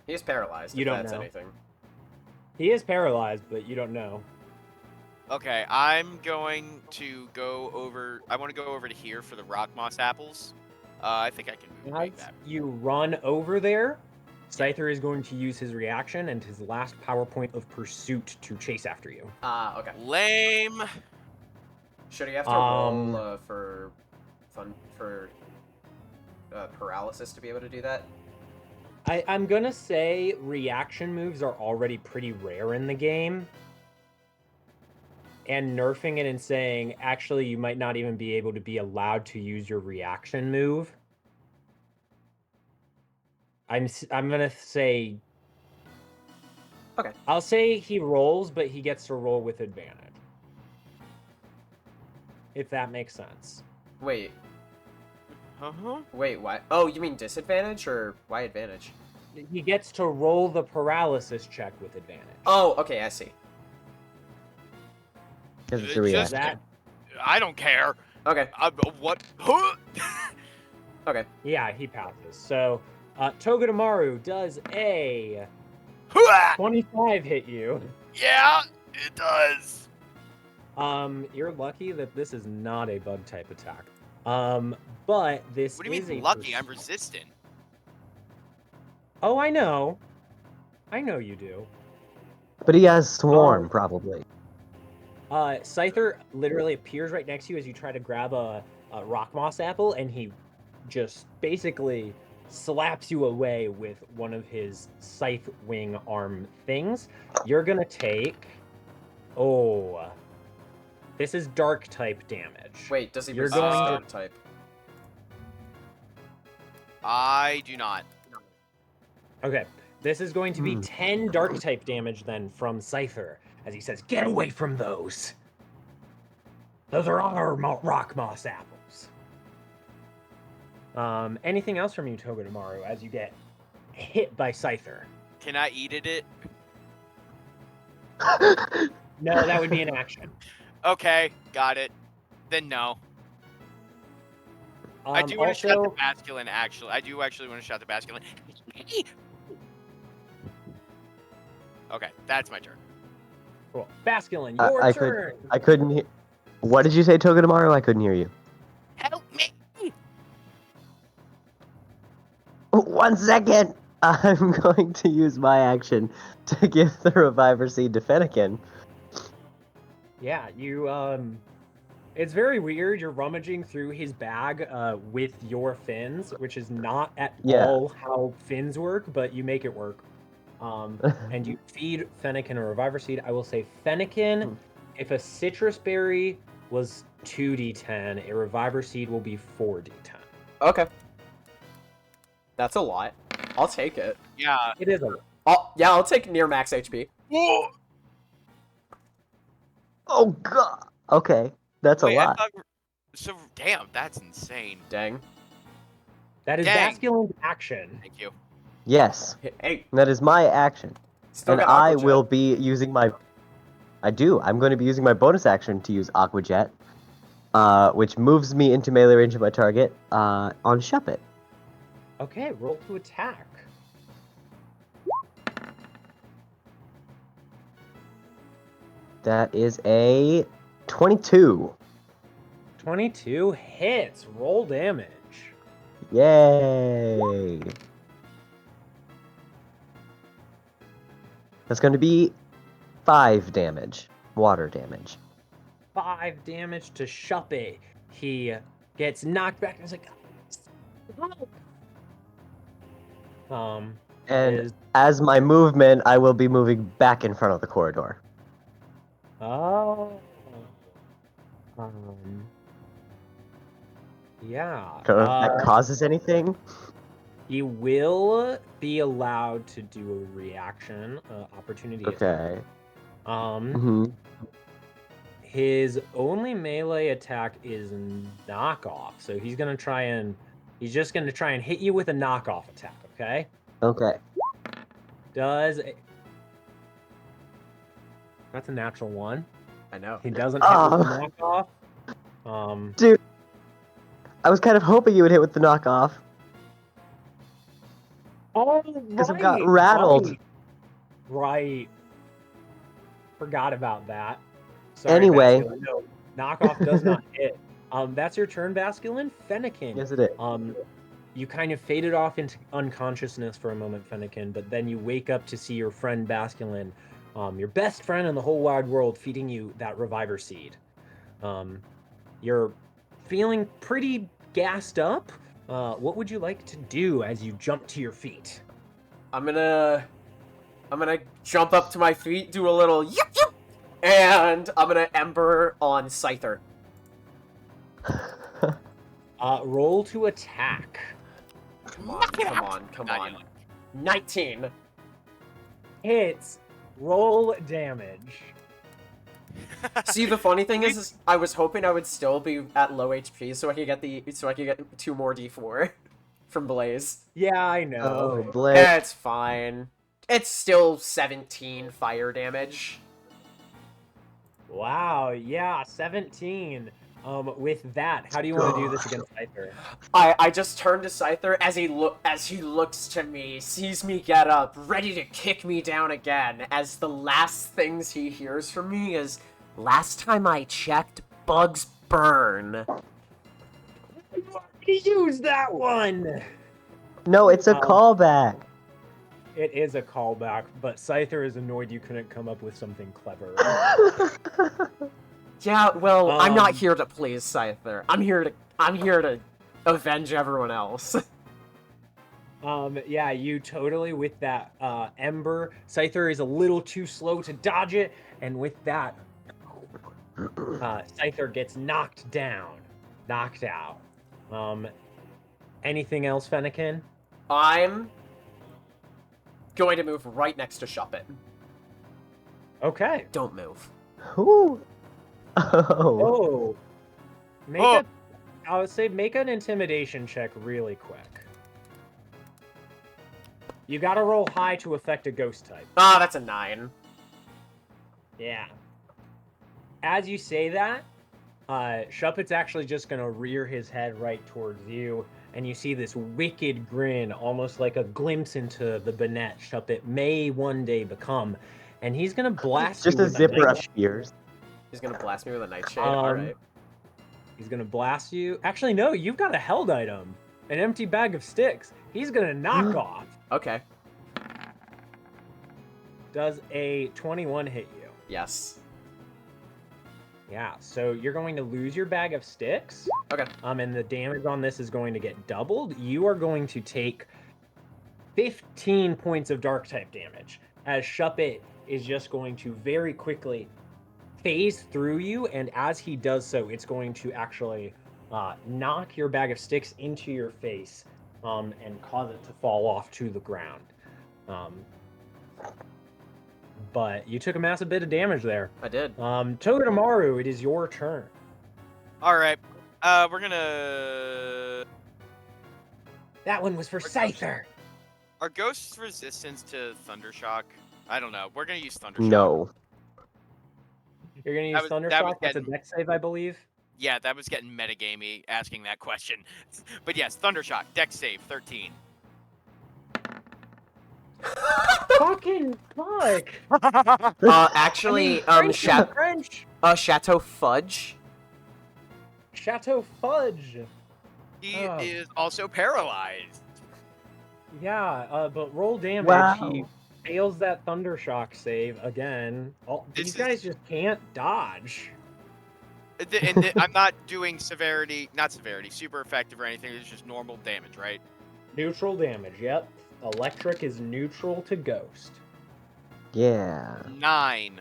[SPEAKER 2] He's paralyzed.
[SPEAKER 1] You
[SPEAKER 2] if
[SPEAKER 1] don't
[SPEAKER 2] that's
[SPEAKER 1] know.
[SPEAKER 2] anything.
[SPEAKER 1] He is paralyzed, but you don't know.
[SPEAKER 5] Okay, I'm going to go over... I want to go over to here for the rock moss apples. I think I can move like
[SPEAKER 1] As
[SPEAKER 5] that.
[SPEAKER 1] you run over there, Scyther is going to use his reaction and his last power point of pursuit to chase after you.
[SPEAKER 2] Okay.
[SPEAKER 5] Lame.
[SPEAKER 2] Should he have to roll for paralysis to be able to do that?
[SPEAKER 1] I'm gonna say reaction moves are already pretty rare in the game. And nerfing it and saying, actually, you might not even be able to be allowed to use your reaction move. I'm gonna say...
[SPEAKER 2] Okay.
[SPEAKER 1] I'll say he rolls, but he gets to roll with advantage. If that makes sense.
[SPEAKER 2] Wait.
[SPEAKER 5] Uh-huh.
[SPEAKER 2] Wait, why? Oh, you mean disadvantage or why advantage?
[SPEAKER 1] He gets to roll the paralysis check with advantage.
[SPEAKER 2] Oh, okay, I see.
[SPEAKER 4] Because it's a
[SPEAKER 5] Just-
[SPEAKER 4] reaction.
[SPEAKER 1] That,
[SPEAKER 5] I don't care.
[SPEAKER 2] Okay.
[SPEAKER 5] What? Huh?
[SPEAKER 2] Okay.
[SPEAKER 1] yeah, he passes. So, Togedemaru does a
[SPEAKER 5] Hooah!
[SPEAKER 1] 25 hit you.
[SPEAKER 5] Yeah, it does.
[SPEAKER 1] You're lucky that this is not a bug type attack. But this
[SPEAKER 5] What do you
[SPEAKER 1] is
[SPEAKER 5] mean
[SPEAKER 1] a
[SPEAKER 5] lucky? I'm resistant.
[SPEAKER 1] Oh, I know. I know you do.
[SPEAKER 4] But he has Swarm, probably.
[SPEAKER 1] Scyther literally appears right next to you as you try to grab a rock moss apple, and he just basically slaps you away with one of his scythe wing arm things. You're gonna take... Oh. This is dark type damage.
[SPEAKER 2] Wait, does he
[SPEAKER 1] You're
[SPEAKER 2] resist
[SPEAKER 1] going to-
[SPEAKER 2] dark type?
[SPEAKER 5] I do not.
[SPEAKER 1] Okay. This is going to be 10 dark type damage then from Scyther, as he says, "Get away from those! Those are our rock moss apples." Anything else from you, Togedemaru, as you get hit by Scyther?
[SPEAKER 5] Can I eat it?
[SPEAKER 1] No, that would be an action.
[SPEAKER 5] Okay, got it. Then no. I do want to shout the Basculin, actually. I do actually want to shout the Basculin. Okay, that's my turn.
[SPEAKER 1] Cool. Basculin, your turn!
[SPEAKER 4] I couldn't hear. What did you say, Togedemaru? I couldn't hear you.
[SPEAKER 5] Help me!
[SPEAKER 4] 1 second! I'm going to use my action to give the Reviver Seed to Fennekin.
[SPEAKER 1] Yeah, you, it's very weird. You're rummaging through his bag, with your fins, which is not at all how fins work, but you make it work. And you feed Fennekin a Reviver Seed. I will say, Fennekin, if a citrus berry was 2d10, a Reviver Seed will be 4d10.
[SPEAKER 2] Okay. That's a lot. I'll take it.
[SPEAKER 5] Yeah.
[SPEAKER 1] It is a lot.
[SPEAKER 2] I'll take near max HP.
[SPEAKER 4] Oh god. Okay, that's
[SPEAKER 5] Wait,
[SPEAKER 4] a lot.
[SPEAKER 5] So, damn, that's insane.
[SPEAKER 2] Dang.
[SPEAKER 1] That is
[SPEAKER 5] Dang.
[SPEAKER 1] Basculin's action.
[SPEAKER 5] Thank you.
[SPEAKER 4] Yes,
[SPEAKER 2] Hey,
[SPEAKER 4] that is my action,
[SPEAKER 2] still
[SPEAKER 4] and
[SPEAKER 2] got
[SPEAKER 4] I
[SPEAKER 2] Aqua Jet.
[SPEAKER 4] will be using my. I'm going to be using my bonus action to use Aqua Jet. which moves me into melee range of my target on Shuppet.
[SPEAKER 1] Okay, roll to attack.
[SPEAKER 4] That is a 22.
[SPEAKER 1] 22 hits. Roll damage.
[SPEAKER 4] Yay! That's going to be 5 damage. Water damage.
[SPEAKER 1] 5 damage to Shuppet. He gets knocked back and is like, help!
[SPEAKER 4] And as my movement, I will be moving back in front of the corridor.
[SPEAKER 1] Oh. Yeah.
[SPEAKER 4] Don't know if that causes anything.
[SPEAKER 1] He will be allowed to do a reaction opportunity attack.
[SPEAKER 4] Okay.
[SPEAKER 1] His only melee attack is knockoff, so he's just gonna try and hit you with a knockoff attack. Okay.
[SPEAKER 4] Okay.
[SPEAKER 1] That's a natural 1.
[SPEAKER 2] I know.
[SPEAKER 1] He doesn't hit with the knockoff.
[SPEAKER 4] Dude, I was kind of hoping you would hit with the knockoff.
[SPEAKER 1] Oh,
[SPEAKER 4] because it got rattled.
[SPEAKER 1] Right. Forgot about that. Sorry,
[SPEAKER 4] Anyway.
[SPEAKER 1] Basculin. No, knockoff does not hit. That's your turn, Basculin. Fennekin.
[SPEAKER 4] Yes, it is.
[SPEAKER 1] You kind of faded off into unconsciousness for a moment, Fennekin, but then you wake up to see your friend Basculin, your best friend in the whole wide world, feeding you that reviver seed. You're feeling pretty gassed up. What would you like to do as you jump to your feet?
[SPEAKER 2] I'm gonna jump up to my feet, do a little yip yip, and I'm gonna Ember on Scyther.
[SPEAKER 1] Roll to attack.
[SPEAKER 2] Come on. 19.
[SPEAKER 1] Hits. Roll damage.
[SPEAKER 2] See, the funny thing is I was hoping I would still be at low HP so I could get 2 more D4 from Blaze.
[SPEAKER 1] Yeah, I know.
[SPEAKER 4] Oh, Blaze.
[SPEAKER 2] It's fine. It's still 17 fire damage.
[SPEAKER 1] Wow, yeah, 17. With that, how do you want to do this against Scyther?
[SPEAKER 2] I just turn to Scyther as he looks to me, sees me get up, ready to kick me down again, as the last things he hears from me is, "Last time I checked, bugs burn."
[SPEAKER 1] You already used that one!
[SPEAKER 4] No, it's a callback.
[SPEAKER 1] It is a callback, but Scyther is annoyed you couldn't come up with something clever.
[SPEAKER 2] Yeah, well, I'm not here to please Scyther. I'm here to avenge everyone else.
[SPEAKER 1] Yeah, you totally, with that Ember, Scyther is a little too slow to dodge it, and with that, Scyther gets knocked out. Anything else, Fennekin?
[SPEAKER 2] I'm going to move right next to Shuppet.
[SPEAKER 1] Okay.
[SPEAKER 2] Don't move.
[SPEAKER 4] Ooh.
[SPEAKER 1] Oh. I would say make an intimidation check really quick. You gotta roll high to affect a ghost type.
[SPEAKER 2] Ah, that's a 9.
[SPEAKER 1] Yeah. As you say that, Shuppet's actually just gonna rear his head right towards you, and you see this wicked grin, almost like a glimpse into the Bonnet Shuppet may one day become, and he's gonna blast
[SPEAKER 4] just
[SPEAKER 1] you
[SPEAKER 4] a
[SPEAKER 1] with
[SPEAKER 4] zipper
[SPEAKER 1] a
[SPEAKER 4] of spears.
[SPEAKER 2] He's gonna blast me with a nightshade. Alright.
[SPEAKER 1] He's gonna blast you. Actually, no, you've got a held item. An empty bag of sticks. He's gonna knock off.
[SPEAKER 2] Okay.
[SPEAKER 1] Does a 21 hit you?
[SPEAKER 2] Yes.
[SPEAKER 1] Yeah, so you're going to lose your bag of sticks.
[SPEAKER 2] Okay.
[SPEAKER 1] And the damage on this is going to get doubled. You are going to take 15 points of dark type damage, as Shuppet is just going to very quickly phase through you, and as he does so, it's going to actually knock your bag of sticks into your face and cause it to fall off to the ground. But you took a massive bit of damage there.
[SPEAKER 2] I did.
[SPEAKER 1] Togedemaru, it is your turn.
[SPEAKER 5] Alright. We're gonna...
[SPEAKER 1] That one was for Scyther.
[SPEAKER 5] Are ghosts resistance to Thundershock? I don't know. We're gonna use Thundershock.
[SPEAKER 4] No.
[SPEAKER 1] You're going to use
[SPEAKER 5] That was
[SPEAKER 1] Thundershock. That's a
[SPEAKER 5] getting-
[SPEAKER 1] dex save, I believe.
[SPEAKER 5] Yeah, that was getting metagamey asking that question. But yes, Thundershock, Dex save 13.
[SPEAKER 1] Fucking fuck.
[SPEAKER 2] Actually,
[SPEAKER 1] French.
[SPEAKER 2] Chateau Fudge.
[SPEAKER 1] Chateau Fudge.
[SPEAKER 5] He
[SPEAKER 1] Oh.
[SPEAKER 5] is also paralyzed.
[SPEAKER 1] Yeah, but roll damage.
[SPEAKER 4] Wow.
[SPEAKER 1] He fails that Thundershock save again. These guys just can't dodge.
[SPEAKER 5] I'm not doing not severity, super effective or anything. It's just normal damage, right?
[SPEAKER 1] Neutral damage, yep. Electric is neutral to ghost.
[SPEAKER 4] Yeah.
[SPEAKER 5] 9.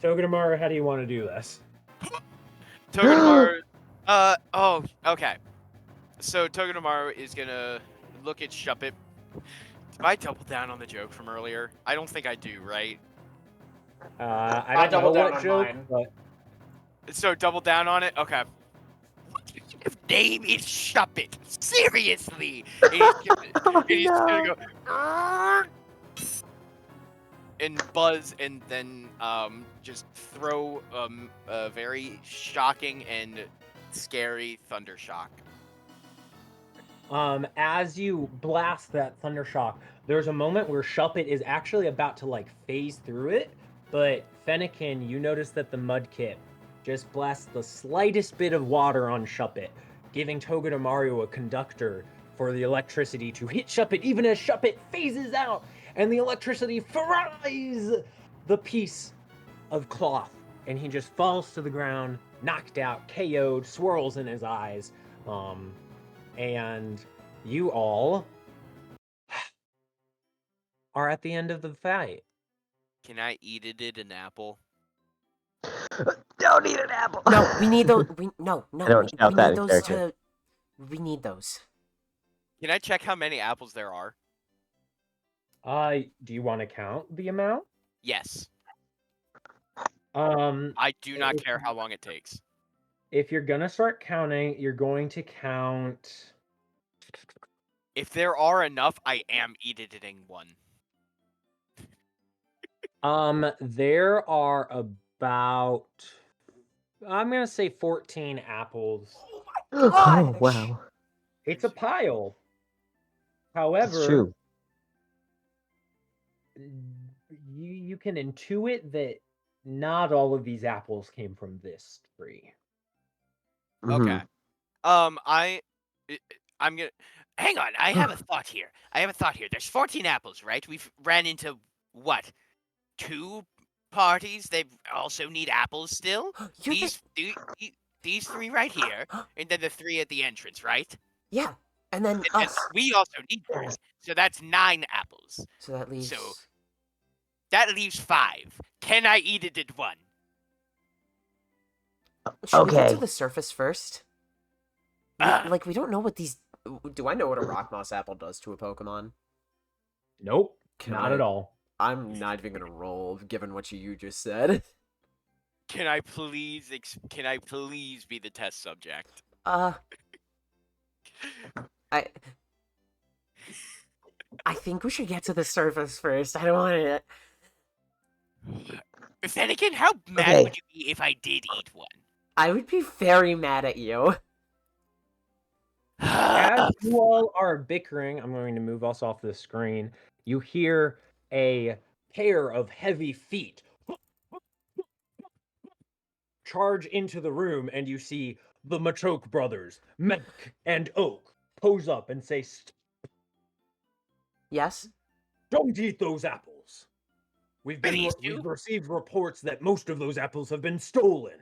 [SPEAKER 1] Togedemaru, how do you want to do this?
[SPEAKER 5] Togedemaru. Okay. So Togedemaru is gonna look at Shuppet. Do I double down on the joke from earlier? I don't think I do, right?
[SPEAKER 1] I don't
[SPEAKER 2] double
[SPEAKER 1] know
[SPEAKER 2] down
[SPEAKER 1] what
[SPEAKER 2] on
[SPEAKER 1] joke,
[SPEAKER 2] mine.
[SPEAKER 5] So double down on it? Okay. His name is Shuppet. Seriously. And he's gonna go "Arrgh," and buzz and then just throw a very shocking and scary Thundershock.
[SPEAKER 1] As you blast that Thundershock, there's a moment where Shuppet is actually about to like phase through it, but Fennekin, you notice that the Mudkip just blasts the slightest bit of water on Shuppet, giving Togedemaru a conductor for the electricity to hit Shuppet even as Shuppet phases out, and the electricity fries the piece of cloth, and he just falls to the ground, knocked out, KO'd, swirls in his eyes, and you all are at the end of the fight.
[SPEAKER 5] Can I eat it an apple?
[SPEAKER 4] Don't eat an apple.
[SPEAKER 2] No, we need those. No.
[SPEAKER 4] I don't
[SPEAKER 2] we
[SPEAKER 4] shout that
[SPEAKER 2] need
[SPEAKER 4] in
[SPEAKER 2] those
[SPEAKER 4] character.
[SPEAKER 2] We need those.
[SPEAKER 5] Can I check how many apples there are?
[SPEAKER 1] Do you want to count the amount?
[SPEAKER 5] Yes.
[SPEAKER 1] Um,
[SPEAKER 5] I do not care how long it takes.
[SPEAKER 1] if you're gonna start counting, you're going to count.
[SPEAKER 5] If there are enough, I am eating one.
[SPEAKER 1] There are about, I'm gonna say 14 apples.
[SPEAKER 4] Oh wow.
[SPEAKER 1] It's a pile.
[SPEAKER 4] That's
[SPEAKER 1] However,
[SPEAKER 4] true.
[SPEAKER 1] you can intuit that not all of these apples came from this tree.
[SPEAKER 5] Okay.
[SPEAKER 4] Mhm.
[SPEAKER 5] I'm gonna hang on. I have a thought here. There's 14 apples, right? We've ran into what? 2 parties. They also need apples still. These 3 right here, and then the 3 at the entrance, right?
[SPEAKER 2] Yeah, and then
[SPEAKER 5] And
[SPEAKER 2] us.
[SPEAKER 5] we also need 3, so that's 9 apples.
[SPEAKER 2] So that leaves.
[SPEAKER 5] So that leaves 5. Can I eat it at one?
[SPEAKER 2] Should we get
[SPEAKER 4] Okay.
[SPEAKER 2] to the surface first?
[SPEAKER 5] Ah.
[SPEAKER 2] Like, we don't know what these. Do I know what a rock moss apple does to a Pokemon?
[SPEAKER 1] Nope,
[SPEAKER 2] Can
[SPEAKER 1] not
[SPEAKER 2] I-
[SPEAKER 1] at all.
[SPEAKER 2] I'm not even gonna roll, given what you just said.
[SPEAKER 5] Can I please be the test subject?
[SPEAKER 2] I think we should get to the surface first. I don't want to.
[SPEAKER 5] Fennekin, how mad
[SPEAKER 4] Okay.
[SPEAKER 5] would you be if I did eat one?
[SPEAKER 2] I would be very mad at you.
[SPEAKER 1] As you all are bickering, I'm going to move us off the screen. You hear a pair of heavy feet charge into the room, and you see the Machoke brothers, Mek and Oak, pose up and say,
[SPEAKER 2] Yes?
[SPEAKER 1] "Don't eat those apples.
[SPEAKER 5] Please do.
[SPEAKER 1] We've received reports that most of those apples have been stolen."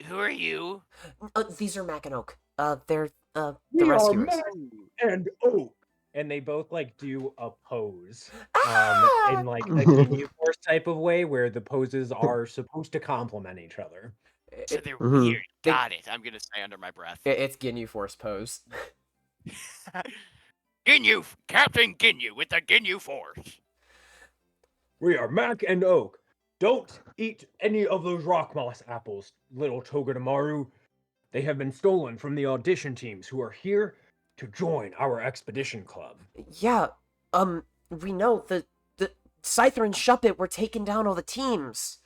[SPEAKER 5] Who are you?
[SPEAKER 2] These are Mac and Oak. They're the
[SPEAKER 1] "We are
[SPEAKER 2] rescuers.
[SPEAKER 1] Mek and Oak," and they both like do a pose,
[SPEAKER 2] Ah!
[SPEAKER 1] in like a Ginyu Force type of way, where the poses are supposed to complement each other.
[SPEAKER 5] So they're
[SPEAKER 4] Mhm.
[SPEAKER 5] weird. Got it. I'm gonna say under my breath.
[SPEAKER 2] It's Ginyu Force pose.
[SPEAKER 5] Ginyu, Captain Ginyu with the Ginyu Force.
[SPEAKER 1] "We are Mac and Oak. Don't eat any of those rock moss apples, little Togedemaru. They have been stolen from the audition teams who are here to join our expedition club."
[SPEAKER 2] Yeah, we know the Scyther and Shuppet were taking down all the teams.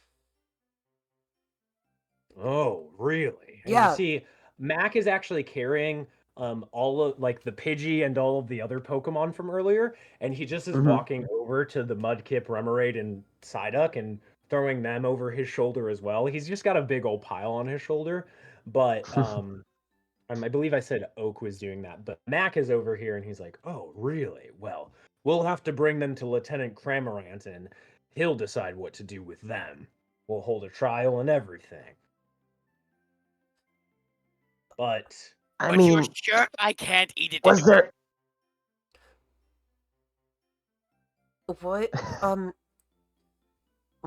[SPEAKER 1] Oh, really? And you
[SPEAKER 2] Yeah.
[SPEAKER 1] see, Mac is actually carrying all of like the Pidgey and all of the other Pokemon from earlier, and he just is
[SPEAKER 4] Mhm.
[SPEAKER 1] walking over to the Mudkip, Remoraid, and Psyduck and throwing them over his shoulder as well. He's just got a big old pile on his shoulder, but I believe I said Oak was doing that, but Mac is over here and he's like, "Oh, really? Well, we'll have to bring them to Lieutenant Cramorant and he'll decide what to do with them. We'll hold a trial and everything." But
[SPEAKER 4] I
[SPEAKER 3] But you're
[SPEAKER 4] mean,
[SPEAKER 3] sure I can't eat it
[SPEAKER 4] was
[SPEAKER 3] anyway?
[SPEAKER 4] there?
[SPEAKER 2] What?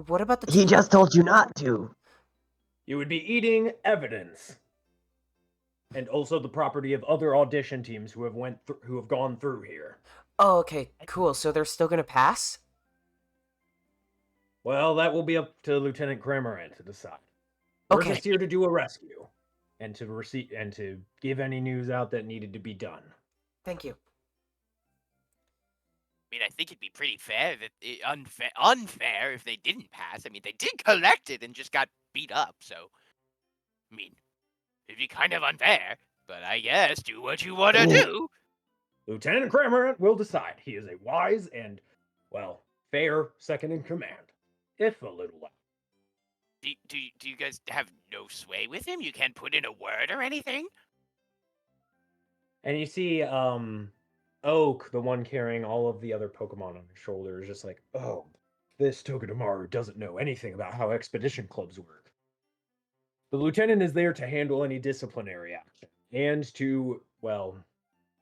[SPEAKER 2] What about the
[SPEAKER 4] He
[SPEAKER 2] two?
[SPEAKER 4] just told you not to.
[SPEAKER 1] you would be eating evidence, and also the property of other audition teams who have gone through here.
[SPEAKER 2] Oh, okay, cool. So they're still gonna pass?
[SPEAKER 1] Well, that will be up to Lieutenant Cramorant to decide. We're
[SPEAKER 2] Okay.
[SPEAKER 1] just here to do a rescue and to give any news out that needed to be done.
[SPEAKER 2] Thank you.
[SPEAKER 3] I mean, I think it'd be pretty fair unfair if they didn't pass. I mean, they did collect it and just got beat up. So, I mean, it'd be kind of unfair. But I guess do what you want to do.
[SPEAKER 1] Lieutenant Cramorant will decide. He is a wise and, well, fair second in command, if a little less.
[SPEAKER 3] Do you guys have no sway with him? You can't put in a word or anything?
[SPEAKER 1] And you see, Oak, the one carrying all of the other Pokemon on his shoulder, is just like, "Oh, this Togedemaru doesn't know anything about how expedition clubs work. The lieutenant is there to handle any disciplinary action, and to, well,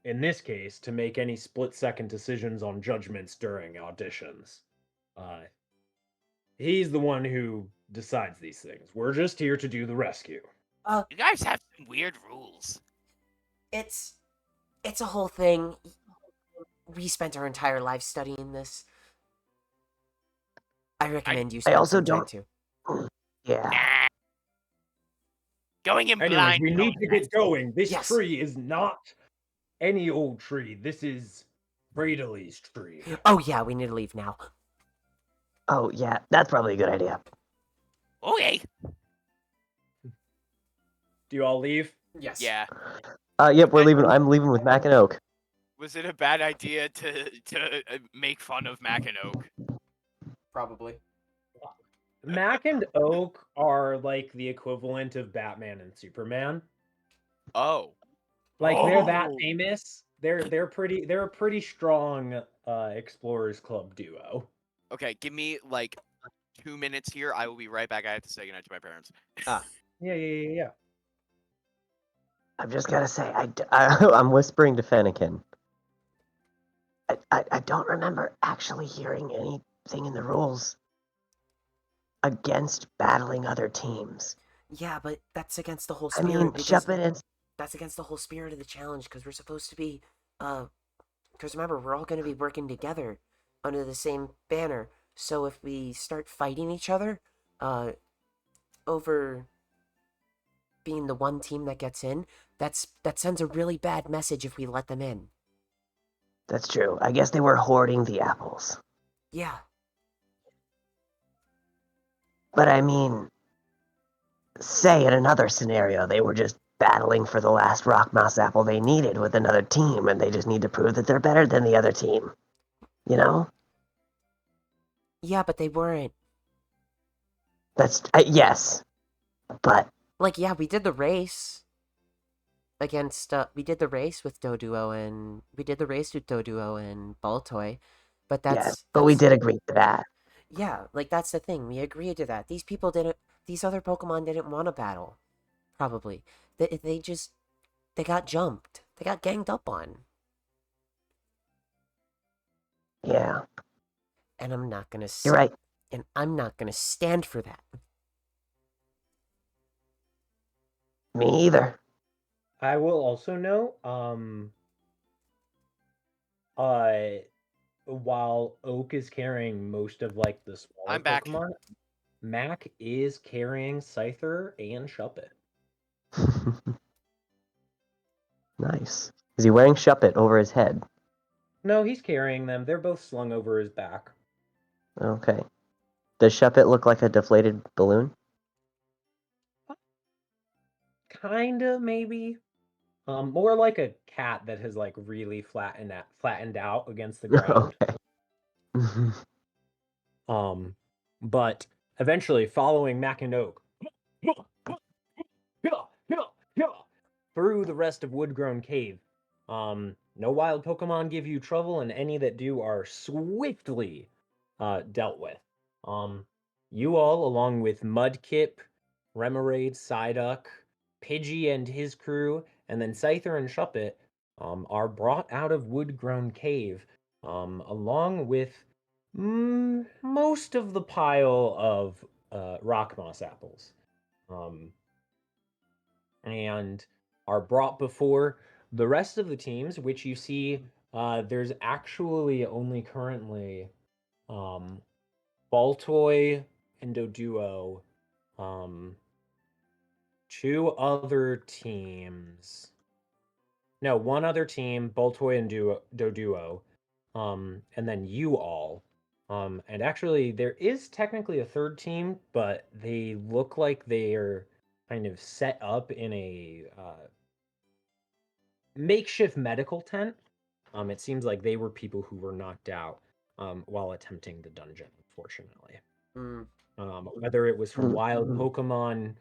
[SPEAKER 1] in this case, to make any split-second decisions on judgments during auditions. Uh, he's the one who decides these things. We're just here to do the rescue."
[SPEAKER 3] You guys have some weird rules.
[SPEAKER 2] It's a whole thing. We spent our entire life studying this. I recommend you
[SPEAKER 4] I
[SPEAKER 2] spend
[SPEAKER 4] also
[SPEAKER 2] some time
[SPEAKER 4] don't.
[SPEAKER 2] too.
[SPEAKER 4] Yeah.
[SPEAKER 3] Nah. Going in
[SPEAKER 1] Anyways,
[SPEAKER 3] blind.
[SPEAKER 1] we need to get going. This
[SPEAKER 2] Yes.
[SPEAKER 1] tree is not any old tree. This is Bradley's tree.
[SPEAKER 2] Oh yeah, we need to leave now.
[SPEAKER 4] Oh yeah, that's probably a good idea.
[SPEAKER 3] Okay.
[SPEAKER 1] Do you all leave?
[SPEAKER 2] Yes.
[SPEAKER 3] Yeah.
[SPEAKER 4] Yep, we're leaving. I'm leaving with Mac and Oak.
[SPEAKER 3] Was it a bad idea to make fun of Mac and Oak?
[SPEAKER 2] Probably.
[SPEAKER 1] Mac and Oak are like the equivalent of Batman and Superman.
[SPEAKER 3] Oh.
[SPEAKER 1] Like they're that
[SPEAKER 3] Oh.
[SPEAKER 1] famous. They're a pretty strong Explorers Club duo.
[SPEAKER 3] Okay, give me like 2 minutes here. I will be right back. I have to say goodnight to my parents.
[SPEAKER 1] Yeah.
[SPEAKER 4] I've just gotta say, I'm whispering to Fennekin. I don't remember actually hearing anything in the rules against battling other teams.
[SPEAKER 2] Yeah, but that's against the whole
[SPEAKER 4] I
[SPEAKER 2] spirit.
[SPEAKER 4] mean,
[SPEAKER 2] because
[SPEAKER 4] Shuppet and
[SPEAKER 2] that's against the whole spirit of the challenge. Because we're supposed to be, because remember, we're all going to be working together under the same banner. So if we start fighting each other, over being the one team that gets in, that sends a really bad message if we let them in.
[SPEAKER 4] that's true. I guess they were hoarding the apples.
[SPEAKER 2] Yeah.
[SPEAKER 4] But I mean, say in another scenario, they were just battling for the last rock mouse apple they needed with another team, and they just need to prove that they're better than the other team. You know?
[SPEAKER 2] Yeah, but they weren't.
[SPEAKER 4] That's yes, but
[SPEAKER 2] Like, yeah, we did the race against, we did the race with Doduo and Baltoy, but
[SPEAKER 4] but we did agree to that.
[SPEAKER 2] Yeah, like, that's the thing. We agreed to that. These other Pokemon didn't want to battle. Probably. They got jumped. They got ganged up on.
[SPEAKER 4] Yeah,
[SPEAKER 2] And I'm not gonna
[SPEAKER 4] you're right.
[SPEAKER 2] And I'm not gonna stand for that.
[SPEAKER 4] Me either.
[SPEAKER 1] I will also note, while Oak is carrying most of like the smaller
[SPEAKER 5] I'm back.
[SPEAKER 1] Pokemon, Mac is carrying Scyther and Shuppet.
[SPEAKER 4] Nice. Is he wearing Shuppet over his head?
[SPEAKER 1] No, he's carrying them. They're both slung over his back.
[SPEAKER 4] Okay. Does Shuppet look like a deflated balloon?
[SPEAKER 1] kinda, maybe. More like a cat that has like really flattened out against the ground.
[SPEAKER 4] Okay.
[SPEAKER 1] But eventually, following Mackinoak through the rest of Woodgrown Cave, no wild Pokemon give you trouble, and any that do are swiftly dealt with. You all, along with Mudkip, Remoraid, Psyduck, Pidgey and his crew, and then Scyther and Shuppet, are brought out of Woodgrown Cave, along with most of the pile of rock moss apples, and are brought before the rest of the teams, which you see there's actually only currently Baltoy and Doduo, two other teams. No, one other team, Baltoy and Doduo, and then you all. And actually, there is technically a third team, but they look like they are kind of set up in a makeshift medical tent. It seems like they were people who were knocked out while attempting the dungeon, unfortunately. Whether it was from wild Pokemon,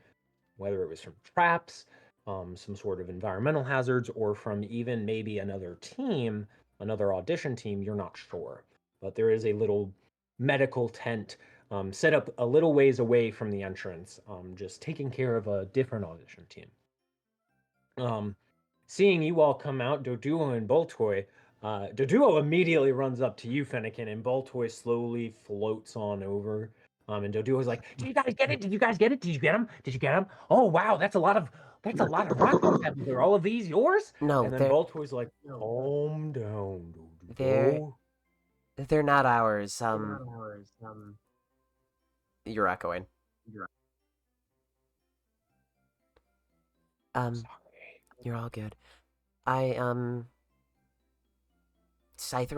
[SPEAKER 1] whether it was from traps, some sort of environmental hazards, or from even maybe another team, another audition team, you're not sure. But there is a little medical tent set up a little ways away from the entrance, just taking care of a different audition team. Seeing you all come out, Doduo and Boltoy, Doduo immediately runs up to you, Fennekin, and Boltoy slowly floats on over. And Doduo's like, "Did you guys get it? Did you guys get it? Did you get them? Did you get them? Oh wow, that's a lot of rock apples. Are all of these yours?"
[SPEAKER 2] No,
[SPEAKER 1] And then Boltoy's like, "Calm down, Doduo.
[SPEAKER 2] they're not ours. You're echoing.
[SPEAKER 1] Sorry."
[SPEAKER 2] You're all good. Scyther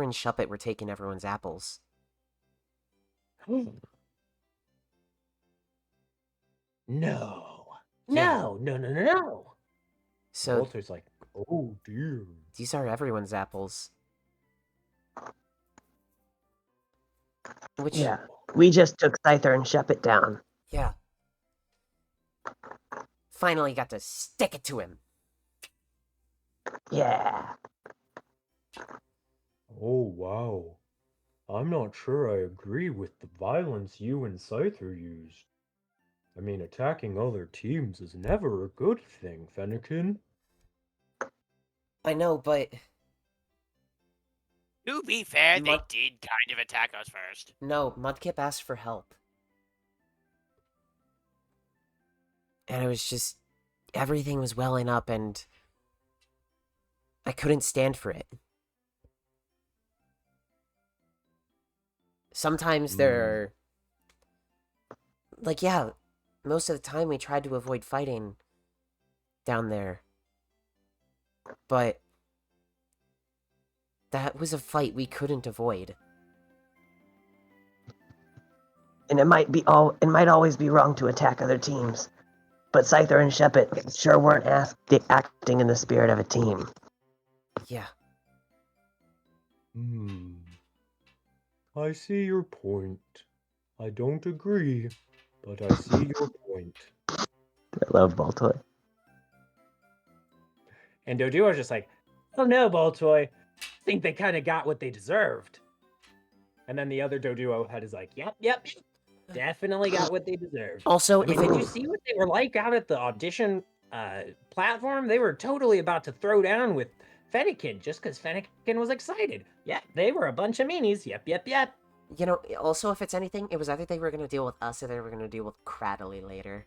[SPEAKER 2] and Shuppet were taking everyone's apples.
[SPEAKER 1] No.
[SPEAKER 2] Yeah.
[SPEAKER 1] No.
[SPEAKER 2] So
[SPEAKER 1] Boltoy's like, "Oh dear."
[SPEAKER 2] these are everyone's apples. Which
[SPEAKER 4] Yeah. We just took Scyther and Shuppet down.
[SPEAKER 2] yeah. Finally got to stick it to him.
[SPEAKER 4] Yeah.
[SPEAKER 1] Oh, wow. I'm not sure I agree with the violence you and Scyther used. I mean, attacking other teams is never a good thing, Fennekin.
[SPEAKER 2] I know, but
[SPEAKER 3] To be fair, they
[SPEAKER 2] Mud-
[SPEAKER 3] did kind of attack us first.
[SPEAKER 2] no, Mudkip asked for help. And it was just everything was welling up and I couldn't stand for it. Sometimes there are like yeah, most of the time we tried to avoid fighting down there. But that was a fight we couldn't avoid.
[SPEAKER 4] And it might always be wrong to attack other teams. But Scyther and Shuppet sure weren't acting in the spirit of a team.
[SPEAKER 2] Yeah.
[SPEAKER 1] I see your point. I don't agree, but I see your point.
[SPEAKER 4] I love Baltoy.
[SPEAKER 1] And Doduo's just like, "Oh no, Boltoy. I think they kind of got what they deserved." And then the other Doduo head is like, yep. Definitely got what they deserved.
[SPEAKER 2] Also,
[SPEAKER 1] I mean, did you see what they were like out at the audition platform? They were totally about to throw down with Fennekin just because Fennekin was excited. Yeah, they were a bunch of meanies. Yep.
[SPEAKER 2] You know, also, if it's anything, it was either they were going to deal with us or they were going to deal with Cradley later.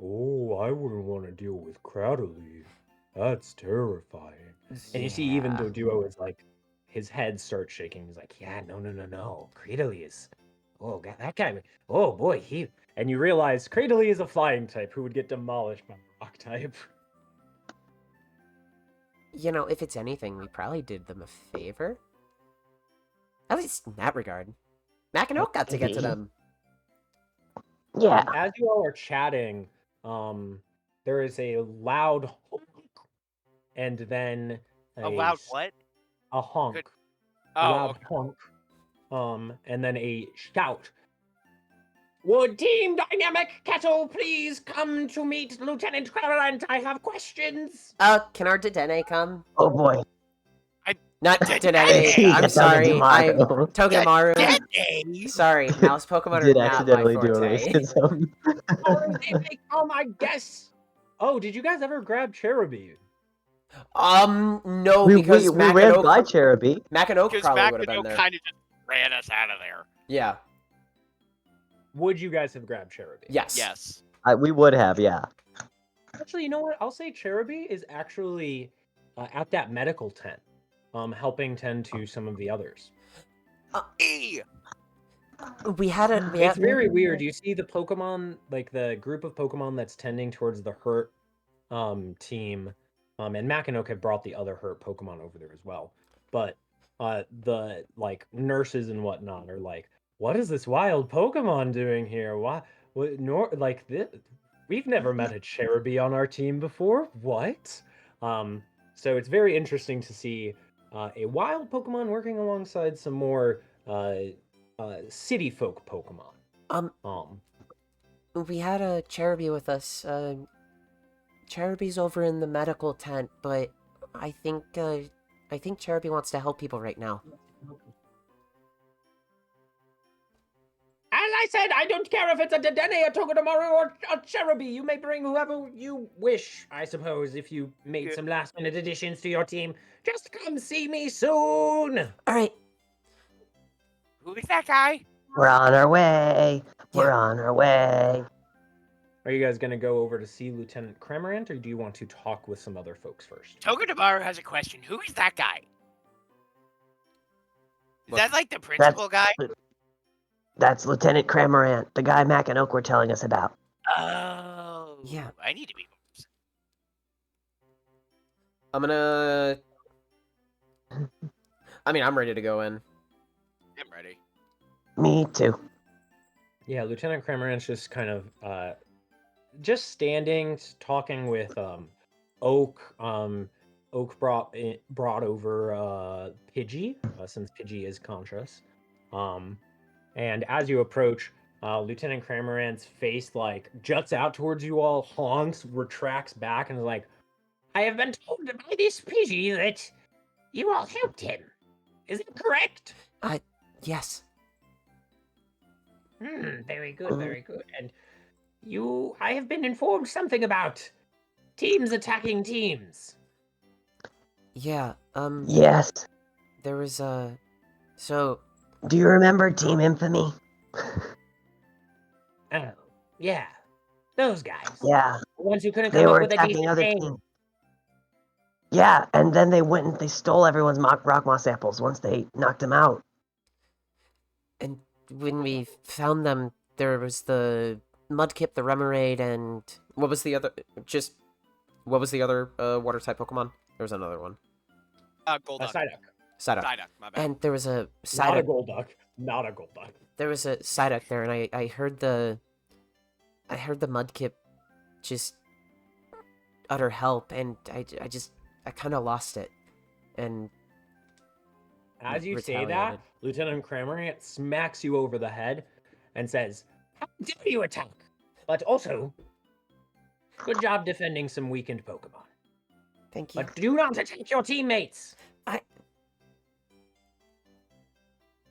[SPEAKER 1] Oh, I wouldn't want to deal with Cradley. That's terrifying. And you see even
[SPEAKER 2] Yeah.
[SPEAKER 1] Doduo is like, his head starts shaking. He's like, yeah, no. Cradley is, oh, God, that guy, oh boy, he, and you realize Cradley is a flying type who would get demolished by a rock type.
[SPEAKER 2] You know, if it's anything, we probably did them a favor. At least in that regard. Mackinoak got to get to them.
[SPEAKER 4] Yeah.
[SPEAKER 1] As you all are chatting, there is a loud honk, and then
[SPEAKER 5] A loud what?
[SPEAKER 1] a honk,
[SPEAKER 5] Good-
[SPEAKER 1] a
[SPEAKER 5] Oh,
[SPEAKER 1] loud
[SPEAKER 5] okay.
[SPEAKER 1] honk, and then a shout. Would Team Dynamic Kettle please come to meet Lieutenant Clarent? I have questions.
[SPEAKER 2] Can our Dedenne come?
[SPEAKER 4] Oh boy.
[SPEAKER 2] Not
[SPEAKER 3] Dedenne?
[SPEAKER 2] Dedenne. I'm sorry. I'm
[SPEAKER 4] Togedemaru
[SPEAKER 2] Togedemaru.
[SPEAKER 3] Dedenne?
[SPEAKER 2] Sorry, mouse Pokemon are
[SPEAKER 4] Did
[SPEAKER 2] not my
[SPEAKER 4] accidentally do a
[SPEAKER 2] forte.
[SPEAKER 4] racism.
[SPEAKER 1] Oh, they become, I guess. Oh, did you guys ever grab Cherubi?
[SPEAKER 2] No,
[SPEAKER 4] we
[SPEAKER 2] because Mac and
[SPEAKER 4] ran
[SPEAKER 2] Oak,
[SPEAKER 4] by Cherubi.
[SPEAKER 2] Mac and Oak
[SPEAKER 5] Because
[SPEAKER 2] probably would have been
[SPEAKER 5] Macado
[SPEAKER 2] there.
[SPEAKER 5] kind of just ran us out of there.
[SPEAKER 2] Yeah.
[SPEAKER 1] Would you guys have grabbed Cherubi?
[SPEAKER 2] Yes.
[SPEAKER 5] Yes.
[SPEAKER 4] We would have, yeah.
[SPEAKER 1] Actually, you know what? I'll say Cherubi is actually at that medical tent, helping tend to some of the others.
[SPEAKER 5] E!
[SPEAKER 2] We had a.
[SPEAKER 1] It's very weird. You see the Pokemon, like the group of Pokemon that's tending towards the hurt team, and Mackinook had brought the other hurt Pokemon over there as well. But the like nurses and whatnot are like, what is this wild Pokemon doing here? Why? What? Like this? We've never met a Cherubi on our team before. What? So it's very interesting to see a wild Pokemon working alongside some more city folk Pokemon.
[SPEAKER 2] We had a Cherubi with us. Cherubi's over in the medical tent, but I think Cherubi wants to help people right now.
[SPEAKER 1] As I said, I don't care if it's a Dedenne, a Togedemaru, or a Cherubi. You may bring whoever you wish, I suppose, if you made some last-minute additions to your team. Just come see me soon!
[SPEAKER 2] All right.
[SPEAKER 3] Who is that guy?
[SPEAKER 4] We're on our way. We're
[SPEAKER 2] Yeah.
[SPEAKER 4] on our way.
[SPEAKER 1] Are you guys going to go over to see Lieutenant Cramorant, or do you want to talk with some other folks first?
[SPEAKER 3] Togedemaru has a question. Who is that guy? Is
[SPEAKER 2] Look,
[SPEAKER 3] that like the principal guy?
[SPEAKER 4] That's Lieutenant Cramorant, the guy Mac and Oak were telling us about.
[SPEAKER 3] Oh.
[SPEAKER 2] Yeah.
[SPEAKER 3] I need to be.
[SPEAKER 2] I'm gonna. I mean, I'm ready to go in.
[SPEAKER 5] I'm ready.
[SPEAKER 4] Me too.
[SPEAKER 1] Yeah, Lieutenant Cramorant's just kind of just standing, talking with Oak. Oak brought over Pidgey, since Pidgey is conscious. And as you approach, Lieutenant Cramorant's face like juts out towards you all, honks, retracts back, and is like, I have been told by this Pidgey that you all helped him. Is it correct?
[SPEAKER 2] Yes.
[SPEAKER 1] Very good, very good. And I have been informed something about teams attacking teams.
[SPEAKER 2] Yeah.
[SPEAKER 4] Yes.
[SPEAKER 2] There was So.
[SPEAKER 4] Do you remember Team Infamy?
[SPEAKER 1] Oh, yeah. Those guys.
[SPEAKER 4] Yeah.
[SPEAKER 1] The ones who couldn't
[SPEAKER 4] They
[SPEAKER 1] come up
[SPEAKER 4] were
[SPEAKER 1] with a
[SPEAKER 4] attacking
[SPEAKER 1] decent
[SPEAKER 4] other
[SPEAKER 1] name.
[SPEAKER 4] teams. Yeah, and then they went and they stole everyone's rock moss apples once they knocked them out.
[SPEAKER 2] And when we found them, there was the Mudkip, the Remoraid, and what was the other water type Pokemon? There was another one.
[SPEAKER 5] Golduck.
[SPEAKER 1] Psyduck.
[SPEAKER 2] Psyduck.
[SPEAKER 5] Psyduck, my bad.
[SPEAKER 2] And there was a
[SPEAKER 1] Not a
[SPEAKER 2] Psyduck.
[SPEAKER 1] Golduck. Not a Golduck.
[SPEAKER 2] There was a Psyduck there, and I heard the Mudkip just utter help, and I kind of lost it, and
[SPEAKER 1] As you say that,
[SPEAKER 2] retaliated.
[SPEAKER 1] Lieutenant Cramorant smacks you over the head and says, how dare you attack? But also, good job defending some weakened Pokemon.
[SPEAKER 2] Thank you.
[SPEAKER 1] But do not attack your teammates!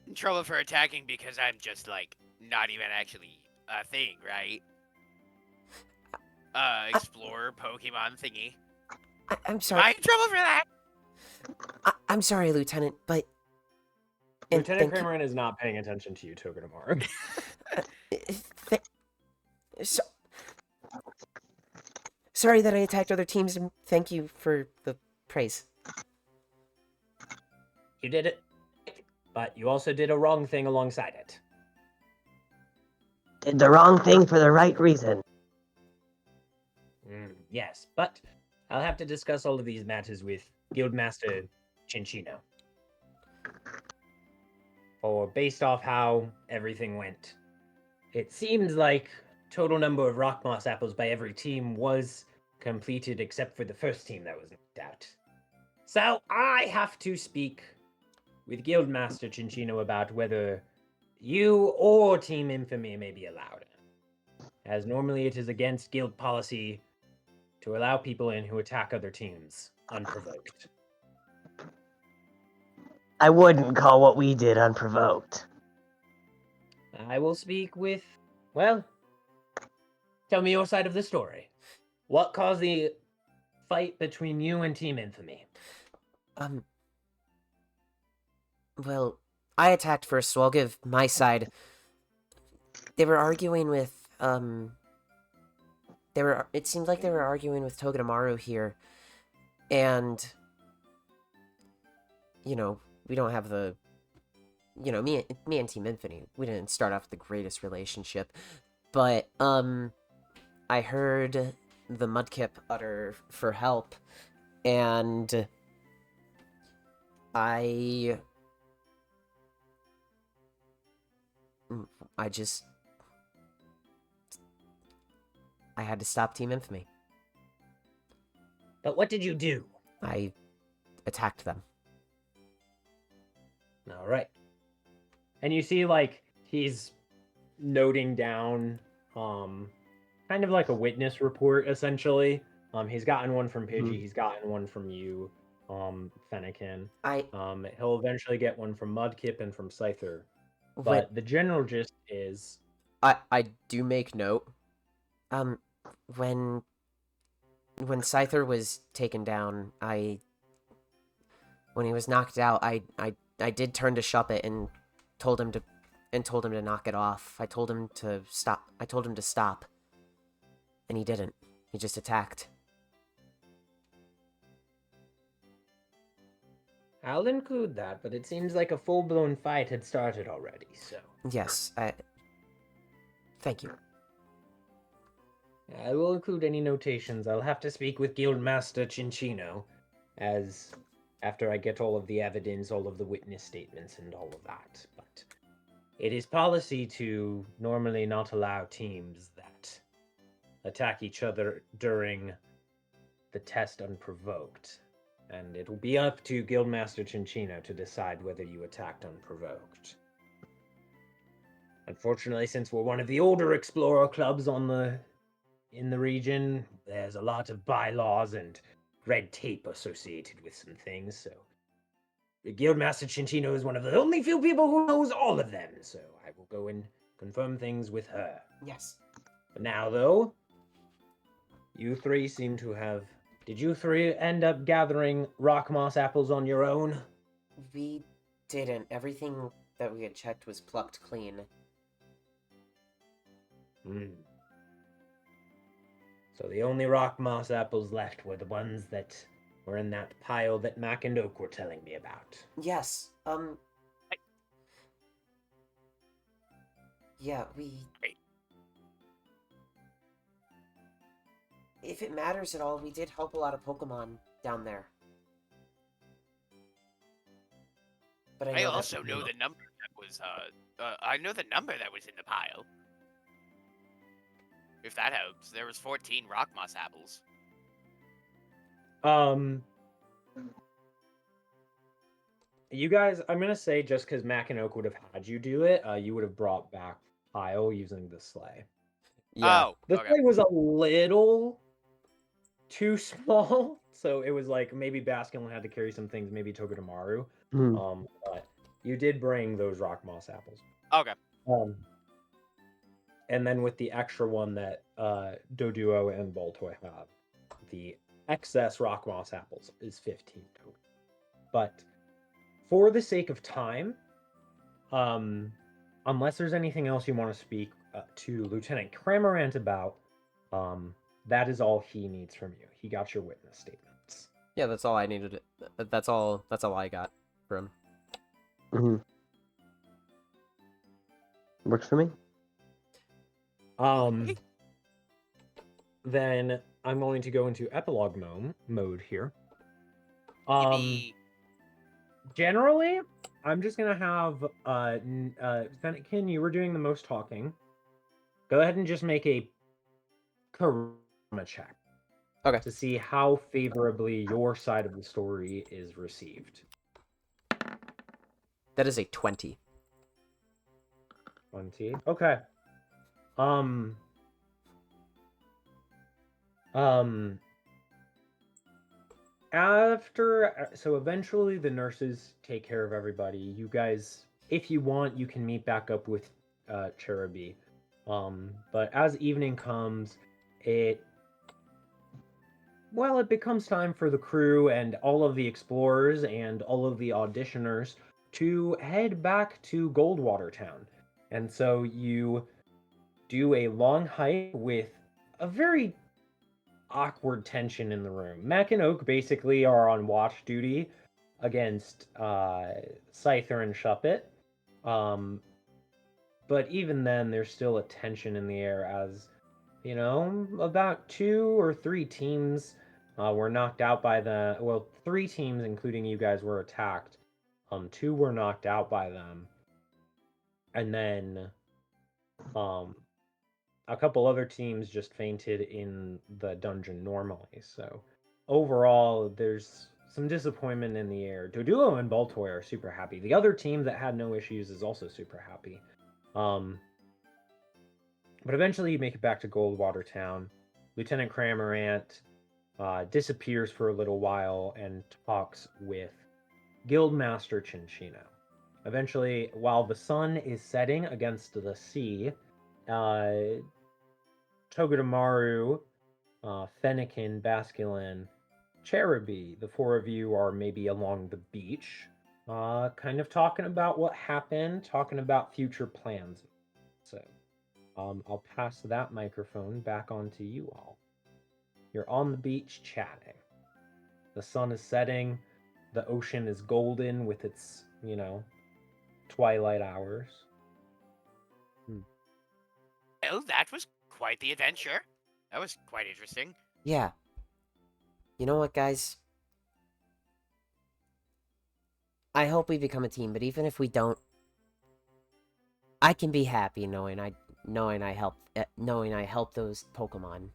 [SPEAKER 3] In trouble for attacking because I'm just like not even actually a thing, right? Explorer Pokemon thingy.
[SPEAKER 2] I'm
[SPEAKER 3] Am
[SPEAKER 2] sorry.
[SPEAKER 3] I in trouble for that?
[SPEAKER 2] I'm sorry, Lieutenant, but
[SPEAKER 1] Lieutenant Cramorant is not paying attention to you, Togedemaru.
[SPEAKER 2] Sorry that I attacked other teams, and thank you for the praise.
[SPEAKER 1] You did it, but you also did a wrong thing alongside it.
[SPEAKER 4] Did the wrong thing for the right reason.
[SPEAKER 1] Yes, but I'll have to discuss all of these matters with Guildmaster Cinchino. Or based off how everything went, it seems like total number of rock moss apples by every team was completed except for the first team that was knocked out. So I have to speak with Guildmaster Cinchino about whether you or Team Infamy may be allowed in, as normally it is against guild policy to allow people in who attack other teams unprovoked.
[SPEAKER 4] I wouldn't call what we did unprovoked.
[SPEAKER 1] I will speak with, well, tell me your side of the story. What caused the fight between you and Team Infamy?
[SPEAKER 2] Well, I attacked first, so I'll give my side. They were arguing with, it seemed like they were arguing with Togedemaru here, and, you know, we don't have the, you know, me and Team Infinity, we didn't start off the greatest relationship, but, I heard the Mudkip utter for help, and I had to stop Team Infamy.
[SPEAKER 1] But what did you do?
[SPEAKER 2] I attacked them.
[SPEAKER 1] All right. And you see, like, he's noting down, kind of like a witness report, essentially. He's gotten one from Pidgey, he's gotten one from you, Fennekin. He'll eventually get one from Mudkip and from Scyther. But the general gist is...
[SPEAKER 2] I do make note. When Scyther was taken down, when he was knocked out, I did turn to Shuppet and told him to knock it off. I told him to stop. And he didn't. He just attacked.
[SPEAKER 1] I'll include that, but it seems like a full-blown fight had started already, so...
[SPEAKER 2] Yes, thank you.
[SPEAKER 1] I will include any notations. I'll have to speak with Guildmaster Cinchino, as after I get all of the evidence, all of the witness statements, and all of that. But it is policy to normally not allow teams that attack each other during the test unprovoked. And it'll be up to Guildmaster Cinchino to decide whether you attacked unprovoked. Unfortunately, since we're one of the older explorer clubs in the region, there's a lot of bylaws and red tape associated with some things, so Guildmaster Cinchino is one of the only few people who knows all of them, so I will go and confirm things with her.
[SPEAKER 2] Yes.
[SPEAKER 1] But now, though, you three seem to have... Did you three end up gathering rock moss apples on your own?
[SPEAKER 2] We didn't. Everything that we had checked was plucked clean.
[SPEAKER 1] So the only rock moss apples left were the ones that were in that pile that Mac and Oak were telling me about.
[SPEAKER 2] Yes, yeah, if it matters at all, we did help a lot of Pokemon down there. But
[SPEAKER 3] I also know the number that was, I know the number that was in the pile. If that helps. There was 14 rock moss apples.
[SPEAKER 1] You guys, I'm gonna say just because Mac and Oak would have had you do it, you would have brought back pile using the sleigh.
[SPEAKER 2] Yeah.
[SPEAKER 3] Oh,
[SPEAKER 1] The
[SPEAKER 3] okay.
[SPEAKER 1] sleigh was a little too small, so it was like maybe Basculin had to carry some things, maybe Togedemaru. But you did bring those rock moss apples.
[SPEAKER 3] Okay.
[SPEAKER 1] And then with the extra one that Doduo and Boltoy have, the excess rock moss apples is 15 total. But for the sake of time, unless there's anything else you want to speak to Lieutenant Cramorant about, that is all he needs from you. He got your witness statements.
[SPEAKER 2] Yeah, that's all I needed. That's all I got from him.
[SPEAKER 4] Works for me.
[SPEAKER 1] Then I'm going to go into epilogue mode here. Generally, I'm just gonna have Fennekin, you were doing the most talking. Go ahead and just make a charisma check.
[SPEAKER 2] Okay.
[SPEAKER 1] To see how favorably your side of the story is received.
[SPEAKER 2] That is a 20.
[SPEAKER 1] 20. Okay. So eventually the nurses take care of everybody. You guys, if you want, you can meet back up with Cherubi. But as evening comes, it becomes time for the crew and all of the explorers and all of the auditioners to head back to Goldwater Town. And so you do a long hike with a very awkward tension in the room. Mac and Oak basically are on watch duty against Scyther and Shuppet. But even then, there's still a tension in the air as, about 2 or 3 teams were knocked out by the... Well, 3 teams, including you guys, were attacked. 2 were knocked out by them. And then a couple other teams just fainted in the dungeon normally. So overall, there's some disappointment in the air. Doduo and Baltoy are super happy. The other team that had no issues is also super happy. But eventually you make it back to Goldwater Town. Lieutenant Cramorant disappears for a little while and talks with Guildmaster Cinchino. Eventually, while the sun is setting against the sea, Togedemaru, Fennekin, Basculin, Cherubi, the 4 of you are maybe along the beach, kind of talking about what happened, talking about future plans. So, I'll pass that microphone back on to you all. You're on the beach chatting. The sun is setting. The ocean is golden with its, twilight hours.
[SPEAKER 3] Well, that was quite the adventure. That was quite interesting.
[SPEAKER 2] Yeah. You know what, guys? I hope we become a team, but even if we don't, I can be happy knowing I helped those Pokemon.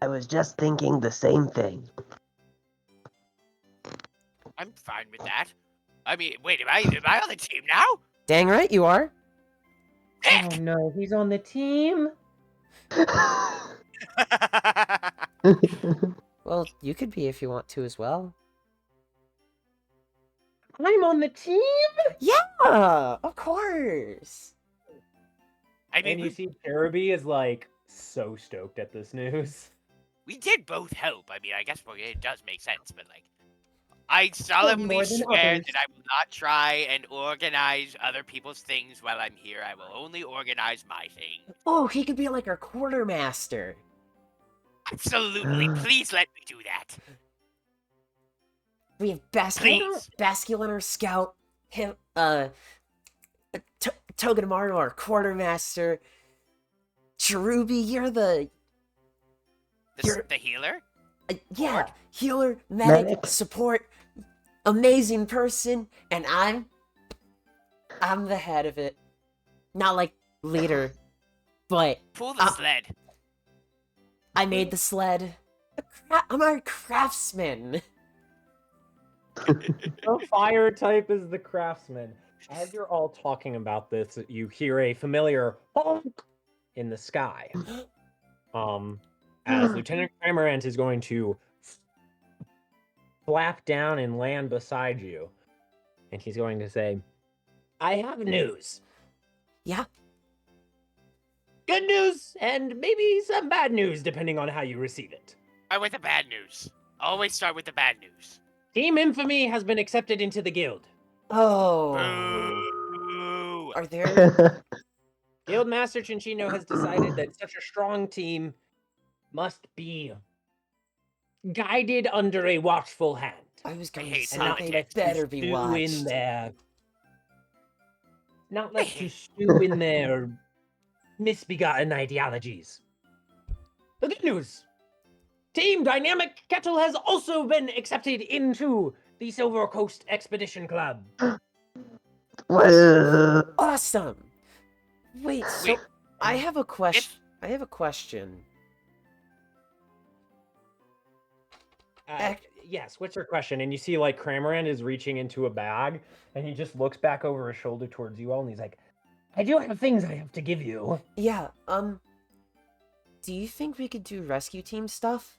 [SPEAKER 4] I was just thinking the same thing.
[SPEAKER 3] I'm fine with that. I mean, wait, am I on the team now?
[SPEAKER 2] Dang right you are.
[SPEAKER 1] Oh no, he's on the team?
[SPEAKER 2] Well, you could be if you want to as well.
[SPEAKER 1] I'm on the team?
[SPEAKER 2] Yeah, of course.
[SPEAKER 3] I mean,
[SPEAKER 1] And you see Cherubi is like so stoked at this news.
[SPEAKER 3] we did both help. I mean, I guess it does make sense, but like, I solemnly
[SPEAKER 1] more than
[SPEAKER 3] swear
[SPEAKER 1] others.
[SPEAKER 3] that I will not try and organize other people's things while I'm here. I will only organize my thing.
[SPEAKER 2] Oh, he could be like our quartermaster.
[SPEAKER 3] Absolutely, please let me do that.
[SPEAKER 2] We have
[SPEAKER 3] Please.
[SPEAKER 2] Basculin, our scout. Him, Togedemaru, our quartermaster. Cherubi, you're the
[SPEAKER 3] The healer?
[SPEAKER 2] yeah,
[SPEAKER 3] Lord.
[SPEAKER 2] healer, medic,
[SPEAKER 4] Medic.
[SPEAKER 2] support, amazing person, and I'm the head of it. Not like leader, but
[SPEAKER 3] Pull the sled.
[SPEAKER 2] I made the sled. I'm our craftsman.
[SPEAKER 1] The fire type is the craftsman. As you're all talking about this, you hear a familiar honk in the sky. As Lieutenant Cramorant is going to flap down and land beside you. And he's going to say, I have news.
[SPEAKER 2] Yeah.
[SPEAKER 1] Good news, and maybe some bad news, depending on how you receive it.
[SPEAKER 3] Start with the bad news. Always start with the bad news.
[SPEAKER 1] Team Infamy has been accepted into the guild.
[SPEAKER 2] Oh.
[SPEAKER 3] Boo!
[SPEAKER 2] Are there?
[SPEAKER 1] Guildmaster Cinchino has decided that such a strong team must be guided under a watchful hand.
[SPEAKER 2] I was going
[SPEAKER 3] I
[SPEAKER 2] to
[SPEAKER 3] hate
[SPEAKER 2] say
[SPEAKER 3] politics.
[SPEAKER 2] they
[SPEAKER 1] let
[SPEAKER 2] better
[SPEAKER 1] you
[SPEAKER 2] be
[SPEAKER 1] stew
[SPEAKER 2] watched.
[SPEAKER 1] in there. Not let you stew in their misbegotten ideologies. The good news! Team Dynamic Kettle has also been accepted into the Silver Coast Expedition Club.
[SPEAKER 4] Whoa.
[SPEAKER 2] Awesome. Wait, so I have a question. I have a question.
[SPEAKER 1] Yes, what's your question? And you see, like, Cramorant is reaching into a bag, and he just looks back over his shoulder towards you all, and he's like, I do have things I have to give you.
[SPEAKER 2] Yeah, do you think we could do rescue team stuff?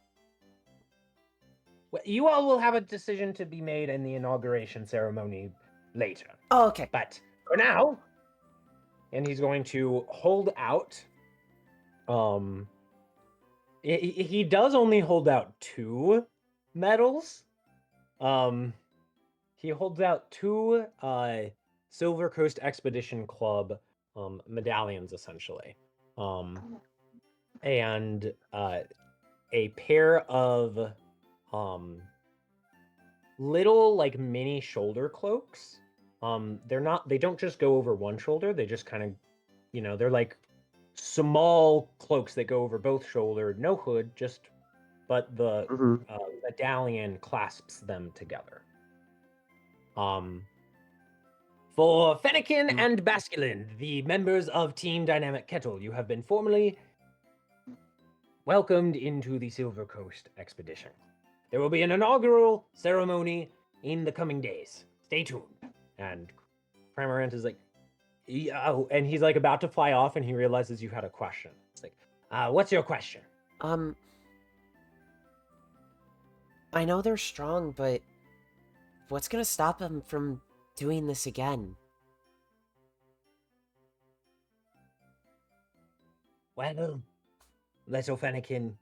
[SPEAKER 1] Well, you all will have a decision to be made in the inauguration ceremony later.
[SPEAKER 2] Oh, okay.
[SPEAKER 1] But for now, and he's going to hold out. He does only hold out 2 medals. He holds out 2 Silver Coast Expedition Club medallions, essentially, and a pair of little, like, mini shoulder cloaks. They don't just go over one shoulder, they just kind of, they're like small cloaks that go over both shoulders, no hood, but the medallion clasps them together. For Fennekin and Basculin, the members of Team Dynamic Kettle, you have been formally welcomed into the Silver Coast Expedition. There will be an inaugural ceremony in the coming days. Stay tuned. And Cramorant is like, oh, and he's like about to fly off, and he realizes you had a question. It's like, what's your question?
[SPEAKER 2] I know they're strong, but what's gonna stop them from doing this again?
[SPEAKER 1] Well, little Fennekin,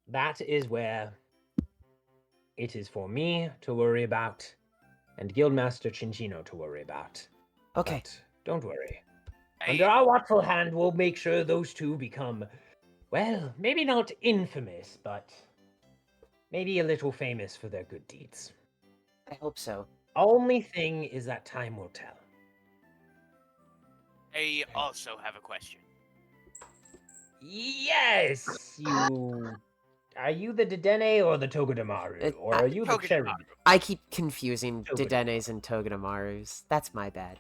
[SPEAKER 1] that is where it is for me to worry about, and Guildmaster Cinchino to worry about.
[SPEAKER 2] Okay.
[SPEAKER 1] But don't worry. Under our watchful hand, we'll make sure those 2 become, well, maybe not infamous, but maybe a little famous for their good deeds.
[SPEAKER 2] I hope so.
[SPEAKER 1] Only thing is that time will tell.
[SPEAKER 5] I also have a question.
[SPEAKER 1] Yes! Are you the Dedenne or the Togedemaru? Or are you the Cherubi?
[SPEAKER 2] I keep confusing
[SPEAKER 1] Togedemaru.
[SPEAKER 2] Dedennes and Togedemarus. That's my bad.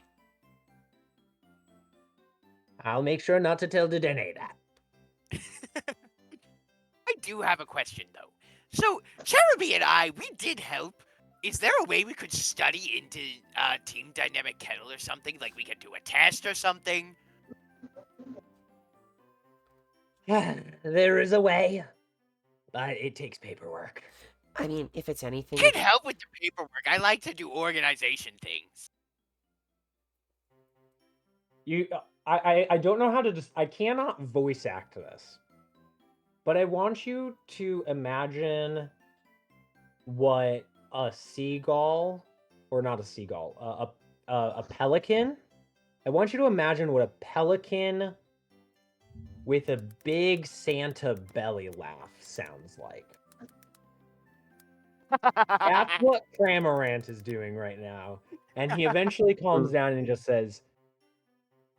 [SPEAKER 1] I'll make sure not to tell Dedenne that.
[SPEAKER 3] I do have a question, though. So, Cherubi and I, we did help. Is there a way we could study into Team Dynamic Kettle or something? Like, we could do a test or something?
[SPEAKER 1] There is a way, but it takes paperwork.
[SPEAKER 2] I mean, if it's anything...
[SPEAKER 3] Can help with the paperwork. I like to do organization things.
[SPEAKER 1] I don't know how to I cannot voice act this, but I want you to imagine what a seagull, or not a seagull, a pelican. I want you to imagine what a pelican with a big Santa belly laugh sounds like. That's what Cramorant is doing right now. And he eventually calms down and just says,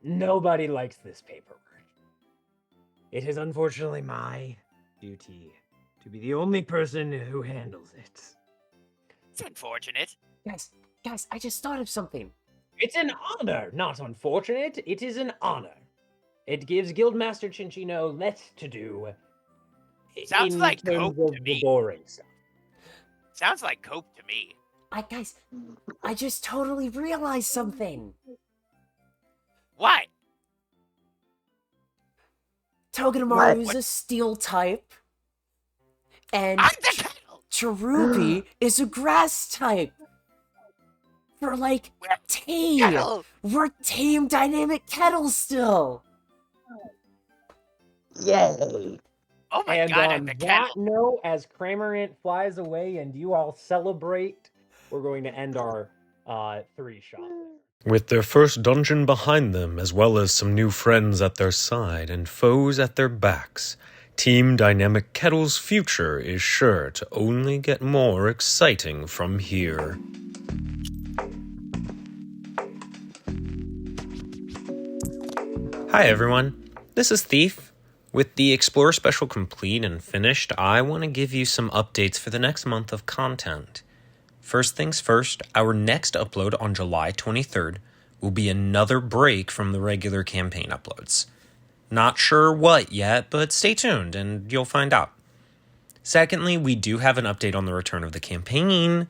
[SPEAKER 1] nobody likes this paperwork. It is unfortunately my duty to be the only person who handles it.
[SPEAKER 3] It's unfortunate.
[SPEAKER 2] Guys, I just thought of something.
[SPEAKER 1] It's an honor, not unfortunate. It is an honor. It gives Guildmaster Cinchino less to do.
[SPEAKER 3] Sounds
[SPEAKER 1] in
[SPEAKER 3] like
[SPEAKER 1] terms
[SPEAKER 3] coke
[SPEAKER 1] of
[SPEAKER 3] to
[SPEAKER 1] the
[SPEAKER 3] me.
[SPEAKER 1] boring stuff.
[SPEAKER 3] Sounds like coke to me.
[SPEAKER 2] Guys, I just totally realized something.
[SPEAKER 3] What?
[SPEAKER 2] Togedemaru is a steel type, and
[SPEAKER 3] I'm the kettle!
[SPEAKER 2] Cherubi is a grass type. We're like team.
[SPEAKER 3] Kettle!
[SPEAKER 2] We're Team Dynamic Kettle still.
[SPEAKER 4] Yay!
[SPEAKER 3] Oh my
[SPEAKER 1] And
[SPEAKER 3] god, I'm
[SPEAKER 1] on
[SPEAKER 3] the
[SPEAKER 1] that
[SPEAKER 3] kettle!
[SPEAKER 1] note, as Cramorant flies away and you all celebrate, we're going to end our 3-shot there.
[SPEAKER 6] With their first dungeon behind them, as well as some new friends at their side and foes at their backs, Team Dynamic Kettle's future is sure to only get more exciting from here. Hi everyone, this is Thief. With the Explorer Special complete and finished, I want to give you some updates for the next month of content. First things first, our next upload on July 23rd will be another break from the regular campaign uploads. Not sure what yet, but stay tuned and you'll find out. Secondly, we do have an update on the return of the campaign.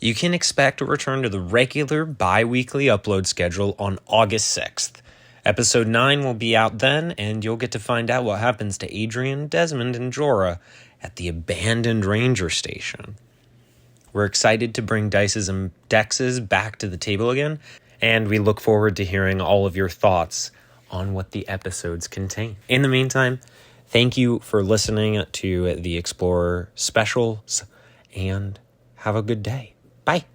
[SPEAKER 6] You can expect a return to the regular bi-weekly upload schedule on August 6th. Episode 9 will be out then, and you'll get to find out what happens to Adrian, Desmond, and Jorah at the abandoned ranger station. We're excited to bring Dices and Dexes back to the table again, and we look forward to hearing all of your thoughts on what the episodes contain. In the meantime, thank you for listening to the Explorer specials, and have a good day. Bye.